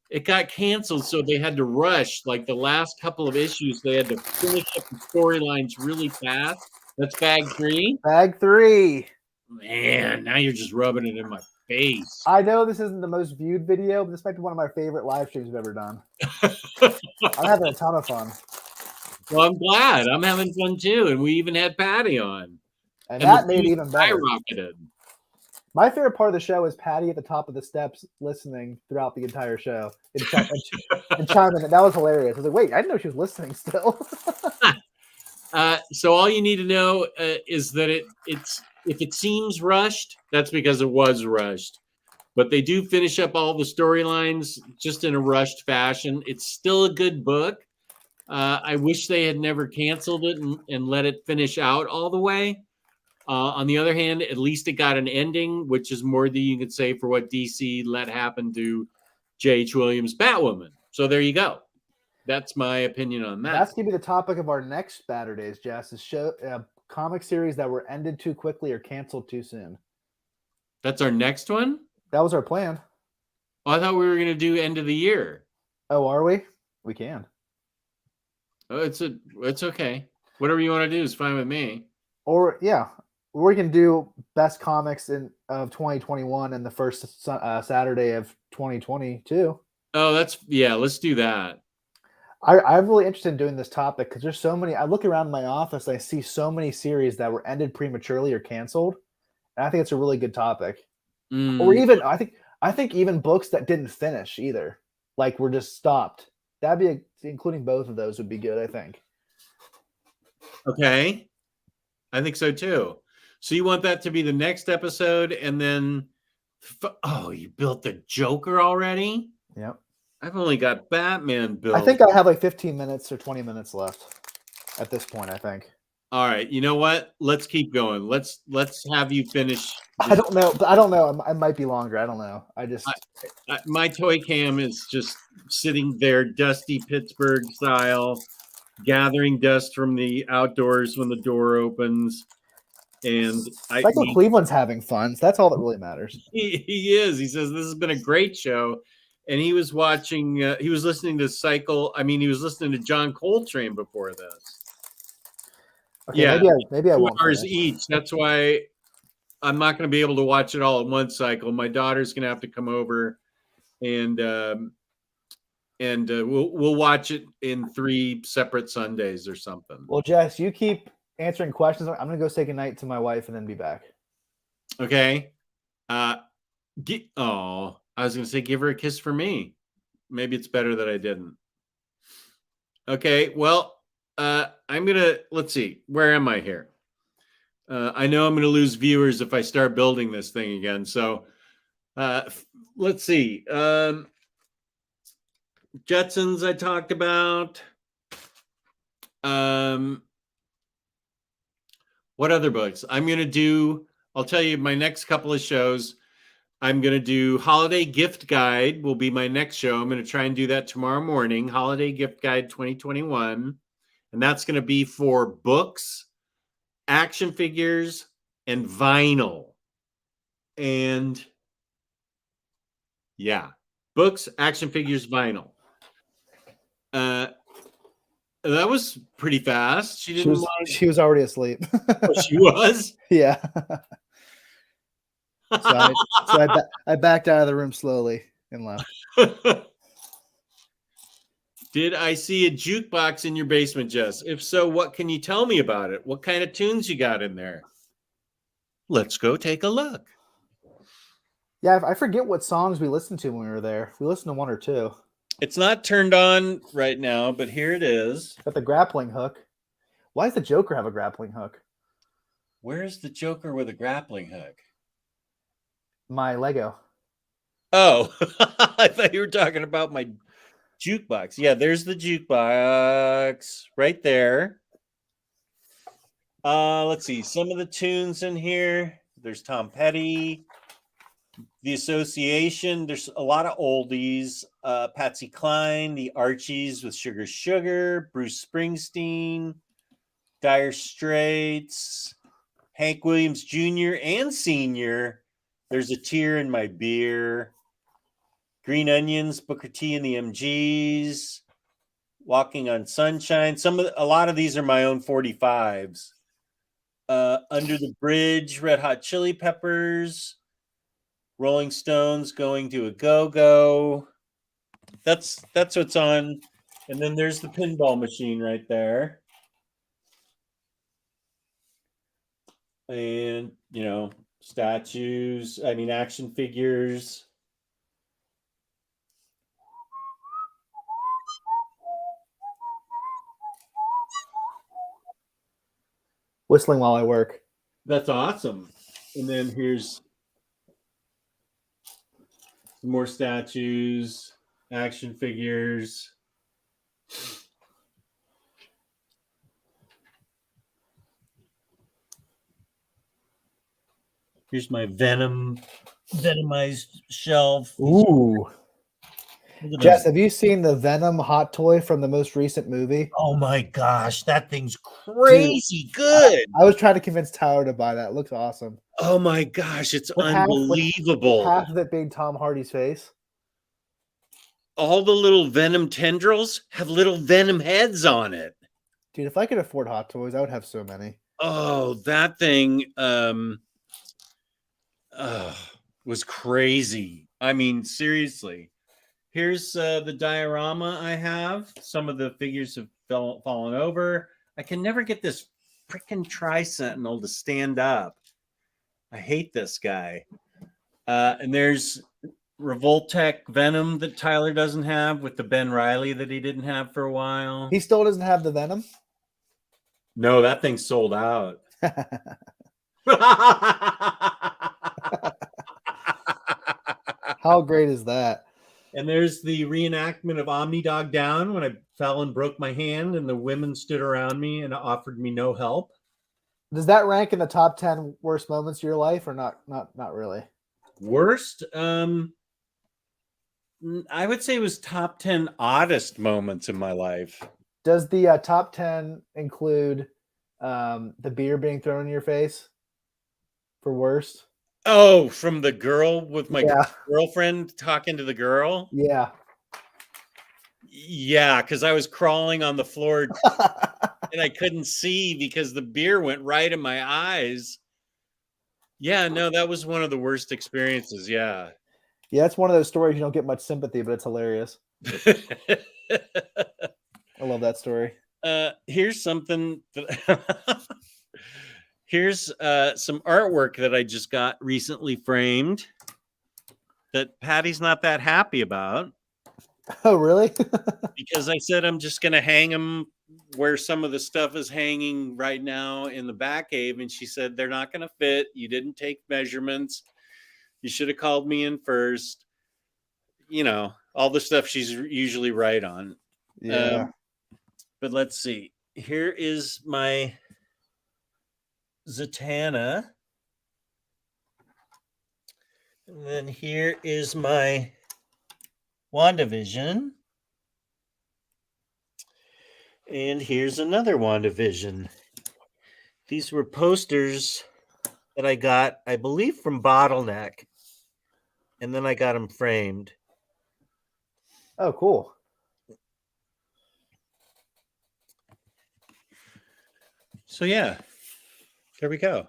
It got canceled, so they had to rush. Like the last couple of issues, they had to finish up the storylines really fast. That's bag 3. Bag 3. Man, now you're just rubbing it in my face. I know this isn't the most viewed video, but this might be one of my favorite live streams we've ever done. I'm having a ton of fun. Well, I'm glad. I'm having fun too. And we even had Patty on. And that made it even better. Skyrocketed. My favorite part of the show is Patty at the top of the steps listening throughout the entire show. And chiming in. That was hilarious. I was like, wait, I didn't know she was listening still. So all you need to know is that if it seems rushed, that's because it was rushed. But they do finish up all the storylines just in a rushed fashion. It's still a good book. I wish they had never canceled it and let it finish out all the way. On the other hand, at least it got an ending, which is more than you could say for what DC let happen to J.H. Williams' Batwoman. So there you go. That's my opinion on that. That's going to be the topic of our next Baturdays, Jess, is comic series that were ended too quickly or canceled too soon. That's our next one? That was our plan. Oh, I thought we were going to do end of the year. Oh, are we? We can. Oh, it's okay. Whatever you want to do is fine with me. Or, yeah. We can do best comics of 2021 and the first Saturday of 2022. Oh, let's do that. I'm really interested in doing this topic because there's so many. I look around my office, I see so many series that were ended prematurely or canceled, and I think it's a really good topic. Or even I think even books that didn't finish either, like were just stopped. That'd be including both of those would be good. I think. Okay, I think so too. So you want that to be the next episode, and then you built the Joker already? Yep. I've only got Batman built. I think I have like 15 minutes or 20 minutes left at this point, I think. All right. You know what? Let's keep going. Let's have you finish. I don't know. I might be longer. I don't know. My toy cam is just sitting there, dusty Pittsburgh style, gathering dust from the outdoors when the door opens. And Cleveland's having fun. So that's all that really matters. He is. He says, this has been a great show. and he was watching. He was listening to Cycle. I mean, he was listening to John Coltrane before this. Okay, Yeah, maybe I 2 won't hours finish. each. That's why I'm not going to be able to watch it all at one cycle. My daughter's going to have to come over, and we'll watch it in 3 separate Sundays or something. Well, Jess, you keep answering questions. I'm gonna go say goodnight to my wife and then be back. Okay. I was going to say give her a kiss for me. Maybe it's better that I didn't. Okay. Well, I'm going to, let's see. Where am I here? I know I'm going to lose viewers if I start building this thing again. So let's see. Jetsons I talked about. What other books? I'll tell you my next couple of shows. I'm going to do Holiday Gift Guide will be my next show. I'm going to try and do that tomorrow morning. Holiday Gift Guide 2021. And that's going to be for books, action figures, and vinyl. And yeah, books, action figures, vinyl. That was pretty fast. She was already asleep. Oh, she was? Yeah. So I backed out of the room slowly and left. Did I see a jukebox in your basement, Jess? If so, what can you tell me about it? What kind of tunes you got in there? Let's go take a look. Yeah, I forget what songs we listened to when we were there. We listened to 1 or 2. It's not turned on right now, but here it is. Got the grappling hook. Why does the Joker have a grappling hook? Where's the Joker with a grappling hook? My Lego. Oh, I thought you were talking about my jukebox. Yeah, there's the jukebox right there. Let's see some of the tunes in here. There's Tom Petty, The Association. There's a lot of oldies. Patsy Cline, The Archies with Sugar Sugar, Bruce Springsteen, Dire Straits, Hank Williams Jr. and Sr. There's a Tear in My Beer, Green Onions, Booker T and the MGs, Walking on Sunshine. A lot of these are my own 45s. Under the Bridge, Red Hot Chili Peppers, Rolling Stones, Going to a Go-Go. That's what's on. And then there's the pinball machine right there. And, action figures. Whistling while I work. That's awesome. And then here's some more statues, action figures. Here's my venomized shelf. Ooh. Jess, have you seen the Venom hot toy from the most recent movie? Oh my gosh, that thing's crazy good. I was trying to convince Tyler to buy that. It looks awesome. Oh my gosh, it's unbelievable. Half of it being Tom Hardy's face. All the little Venom tendrils have little Venom heads on it. Dude, if I could afford hot toys, I would have so many. Oh, that thing was crazy. I mean, seriously. Here's the diorama I have. Some of the figures have fallen over. I can never get this freaking Tri-Sentinel to stand up. I hate this guy. And there's Revoltech Venom that Tyler doesn't have with the Ben Reilly that he didn't have for a while. He still doesn't have the Venom? No, that thing's sold out. How great is that? And there's the reenactment of OmniDog Down when I fell and broke my hand and the women stood around me and offered me no help. Does that rank in the top 10 worst moments of your life or not really? Worst? I would say it was top 10 oddest moments in my life. Does the top 10 include the beer being thrown in your face for worst? Oh, from the girl with my Yeah. girlfriend talking to the girl? Yeah. Yeah, because I was crawling on the floor and I couldn't see because the beer went right in my eyes. Yeah, no, that was one of the worst experiences. Yeah. Yeah, it's one of those stories you don't get much sympathy, but it's hilarious. I love that story. Here's something that here's some artwork that I just got recently framed that Patty's not that happy about Oh, really? because I said I'm just gonna hang them where some of the stuff is hanging right now in the back cave, and she said they're not gonna fit. You didn't take measurements. You should have called me in first. You know, all the stuff she's usually right on. Yeah. But let's see. Here is my Zatanna. And then here is my WandaVision. And here's another WandaVision. These were posters that I got, I believe, from Bottleneck. And then I got them framed. Oh, cool. So yeah, there we go.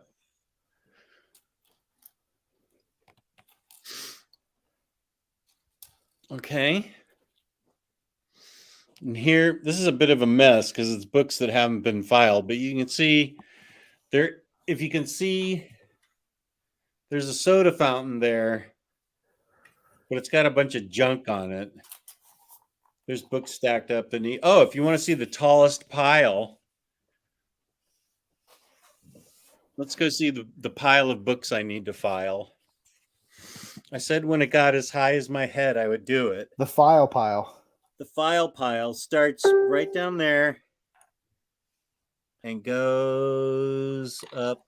Okay. And here, this is a bit of a mess because it's books that haven't been filed, but you can see there, if you can see, there's a soda fountain there, but it's got a bunch of junk on it. There's books stacked up that need, oh, if you want to see the tallest pile, let's go see the pile of books I need to file. I said when it got as high as my head, I would do it. The file pile. The file pile starts right down there and goes up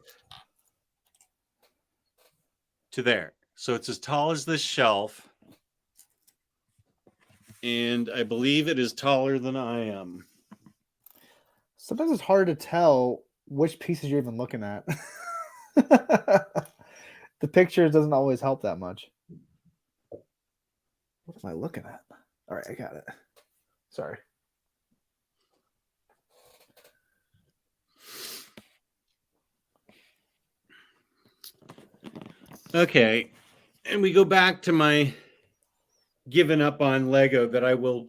to there. So it's as tall as this shelf. And I believe it is taller than I am. Sometimes it's hard to tell which pieces you're even looking at. The picture doesn't always help that much. What am I looking at? All right, I got it. Sorry. Okay. And we go back to my giving up on Lego that I will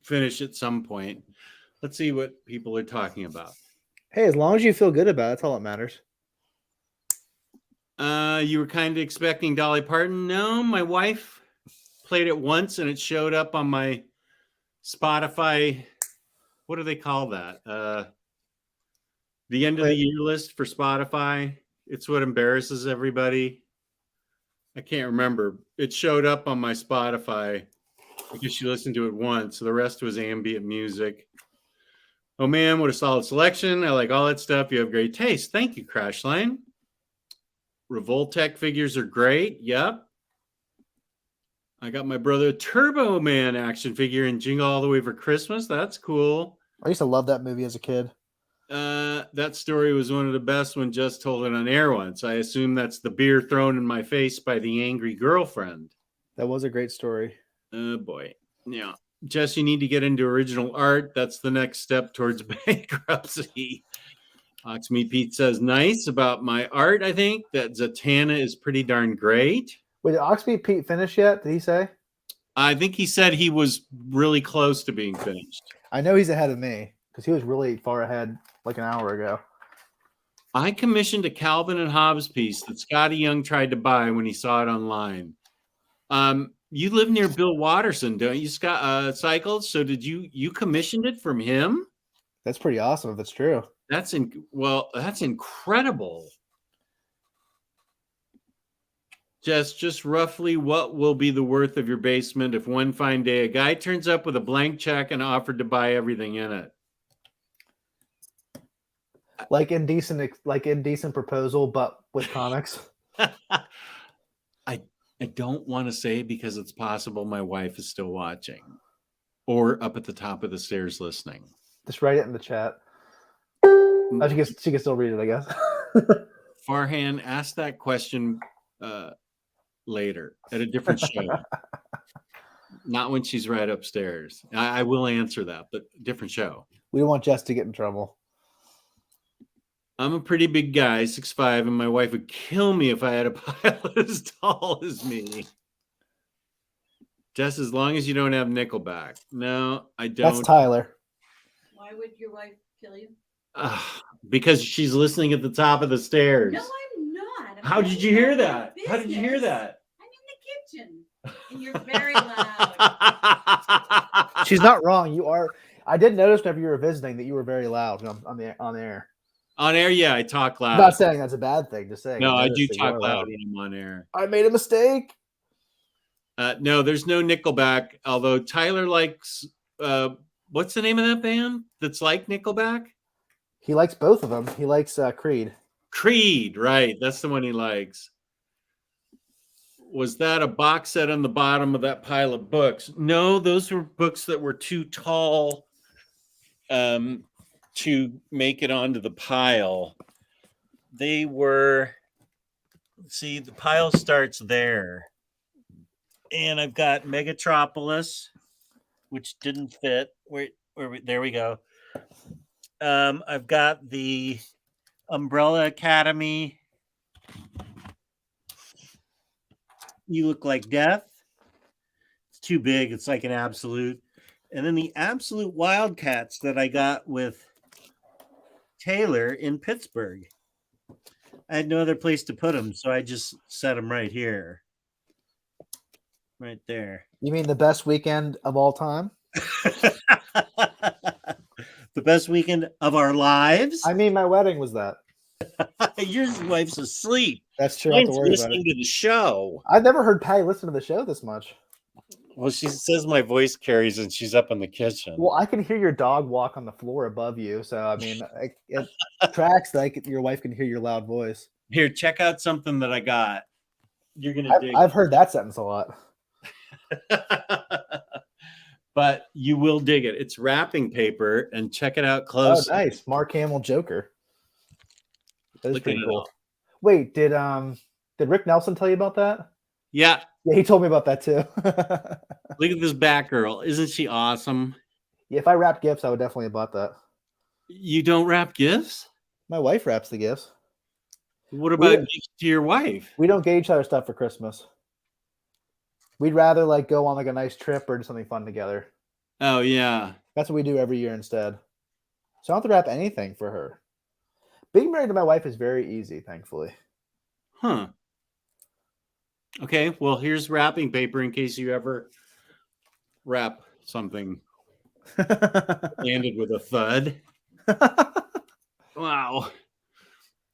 finish at some point. Let's see what people are talking about. Hey, as long as you feel good about it, that's all that matters. You were kind of expecting Dolly Parton. No, my wife played it once and it showed up on my Spotify. What do they call that? The end of the year list for Spotify. It's what embarrasses everybody. I can't remember. It showed up on my Spotify because she listened to it once. So the rest was ambient music. Oh man, what a solid selection. I like all that stuff. You have great taste. Thank you, Crashline. Revoltech figures are great. Yep. I got my brother a Turbo Man action figure in Jingle All the Way for Christmas. That's cool. I used to love that movie as a kid. That story was one of the best when Jess told it on air once. I assume that's the beer thrown in my face by the angry girlfriend. That was a great story. Oh boy. Yeah. Jess, you need to get into original art. That's the next step towards bankruptcy. Oxmeat Pete says, nice about my art, I think. That Zatanna is pretty darn great. Wait, did Oxmeat Pete finish yet? Did he say? I think he said he was really close to being finished. I know he's ahead of me because he was really far ahead like an hour ago. I commissioned a Calvin and Hobbes piece that Scotty Young tried to buy when he saw it online. You live near Bill Watterson, don't you, Scott? Cycles. So did you commissioned it from him? That's pretty awesome if it's true. That's incredible. Just roughly what will be the worth of your basement if one fine day a guy turns up with a blank check and offered to buy everything in it? Like indecent proposal, but with comics. I don't want to say because it's possible my wife is still watching or up at the top of the stairs listening. Just write it in the chat. Oh, she can still read it, I guess. Farhan asked that question later at a different show. Not when she's right upstairs. I will answer that, but different show. We don't want Jess to get in trouble. I'm a pretty big guy, 6'5", and my wife would kill me if I had a pilot as tall as me. Just as long as you don't have Nickelback. No, I don't. That's Tyler. Why would your wife kill you? Because she's listening at the top of the stairs. No, I'm not. How did you hear that? How did you hear that? I'm in the kitchen, and you're very loud. She's not wrong. You are. I did notice whenever you were visiting that you were very loud on air. On air, yeah, I talk loud. I'm not saying that's a bad thing. Just saying. No, I do talk loud when I'm on air. I made a mistake. No, there's no Nickelback. Although Tyler likes, what's the name of that band that's like Nickelback? He likes both of them. He likes Creed. Creed, right? That's the one he likes. Was that a box set on the bottom of that pile of books? No, those were books that were too tall to make it onto the pile. They were, see, the pile starts there. And I've got Megatropolis, which didn't fit. There we go. I've got the Umbrella Academy. You Look Like Death. It's too big. It's like an absolute. And then the Absolute Wildcats that I got with Taylor in Pittsburgh. I had no other place to put them, so I just set them right here. Right there. You mean the best weekend of all time? The best weekend of our lives? I mean, my wedding was that. Your wife's asleep. That's true. I have to worry about Listening it. to the show. I've never heard Patty listen to the show this much. Well, she says my voice carries and she's up in the kitchen. Well, I can hear your dog walk on the floor above you. So, I mean, it tracks that your wife can hear your loud voice. Here, check out something that I got. You're going to dig. I've heard that sentence a lot. But you will dig it. It's wrapping paper, and check it out close. Oh, nice. Mark Hamill Joker. That is Look pretty at it cool. all. Wait, did Rick Nelson tell you about that? Yeah. Yeah, he told me about that too. Look at this Batgirl. Isn't she awesome? Yeah, if I wrapped gifts, I would definitely have bought that. You don't wrap gifts? My wife wraps the gifts. What about gifts to your wife? We don't get each other stuff for Christmas. We'd rather like go on like a nice trip or do something fun together. Oh, yeah. That's what we do every year instead. So I don't have to wrap anything for her. Being married to my wife is very easy, thankfully. Huh. Okay, well, here's wrapping paper in case you ever wrap something landed with a thud. Wow.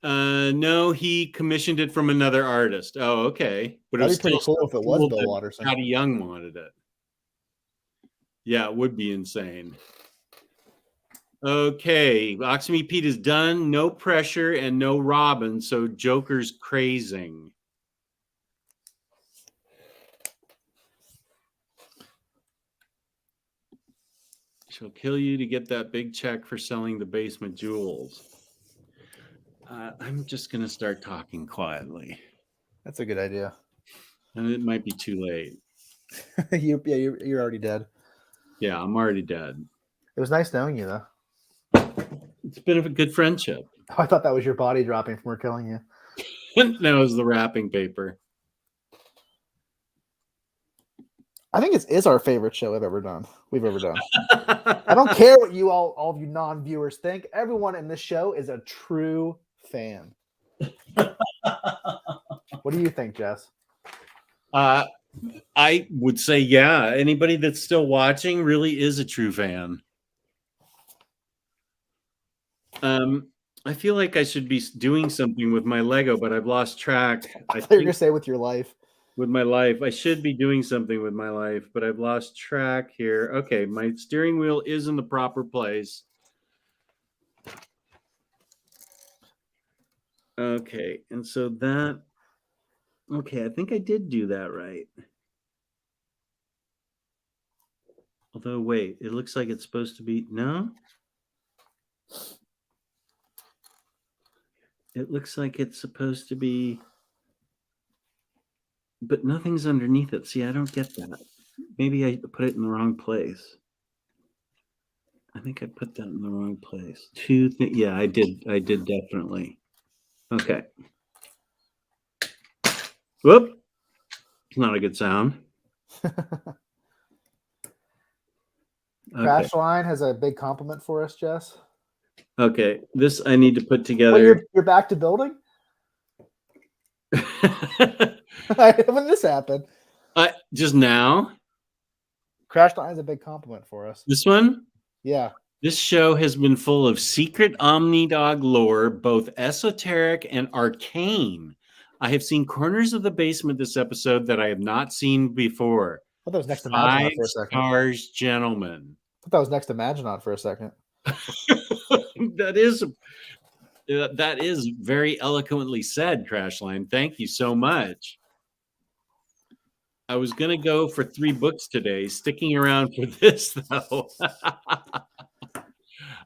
No, he commissioned it from another artist. Oh, okay. But That'd it was be pretty still cool if it was cool Bill that Watterson. Patty Young wanted it. Yeah, it would be insane. Okay, Oxyme Pete is done. No pressure and no Robin, so Joker's crazing. She'll kill you to get that big check for selling the basement jewels. I'm just going to start talking quietly. That's a good idea. And it might be too late. You're already dead. Yeah, I'm already dead. It was nice knowing you, though. It's a bit of a good friendship. Oh, I thought that was your body dropping from her killing you. No, it was the wrapping paper. I think it is our favorite show we've ever done. I don't care what you all of you non-viewers think. Everyone in this show is a true fan. What do you think, Jess? I would say, yeah. Anybody that's still watching really is a true fan. I feel like I should be doing something with my Lego, but I've lost track. I thought you were gonna say with your life. With my life. I should be doing something with my life, but I've lost track here. Okay, my steering wheel is in the proper place. Okay, and so that... Okay, I think I did do that right. Although, wait, it looks like it's supposed to be... No? It looks like it's supposed to be... but nothing's underneath it. See, I don't get that. Maybe I put it in the wrong place. I think I put that in the wrong place. Yeah, I did definitely. Okay. Whoop. It's not a good sound. Okay. Crash Line has a big compliment for us, Jess. Okay, this I need to put together. Well, you're back to building? When this happened? Just now. Crash Line has a big compliment for us. This one? Yeah. This show has been full of secret OmniDog lore, both esoteric and arcane. I have seen corners of the basement this episode that I have not seen before. I thought that was next to Maginot 5 for a second. stars, gentlemen. I thought that was next to Maginot for a second. That is very eloquently said, Crashline. Thank you so much. I was going to go for 3 books today, sticking around for this, though.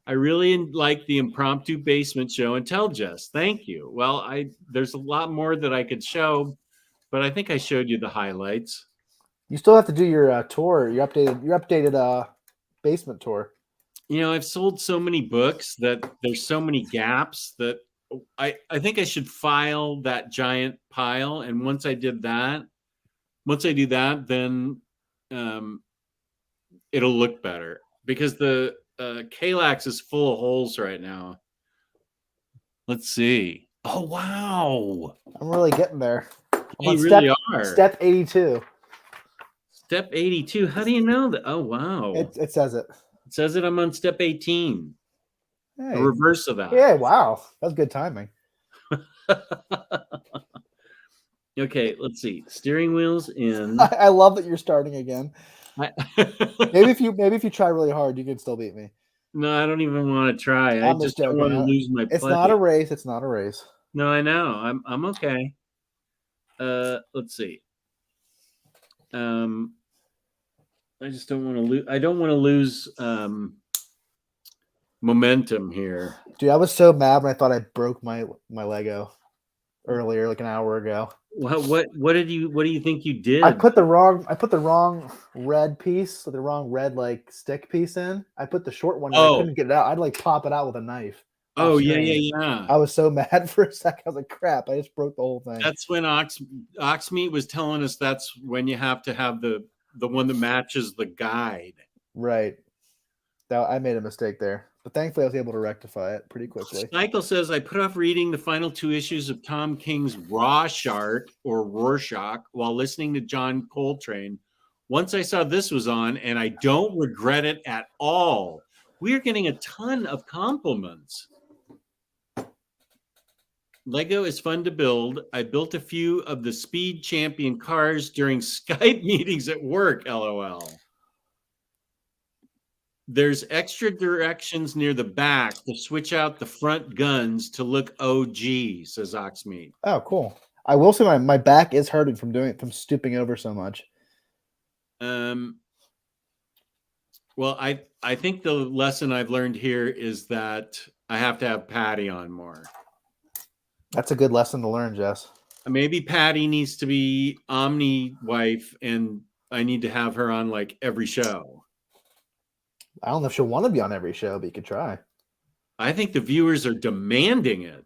I really like the impromptu basement show and tell, Jess. Thank you. Well, there's a lot more that I could show, but I think I showed you the highlights. You still have to do your tour, your updated basement tour. You know, I've sold so many books that there's so many gaps that I think I should file that giant pile. And once I do that, then it'll look better, because the Kallax is full of holes right now. Let's see. Oh, wow. I'm really getting there. You really are. Step 82. Step 82. How do you know that? Oh, wow. It says it. It says that I'm on step 18. Hey. The reverse of that. Yeah, wow. That's good timing. Okay, let's see. Steering wheels in. I love that you're starting again. maybe if you try really hard, you can still beat me. No, I don't even want to try. I just don't want to lose my play. It's not a race. It's not a race. No, I know. I'm okay. Let's see. I just don't want to lose. I don't want to lose momentum here. Dude, I was so mad when I thought I broke my Lego earlier, like an hour ago. What do you think you did? I put the wrong red piece, the wrong red like stick piece in. I put the short one in. I couldn't get it out. I'd like pop it out with a knife. Oh yeah. I was so mad for a second. I was like, crap, I just broke the whole thing. That's when Oxmeat was telling us that's when you have to have the one that matches the guide. Right. I made a mistake there. But thankfully I was able to rectify it pretty quickly. Michael says, I put off reading the final 2 issues of Tom King's Rorschach while listening to John Coltrane. Once I saw this was on, and I don't regret it at all. We are getting a ton of compliments. Lego is fun to build. I built a few of the Speed Champion cars during Skype meetings at work, LOL. There's extra directions near the back to switch out the front guns to look OG, says Oxmeat. Oh, cool. I will say my back is hurting from stooping over so much. Well, I think the lesson I've learned here is that I have to have Patty on more. That's a good lesson to learn, Jess. Maybe Patty needs to be Omni wife, and I need to have her on like every show. I don't know if she'll want to be on every show, but you could try. I think the viewers are demanding it.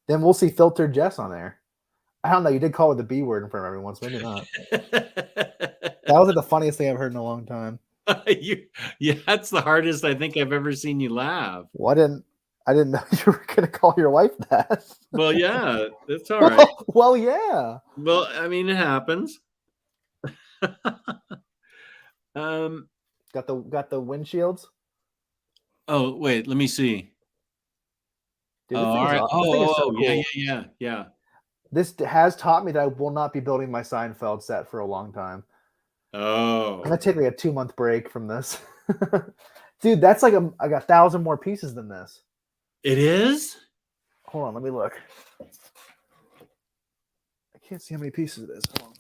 Then we'll see filtered Jess on there. I don't know. You did call her the B word in front of everyone, so maybe not. That was like the funniest thing I've heard in a long time. Yeah, that's the hardest I think I've ever seen you laugh. Well, I didn't know you were going to call your wife that. Well, yeah, that's all right. Well, yeah. Well, I mean, it happens. Got the windshields. Oh, wait, let me see. Dude, all right. Cool. Yeah. This has taught me that I will not be building my Seinfeld set for a long time. Oh. I'm gonna take like a 2-month break from this. Dude, that's like I got 1,000 more pieces than this. It is? Hold on, let me look. I can't see how many pieces it is. Hold on.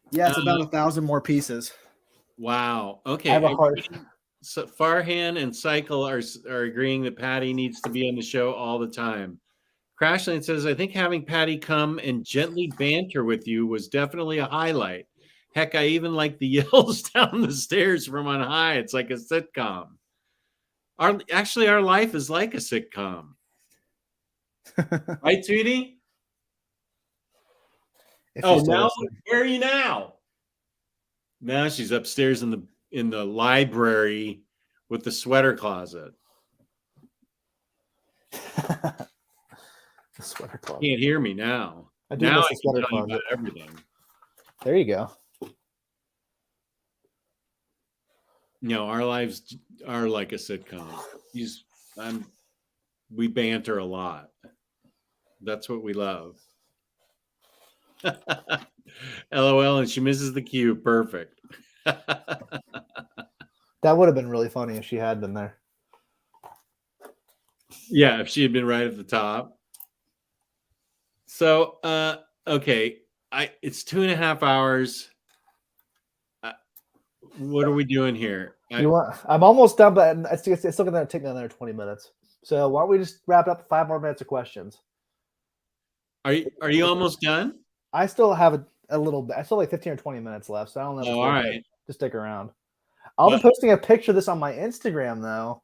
Yeah, it's about 1,000 more pieces. Wow. Okay. I have a hard. Farhan and Cycle are agreeing that Patty needs to be on the show all the time. Crashland says, I think having Patty come and gently banter with you was definitely a highlight. Heck, I even like the yells down the stairs from on high. It's like a sitcom. Our life is like a sitcom. Right, sweetie? Oh, now where are you now? Now she's upstairs in the library with the sweater closet. The sweater closet. Can't hear me now. I do now miss I the can sweater tell you closet. about everything. There you go. No, our lives are like a sitcom. We banter a lot. That's what we love. LOL, and she misses the cue. Perfect. That would have been really funny if she had been there. Yeah, if she had been right at the top. So, okay, it's 2.5 hours. What are we doing here? I'm almost done, but it's still going to take me another 20 minutes. So why don't we just wrap up 5 more minutes of questions? Are you almost done? I still have a little bit. I still have like 15 or 20 minutes left, so I don't know. Oh, all right. Just stick around. I'll be posting a picture of this on my Instagram though,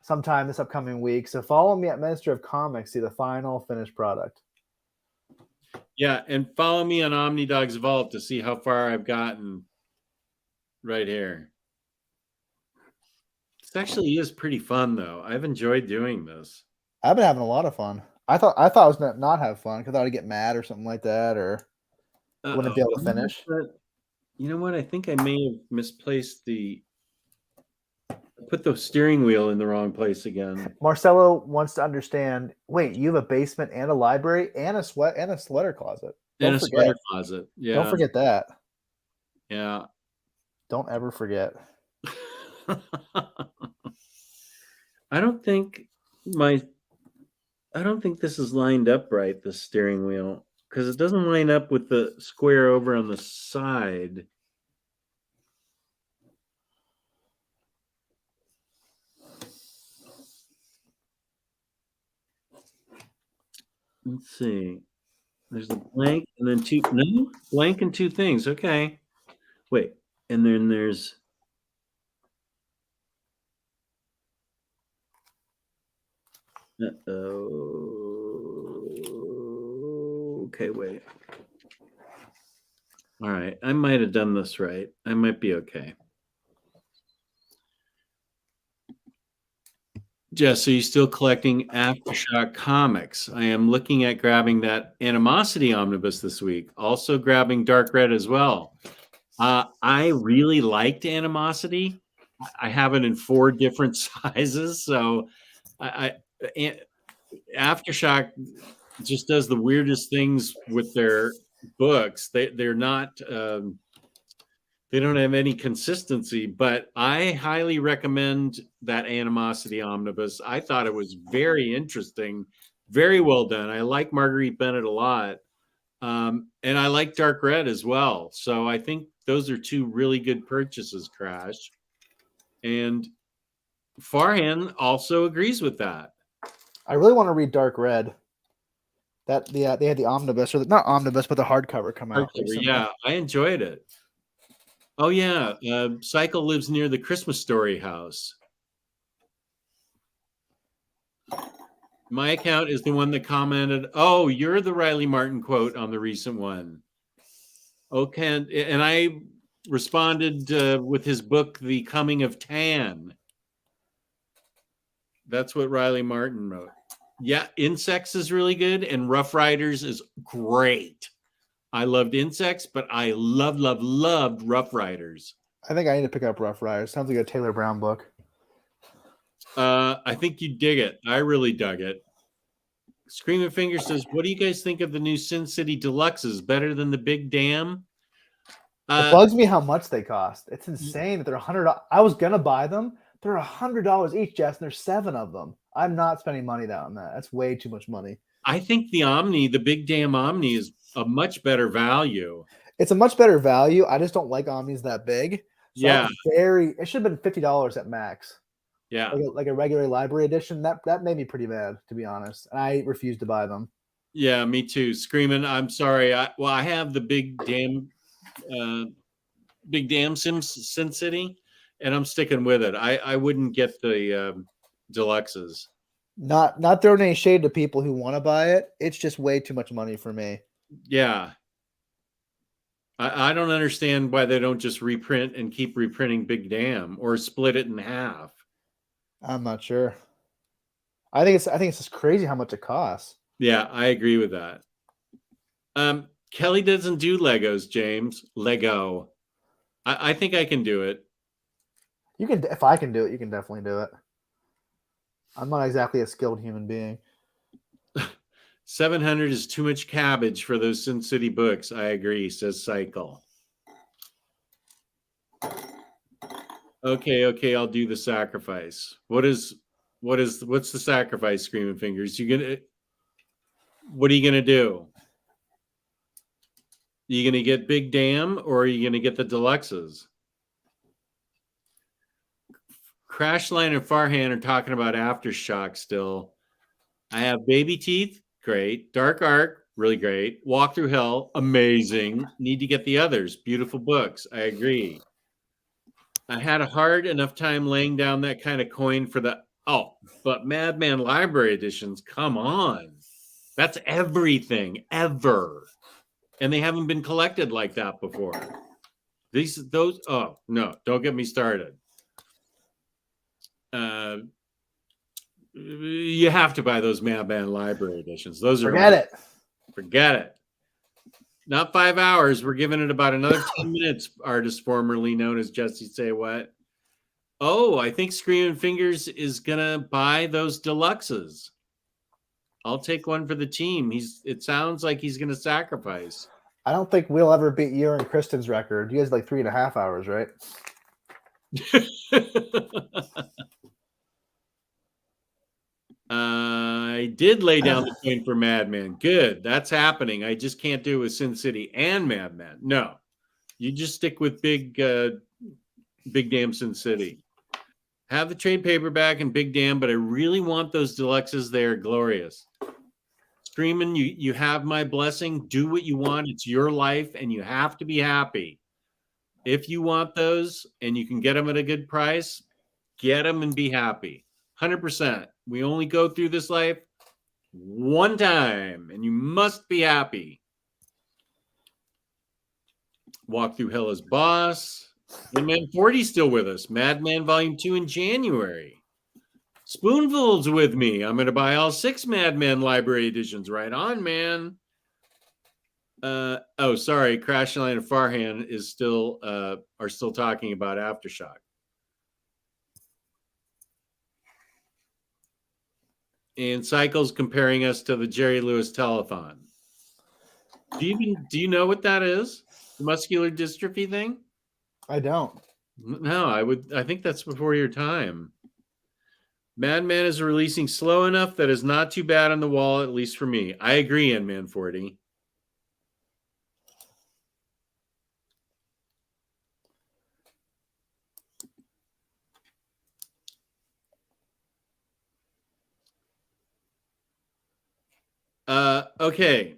sometime this upcoming week. So follow me at Minister of Comics, see the final finished product. Yeah, and follow me on OmniDog's Vault to see how far I've gotten. Right here. This actually is pretty fun, though. I've enjoyed doing this. I've been having a lot of fun. I thought I was gonna not have fun because I'd get mad or something like that, or wouldn't be able to finish. You know what? I think I may have misplaced put the steering wheel in the wrong place again. Marcelo wants to understand. Wait, you have a basement and a library and a sweater closet. Sweater closet. Yeah. Don't forget that. Yeah. Don't ever forget. I don't think this is lined up right, the steering wheel, because it doesn't line up with the square over on the side. Let's see. There's a blank and then blank and two things. Okay. Wait. And then there's okay, wait. All right. I might have done this right. I might be okay. Jess, are you still collecting Aftershock comics? I am looking at grabbing that Animosity omnibus this week. Also grabbing Dark Red as well. I really liked Animosity. I have it in 4 different sizes. So Aftershock just does the weirdest things with their books. They're not... they don't have any consistency, but I highly recommend that Animosity omnibus. I thought it was very interesting, very well done. I like Marguerite Bennett a lot. And I like Dark Red as well. So I think those are 2 really good purchases, Crash. And Farhan also agrees with that. I really want to read Dark Red. They had the omnibus, or not omnibus, but the hardcover come out. Yeah, I enjoyed it. Oh, yeah. Cycle lives near the Christmas Story house. My account is the one that commented, oh, you're the Riley Martin quote on the recent one. Okay. And I responded with his book, The Coming of Tan. That's what Riley Martin wrote. Yeah, Insects is really good, and Rough Riders is great. I loved Insects, but I loved Rough Riders. I think I need to pick up Rough Riders. Sounds like a Taylor Brown book. I think you dig it. I really dug it. Screaming Finger says, what do you guys think of the new Sin City Deluxes? Better than the Big Dam? It bugs me how much they cost. It's insane that they're $100. I was going to buy them. They're $100 each, Jess, and there's 7 of them. I'm not spending money on that. That's way too much money. I think the Big Dam Omni is a much better value. It's a much better value. I just don't like Omnis that big. So Yeah. it should have been $50 at max. Yeah. Like a regular library edition. That made me pretty mad, to be honest. And I refused to buy them. Yeah, me too. Screaming, I'm sorry. I have the big damn Sin City, and I'm sticking with it. I wouldn't get the deluxes. Not throwing any shade to people who want to buy it. It's just way too much money for me. Yeah. I don't understand why they don't just reprint and keep reprinting Big Damn or split it in half. I'm not sure. I think it's just crazy how much it costs. Yeah, I agree with that. Kelly doesn't do Legos, James. Lego. I think I can do it. You can, if I can do it, you can definitely do it. I'm not exactly a skilled human being. 700 is too much cabbage for those Sin City books. I agree, says Cycle. Okay, I'll do the sacrifice. What's the sacrifice, Screaming Fingers? What are you gonna do? You gonna get Big Damn or are you gonna get the deluxes? Crashline and Farhan are talking about Aftershock still. I have Baby Teeth, great. Dark Ark, really great. Walk Through Hell, amazing. Need to get the others. Beautiful books. I agree. I had a hard enough time laying down that kind of coin for but Madman Library editions, come on. That's everything ever. And they haven't been collected like that before. Oh, no, don't get me started. You have to buy those Madman Library editions. Those are Forget it. Not 5 hours. We're giving it about another 10 minutes. Artist formerly known as Jesse Say What. Oh, I think Screaming Fingers is gonna buy those deluxes. I'll take one for the team. It sounds like he's gonna sacrifice. I don't think we'll ever beat you and Kristen's record. You guys like 3.5 hours, right? I did lay down the coin for Madman. Good. That's happening. I just can't do it with Sin City and Madman. No. You just stick with Big Damn Sin City. Have the trade paperback and Big Damn, but I really want those deluxes. They are glorious. Screaming, you have my blessing. Do what you want. It's your life, and you have to be happy. If you want those and you can get them at a good price, get them and be happy. 100%. We only go through this life one time, and you must be happy. Walk Through Hell as Boss. Madman 40 still with us. Madman Volume 2 in January. Spoonful's with me. I'm going to buy all 6 Madman Library editions. Right on, man. Sorry. Crashline and Farhan are still talking about Aftershock. And Cycle's comparing us to the Jerry Lewis telethon. Do you know what that is? The muscular dystrophy thing? I don't. No, I think that's before your time. Madman is releasing slow enough that is not too bad on the wall, at least for me. I agree, N-Man 40. Okay.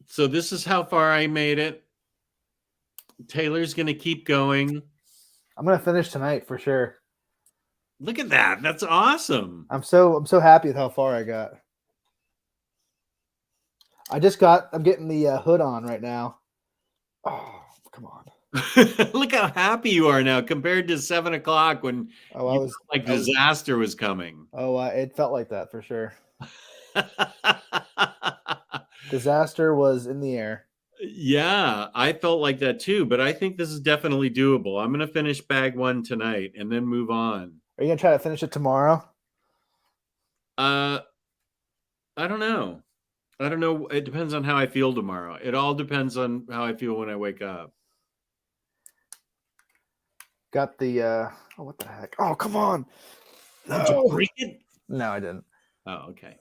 So this is how far I made it. Taylor's going to keep going. I'm going to finish tonight for sure. Look at that. That's awesome. I'm so happy with how far I got. I'm getting the hood on right now. Oh, come on. Look how happy you are now compared to 7 o'clock when disaster was coming. It felt like that for sure. Disaster was in the air. Yeah, I felt like that too, but I think this is definitely doable. I'm going to finish bag 1 tonight and then move on. Are you going to try to finish it tomorrow? I don't know. It depends on how I feel tomorrow. It all depends on how I feel when I wake up. Got the what the heck? Oh, come on. Did you break it? No, I didn't. Oh, okay.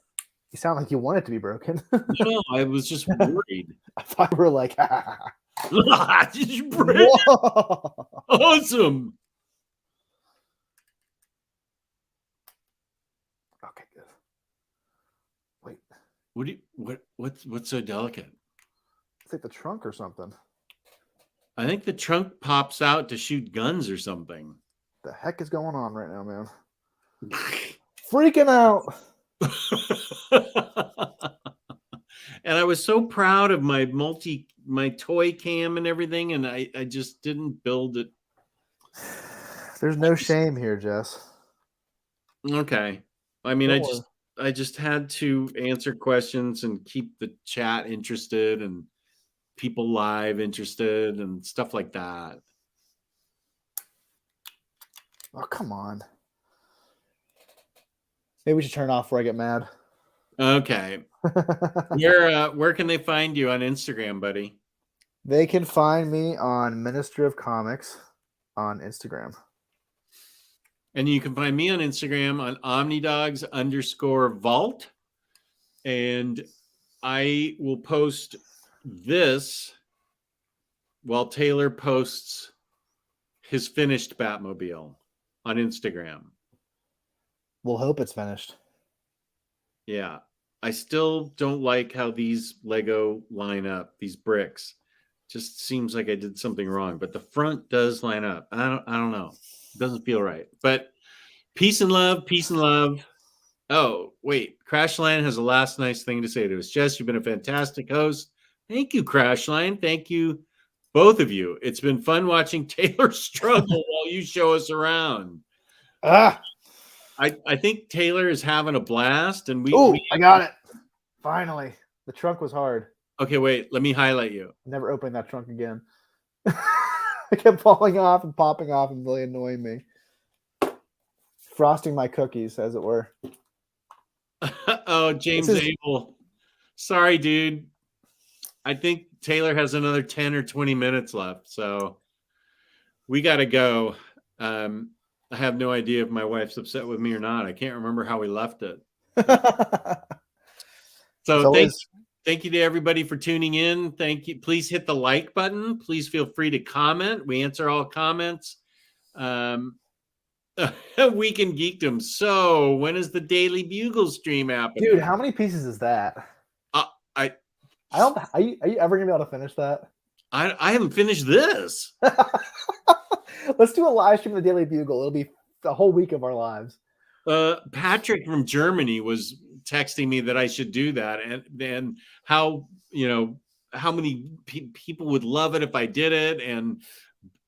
You sound like you want it to be broken. No, I was just worried. I thought we were like, Whoa. Awesome. Okay, good. Wait, What's so delicate? it's like the trunk or something. I think the trunk pops out to shoot guns or something. The heck is going on right now, man? Freaking out. And I was so proud of my toy cam and everything, and I just didn't build it. There's no shame here, Jess. Okay. I mean, Don't worry. I just had to answer questions and keep the chat interested and people live interested and stuff like that. Oh, come on. Maybe we should turn it off before I get mad. Okay. Where can they find you on Instagram, buddy? They can find me on Minister of Comics on Instagram. And you can find me on Instagram on OmniDogs_vault. And I will post this while Taylor posts his finished Batmobile on Instagram. We'll hope it's finished. Yeah. I still don't like how these Lego line up, these bricks. Just seems like I did something wrong, but the front does line up. I don't know. It doesn't feel right. But peace and love, peace and love. Oh, wait. Crashline has a last nice thing to say to us. Jess, you've been a fantastic host. Thank you, Crashline. Thank you, both of you. It's been fun watching Taylor struggle while you show us around. I think Taylor is having a blast, and I got it. Finally. The trunk was hard. Okay, wait. Let me highlight you. Never opening that trunk again. It kept falling off and popping off and really annoying me. Frosting my cookies, as it were. Oh, James Abel. Sorry, dude. I think Taylor has another 10 or 20 minutes left, so we got to go. I have no idea if my wife's upset with me or not. I can't remember how we left it. So thank you to everybody for tuning in. Thank you. Please hit the like button. Please feel free to comment. We answer all comments. Week in Geekdom. So when is the Daily Bugle stream happening? Dude, how many pieces is that? I don't. Are you ever gonna be able to finish that? I haven't finished this. Let's do a live stream of the Daily Bugle. It'll be the whole week of our lives. Patrick from Germany was texting me that I should do that, and then how many people would love it if I did it and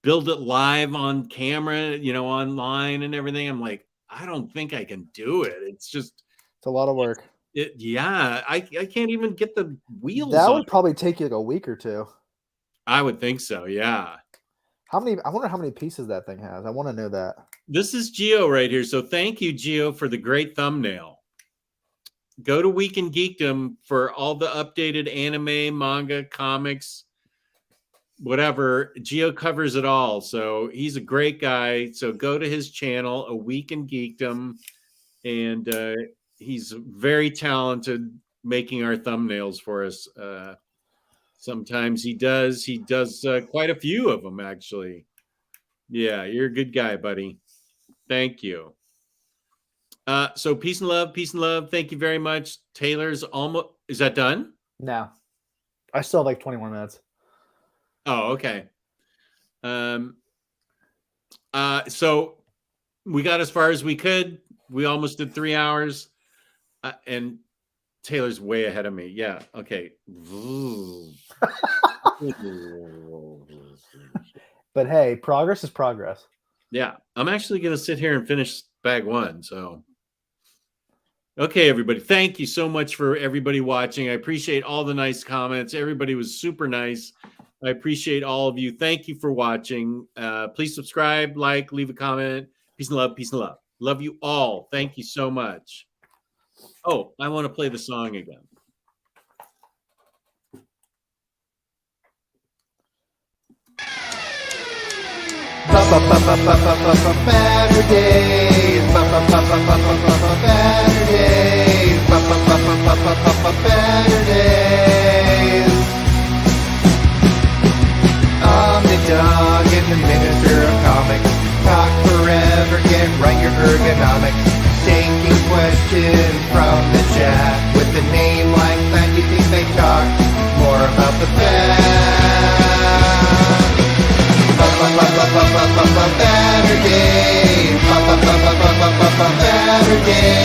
build it live on camera, online and everything. I'm like, I don't think I can do it. It's a lot of work. I can't even get the wheels. That would probably take you like a week or two. I would think so. Yeah. I wonder how many pieces that thing has. I want to know that. This is Gio right here. So thank you, Gio, for the great thumbnail. Go to Week in Geekdom for all the updated anime, manga, comics, whatever. Gio covers it all. So he's a great guy. So go to his channel, A Week in Geekdom, and he's very talented making our thumbnails for us. Sometimes he does quite a few of them, actually. Yeah, you're a good guy, buddy. Thank you. So peace and love. Thank you very much. Taylor's almost, is that done? No, I still have like 20 more minutes. Oh, okay. So we got as far as we could. We almost did 3 hours, and Taylor's way ahead of me. Yeah. Okay. But hey, progress is progress. Yeah. I'm actually going to sit here and finish bag one. So, okay, everybody. Thank you so much for everybody watching. I appreciate all the nice comments. Everybody was super nice. I appreciate all of you. Thank you for watching. Please subscribe, like, leave a comment. Peace and love. Peace and love. Love you all. Thank you so much. Oh, I want to play the song again. Batterdays, Batterdays, Batterdays. day.